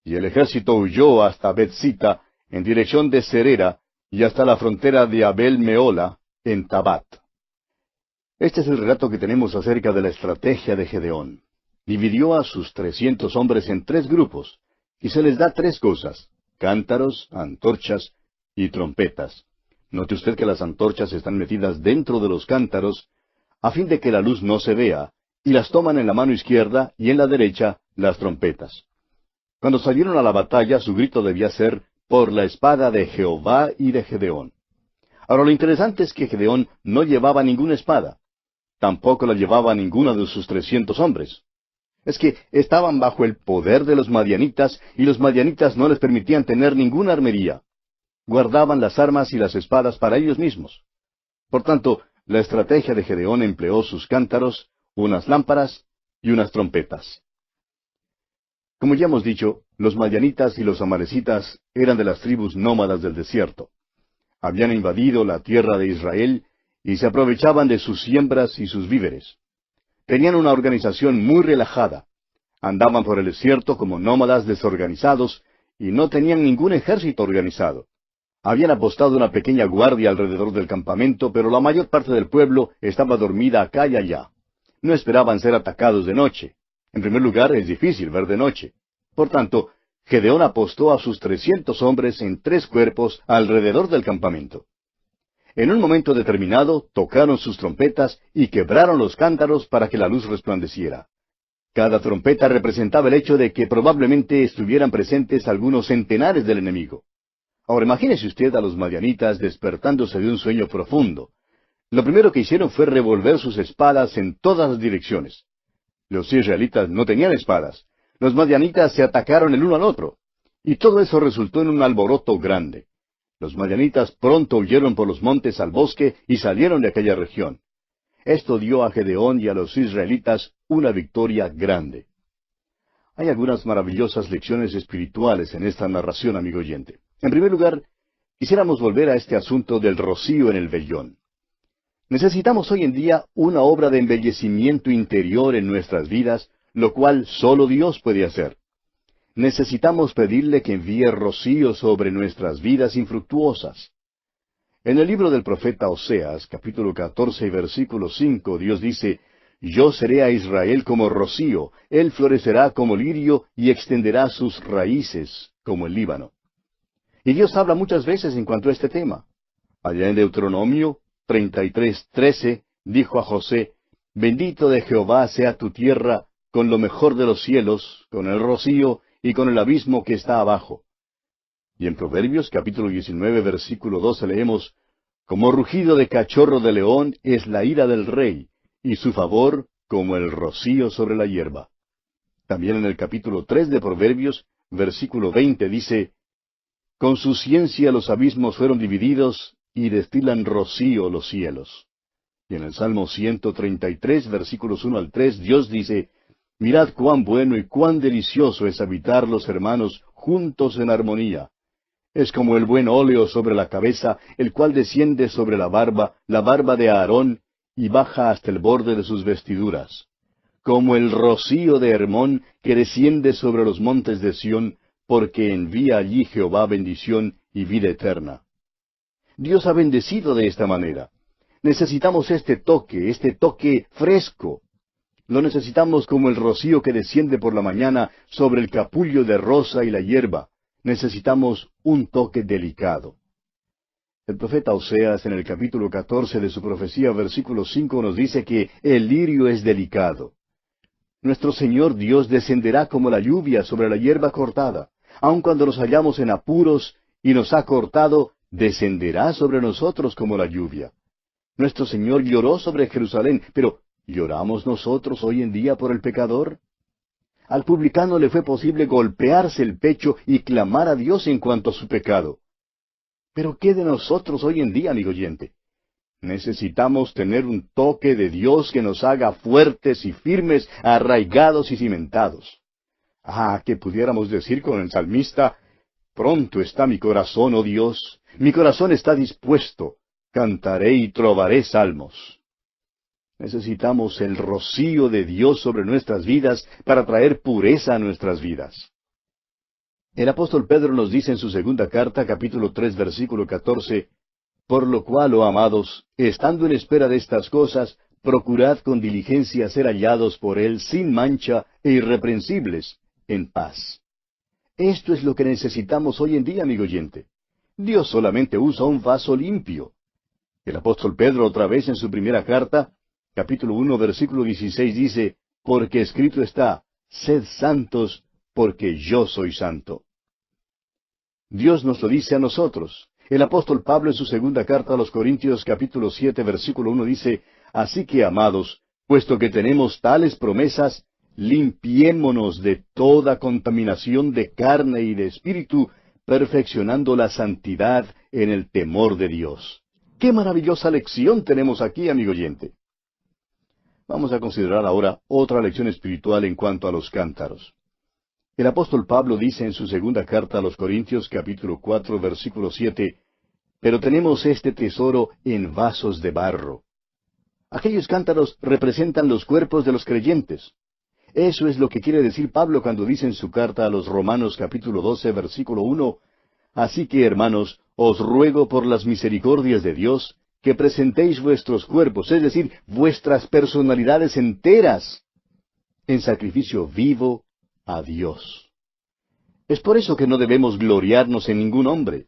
Y el ejército huyó hasta Betzita, en dirección de Serera, y hasta la frontera de Abel Meola, en Tabat. Este es el relato que tenemos acerca de la estrategia de Gedeón. Dividió a sus 300 hombres en 3 grupos, y se les da 3 cosas: cántaros, antorchas y trompetas. Note usted que las antorchas están metidas dentro de los cántaros, a fin de que la luz no se vea, y las toman en la mano izquierda y en la derecha las trompetas. Cuando salieron a la batalla, su grito debía ser, por la espada de Jehová y de Gedeón. Ahora lo interesante es que Gedeón no llevaba ninguna espada. Tampoco la llevaba ninguno de sus 300 hombres. Es que estaban bajo el poder de los madianitas, y los madianitas no les permitían tener ninguna armería. Guardaban las armas y las espadas para ellos mismos. Por tanto, la estrategia de Gedeón empleó sus cántaros, unas lámparas y unas trompetas. Como ya hemos dicho, los madianitas y los amalecitas eran de las tribus nómadas del desierto. Habían invadido la tierra de Israel y se aprovechaban de sus siembras y sus víveres. Tenían una organización muy relajada. Andaban por el desierto como nómadas desorganizados y no tenían ningún ejército organizado. Habían apostado una pequeña guardia alrededor del campamento, pero la mayor parte del pueblo estaba dormida acá y allá. No esperaban ser atacados de noche. En primer lugar, es difícil ver de noche. Por tanto, Gedeón apostó a sus 300 hombres en 3 cuerpos alrededor del campamento. En un momento determinado, tocaron sus trompetas y quebraron los cántaros para que la luz resplandeciera. Cada trompeta representaba el hecho de que probablemente estuvieran presentes algunos centenares del enemigo. Ahora imagínese usted a los madianitas despertándose de un sueño profundo. Lo primero que hicieron fue revolver sus espadas en todas las direcciones. Los israelitas no tenían espadas. Los madianitas se atacaron el uno al otro. Y todo eso resultó en un alboroto grande. Los madianitas pronto huyeron por los montes al bosque y salieron de aquella región. Esto dio a Gedeón y a los israelitas una victoria grande. Hay algunas maravillosas lecciones espirituales en esta narración, amigo oyente. En primer lugar, quisiéramos volver a este asunto del rocío en el vellón. Necesitamos hoy en día una obra de embellecimiento interior en nuestras vidas, lo cual solo Dios puede hacer. Necesitamos pedirle que envíe rocío sobre nuestras vidas infructuosas. En el libro del profeta Oseas, capítulo 14, versículo 5, Dios dice, «Yo seré a Israel como rocío, él florecerá como lirio y extenderá sus raíces como el Líbano». Y Dios habla muchas veces en cuanto a este tema. Allá en Deuteronomio 33:13 dijo a José, «Bendito de Jehová sea tu tierra con lo mejor de los cielos, con el rocío y con el abismo que está abajo». Y en Proverbios capítulo 19, versículo 12 leemos, «Como rugido de cachorro de león es la ira del rey, y su favor como el rocío sobre la hierba». También en el capítulo 3 de Proverbios, versículo 20 dice, «Con su ciencia los abismos fueron divididos, y destilan rocío los cielos». Y en el Salmo 133, versículos 1 al 3, Dios dice, «Mirad cuán bueno y cuán delicioso es habitar los hermanos juntos en armonía. Es como el buen óleo sobre la cabeza, el cual desciende sobre la barba de Aarón, y baja hasta el borde de sus vestiduras. Como el rocío de Hermón, que desciende sobre los montes de Sión, porque envía allí Jehová bendición y vida eterna». Dios ha bendecido de esta manera. Necesitamos este toque fresco. Lo necesitamos como el rocío que desciende por la mañana sobre el capullo de rosa y la hierba. Necesitamos un toque delicado. El profeta Oseas, en el capítulo 14 de su profecía, versículo 5, nos dice que el lirio es delicado. Nuestro Señor Dios descenderá como la lluvia sobre la hierba cortada. Aun cuando nos hallamos en apuros y nos ha cortado, descenderá sobre nosotros como la lluvia. Nuestro Señor lloró sobre Jerusalén, pero ¿lloramos nosotros hoy en día por el pecador? Al publicano le fue posible golpearse el pecho y clamar a Dios en cuanto a su pecado. Pero ¿qué de nosotros hoy en día, amigo oyente? Necesitamos tener un toque de Dios que nos haga fuertes y firmes, arraigados y cimentados. Ah, que pudiéramos decir con el salmista, «Pronto está mi corazón, oh Dios, mi corazón está dispuesto, cantaré y trovaré salmos». Necesitamos el rocío de Dios sobre nuestras vidas para traer pureza a nuestras vidas. El apóstol Pedro nos dice en su segunda carta, capítulo 3, versículo 14, «Por lo cual, oh amados, estando en espera de estas cosas, procurad con diligencia ser hallados por Él sin mancha e irreprensibles, en paz». Esto es lo que necesitamos hoy en día, amigo oyente. Dios solamente usa un vaso limpio. El apóstol Pedro, otra vez en su primera carta, capítulo 1, versículo 16, dice, «Porque escrito está, sed santos, porque yo soy santo». Dios nos lo dice a nosotros. El apóstol Pablo en su segunda carta a los Corintios, capítulo 7, versículo 1, dice, «Así que, amados, puesto que tenemos tales promesas, limpiémonos de toda contaminación de carne y de espíritu, perfeccionando la santidad en el temor de Dios». ¡Qué maravillosa lección tenemos aquí, amigo oyente! Vamos a considerar ahora otra lección espiritual en cuanto a los cántaros. El apóstol Pablo dice en su segunda carta a los Corintios, capítulo 4, versículo 7, «Pero tenemos este tesoro en vasos de barro». Aquellos cántaros representan los cuerpos de los creyentes. Eso es lo que quiere decir Pablo cuando dice en su carta a los Romanos, capítulo 12, versículo 1, «Así que, hermanos, os ruego por las misericordias de Dios, que presentéis vuestros cuerpos, es decir, vuestras personalidades enteras, en sacrificio vivo a Dios». Es por eso que no debemos gloriarnos en ningún hombre.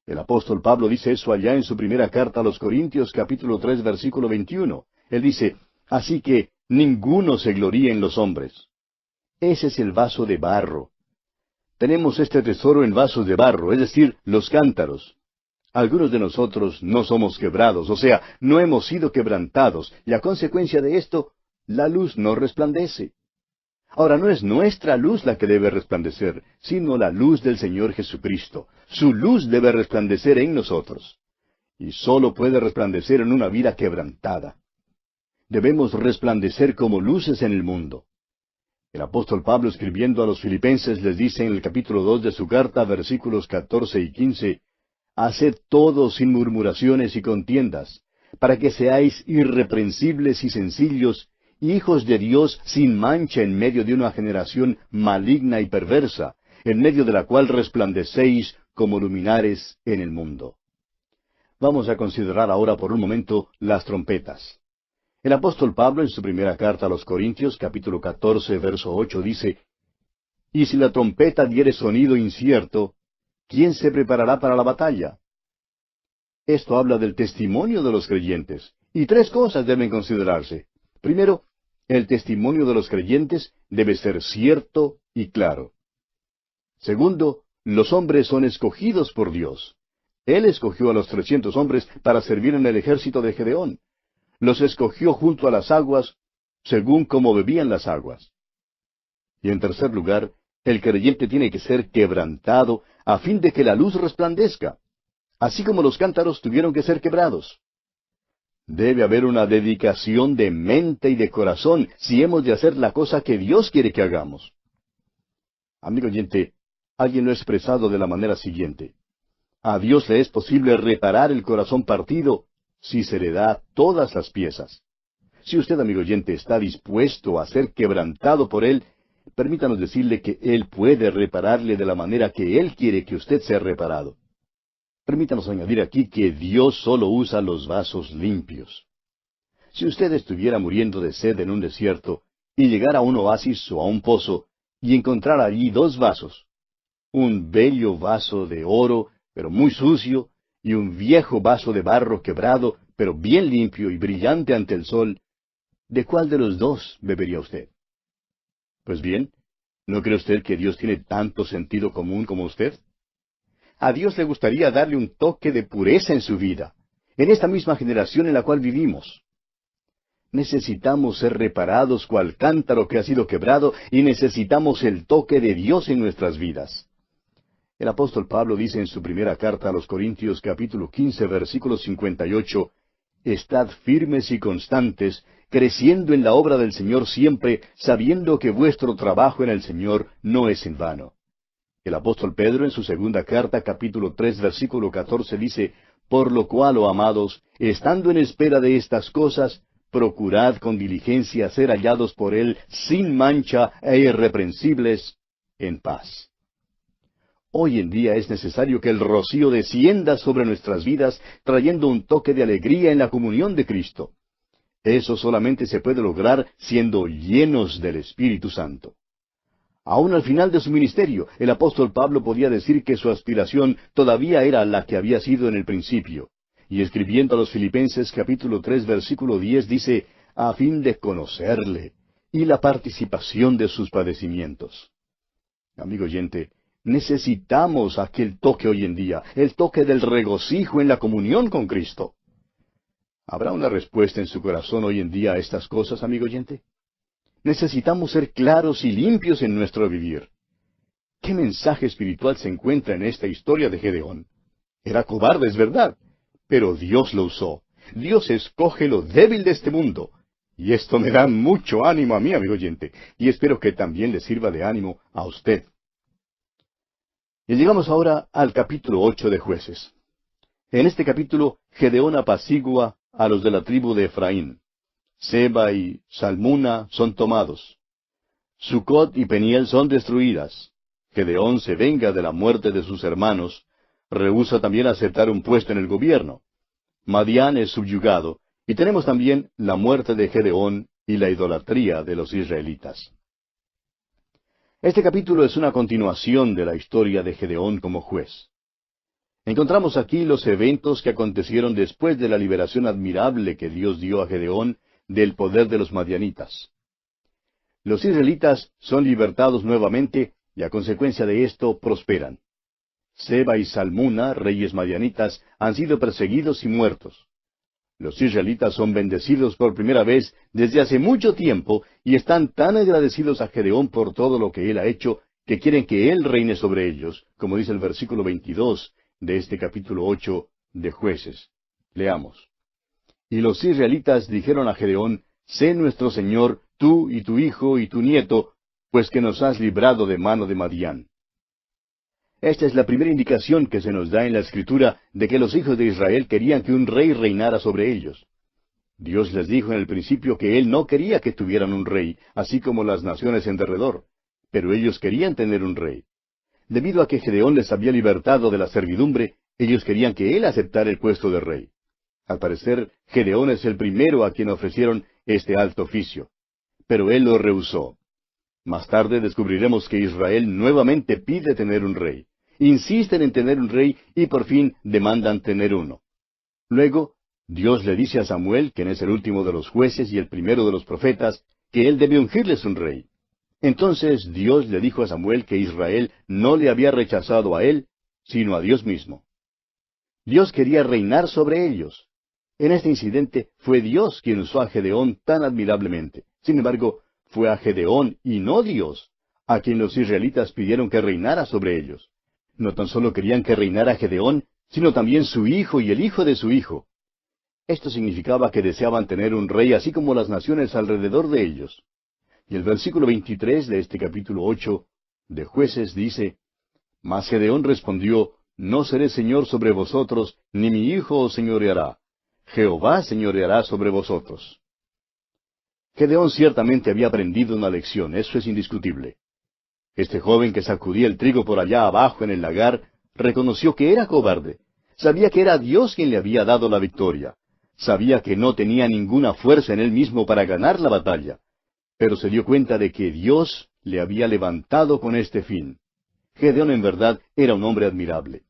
El apóstol Pablo dice eso allá en su primera carta a los Corintios, capítulo 3, versículo 21. Él dice, «Así que ninguno se gloríe en los hombres». Ese es el vaso de barro. Tenemos este tesoro en vasos de barro, es decir, los cántaros. Algunos de nosotros no somos quebrados, o sea, no hemos sido quebrantados, y a consecuencia de esto, la luz no resplandece. Ahora, no es nuestra luz la que debe resplandecer, sino la luz del Señor Jesucristo. Su luz debe resplandecer en nosotros. Y sólo puede resplandecer en una vida quebrantada. Debemos resplandecer como luces en el mundo. El apóstol Pablo, escribiendo a los filipenses, les dice en el capítulo 2 de su carta, versículos 14 y 15, «Haced todo sin murmuraciones y contiendas, para que seáis irreprensibles y sencillos, hijos de Dios sin mancha en medio de una generación maligna y perversa, en medio de la cual resplandecéis como luminares en el mundo». Vamos a considerar ahora por un momento las trompetas. El apóstol Pablo, en su primera carta a los Corintios, capítulo 14, verso 8, dice, «Y si la trompeta diere sonido incierto, ¿quién se preparará para la batalla?». Esto habla del testimonio de los creyentes, y tres cosas deben considerarse. Primero, el testimonio de los creyentes debe ser cierto y claro. Segundo, los hombres son escogidos por Dios. Él escogió a los 300 hombres para servir en el ejército de Gedeón. Los escogió junto a las aguas, según como bebían las aguas. Y en tercer lugar, el creyente tiene que ser quebrantado a fin de que la luz resplandezca, así como los cántaros tuvieron que ser quebrados. Debe haber una dedicación de mente y de corazón si hemos de hacer la cosa que Dios quiere que hagamos. Amigo oyente, alguien lo ha expresado de la manera siguiente. A Dios le es posible reparar el corazón partido si se le da todas las piezas. Si usted, amigo oyente, está dispuesto a ser quebrantado por Él, permítanos decirle que Él puede repararle de la manera que Él quiere que usted sea reparado. Permítanos añadir aquí que Dios solo usa los vasos limpios. Si usted estuviera muriendo de sed en un desierto y llegara a un oasis o a un pozo y encontrara allí dos vasos, un bello vaso de oro, pero muy sucio, y un viejo vaso de barro quebrado, pero bien limpio y brillante ante el sol, ¿de cuál de los dos bebería usted? Pues bien, ¿no cree usted que Dios tiene tanto sentido común como usted? A Dios le gustaría darle un toque de pureza en su vida, en esta misma generación en la cual vivimos. Necesitamos ser reparados cual cántaro que ha sido quebrado, y necesitamos el toque de Dios en nuestras vidas. El apóstol Pablo dice en su primera carta a los Corintios, capítulo 15, versículo 58, «Estad firmes y constantes, creciendo en la obra del Señor siempre, sabiendo que vuestro trabajo en el Señor no es en vano». El apóstol Pedro en su segunda carta, capítulo 3, versículo 14, dice, «Por lo cual, oh amados, estando en espera de estas cosas, procurad con diligencia ser hallados por Él sin mancha e irreprensibles, en paz». Hoy en día es necesario que el rocío descienda sobre nuestras vidas, trayendo un toque de alegría en la comunión de Cristo. Eso solamente se puede lograr siendo llenos del Espíritu Santo. Aún al final de su ministerio, el apóstol Pablo podía decir que su aspiración todavía era la que había sido en el principio. Y escribiendo a los Filipenses capítulo 3 versículo 10 dice, «a fin de conocerle y la participación de sus padecimientos». Amigo oyente, necesitamos aquel toque hoy en día, el toque del regocijo en la comunión con Cristo. ¿Habrá una respuesta en su corazón hoy en día a estas cosas, amigo oyente? Necesitamos ser claros y limpios en nuestro vivir. ¿Qué mensaje espiritual se encuentra en esta historia de Gedeón? Era cobarde, es verdad, pero Dios lo usó. Dios escoge lo débil de este mundo. Y esto me da mucho ánimo a mí, amigo oyente, y espero que también le sirva de ánimo a usted. Y llegamos ahora al capítulo 8 de Jueces. En este capítulo, Gedeón apacigua a los de la tribu de Efraín. Seba y Salmuna son tomados. Sucot y Peniel son destruidas. Gedeón se venga de la muerte de sus hermanos. Rehúsa también aceptar un puesto en el gobierno. Madián es subyugado. Y tenemos también la muerte de Gedeón y la idolatría de los israelitas. Este capítulo es una continuación de la historia de Gedeón como juez. Encontramos aquí los eventos que acontecieron después de la liberación admirable que Dios dio a Gedeón del poder de los madianitas. Los israelitas son libertados nuevamente y a consecuencia de esto prosperan. Seba y Salmuna, reyes madianitas, han sido perseguidos y muertos. Los israelitas son bendecidos por primera vez desde hace mucho tiempo y están tan agradecidos a Gedeón por todo lo que él ha hecho que quieren que él reine sobre ellos, como dice el versículo 22 de este capítulo 8 de Jueces. Leamos. Y los israelitas dijeron a Gedeón, sé nuestro señor, tú y tu hijo y tu nieto, pues que nos has librado de mano de Madián. Esta es la primera indicación que se nos da en la Escritura de que los hijos de Israel querían que un rey reinara sobre ellos. Dios les dijo en el principio que Él no quería que tuvieran un rey, así como las naciones en derredor, pero ellos querían tener un rey. Debido a que Gedeón les había libertado de la servidumbre, ellos querían que él aceptara el puesto de rey. Al parecer, Gedeón es el primero a quien ofrecieron este alto oficio, pero él lo rehusó. Más tarde descubriremos que Israel nuevamente pide tener un rey. Insisten en tener un rey y por fin demandan tener uno. Luego, Dios le dice a Samuel, quien es el último de los jueces y el primero de los profetas, que él debe ungirles un rey. Entonces Dios le dijo a Samuel que Israel no le había rechazado a él, sino a Dios mismo. Dios quería reinar sobre ellos. En este incidente fue Dios quien usó a Gedeón tan admirablemente. Sin embargo, fue a Gedeón y no Dios, a quien los israelitas pidieron que reinara sobre ellos. No tan solo querían que reinara Gedeón, sino también su hijo y el hijo de su hijo. Esto significaba que deseaban tener un rey así como las naciones alrededor de ellos. Y el versículo 23 de este capítulo 8 de Jueces dice, Mas Gedeón respondió, No seré señor sobre vosotros, ni mi hijo os señoreará. Jehová señoreará sobre vosotros. Gedeón ciertamente había aprendido una lección, eso es indiscutible. Este joven que sacudía el trigo por allá abajo en el lagar, reconoció que era cobarde. Sabía que era Dios quien le había dado la victoria. Sabía que no tenía ninguna fuerza en él mismo para ganar la batalla. Pero se dio cuenta de que Dios le había levantado con este fin. Gedeón en verdad era un hombre admirable.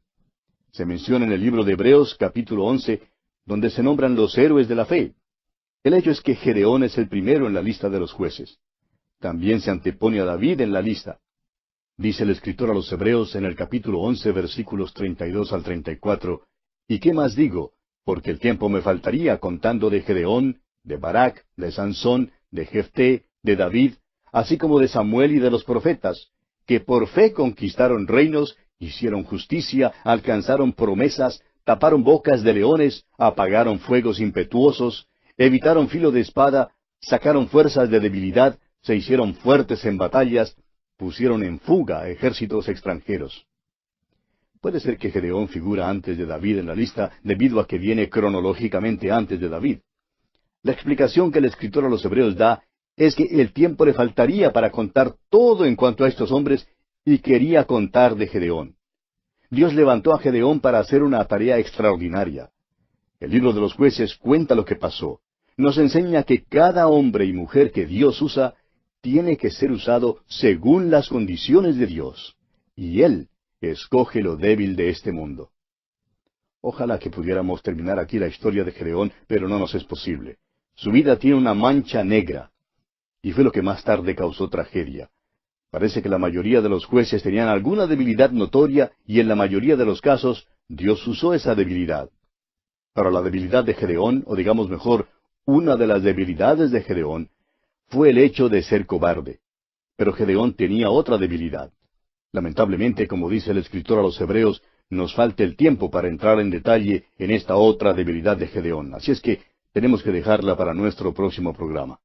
Se menciona en el libro de Hebreos capítulo 11, donde se nombran los héroes de la fe. El hecho es que Gedeón es el primero en la lista de los jueces. También se antepone a David en la lista. Dice el escritor a los Hebreos en el capítulo 11, versículos 32 al 34, ¿y qué más digo? Porque el tiempo me faltaría contando de Gedeón, de Barak, de Sansón, de Jefté, de David, así como de Samuel y de los profetas, que por fe conquistaron reinos, hicieron justicia, alcanzaron promesas, taparon bocas de leones, apagaron fuegos impetuosos, evitaron filo de espada, sacaron fuerzas de debilidad, se hicieron fuertes en batallas, pusieron en fuga a ejércitos extranjeros. Puede ser que Gedeón figura antes de David en la lista debido a que viene cronológicamente antes de David. La explicación que el escritor a los Hebreos da es que el tiempo le faltaría para contar todo en cuanto a estos hombres y quería contar de Gedeón. Dios levantó a Gedeón para hacer una tarea extraordinaria. El libro de los Jueces cuenta lo que pasó. Nos enseña que cada hombre y mujer que Dios usa tiene que ser usado según las condiciones de Dios. Y Él escoge lo débil de este mundo. Ojalá que pudiéramos terminar aquí la historia de Gedeón, pero no nos es posible. Su vida tiene una mancha negra. Y fue lo que más tarde causó tragedia. Parece que la mayoría de los jueces tenían alguna debilidad notoria y en la mayoría de los casos Dios usó esa debilidad. Para la debilidad de Gedeón, o digamos mejor, una de las debilidades de Gedeón, fue el hecho de ser cobarde. Pero Gedeón tenía otra debilidad. Lamentablemente, como dice el escritor a los Hebreos, nos falta el tiempo para entrar en detalle en esta otra debilidad de Gedeón. Así es que tenemos que dejarla para nuestro próximo programa.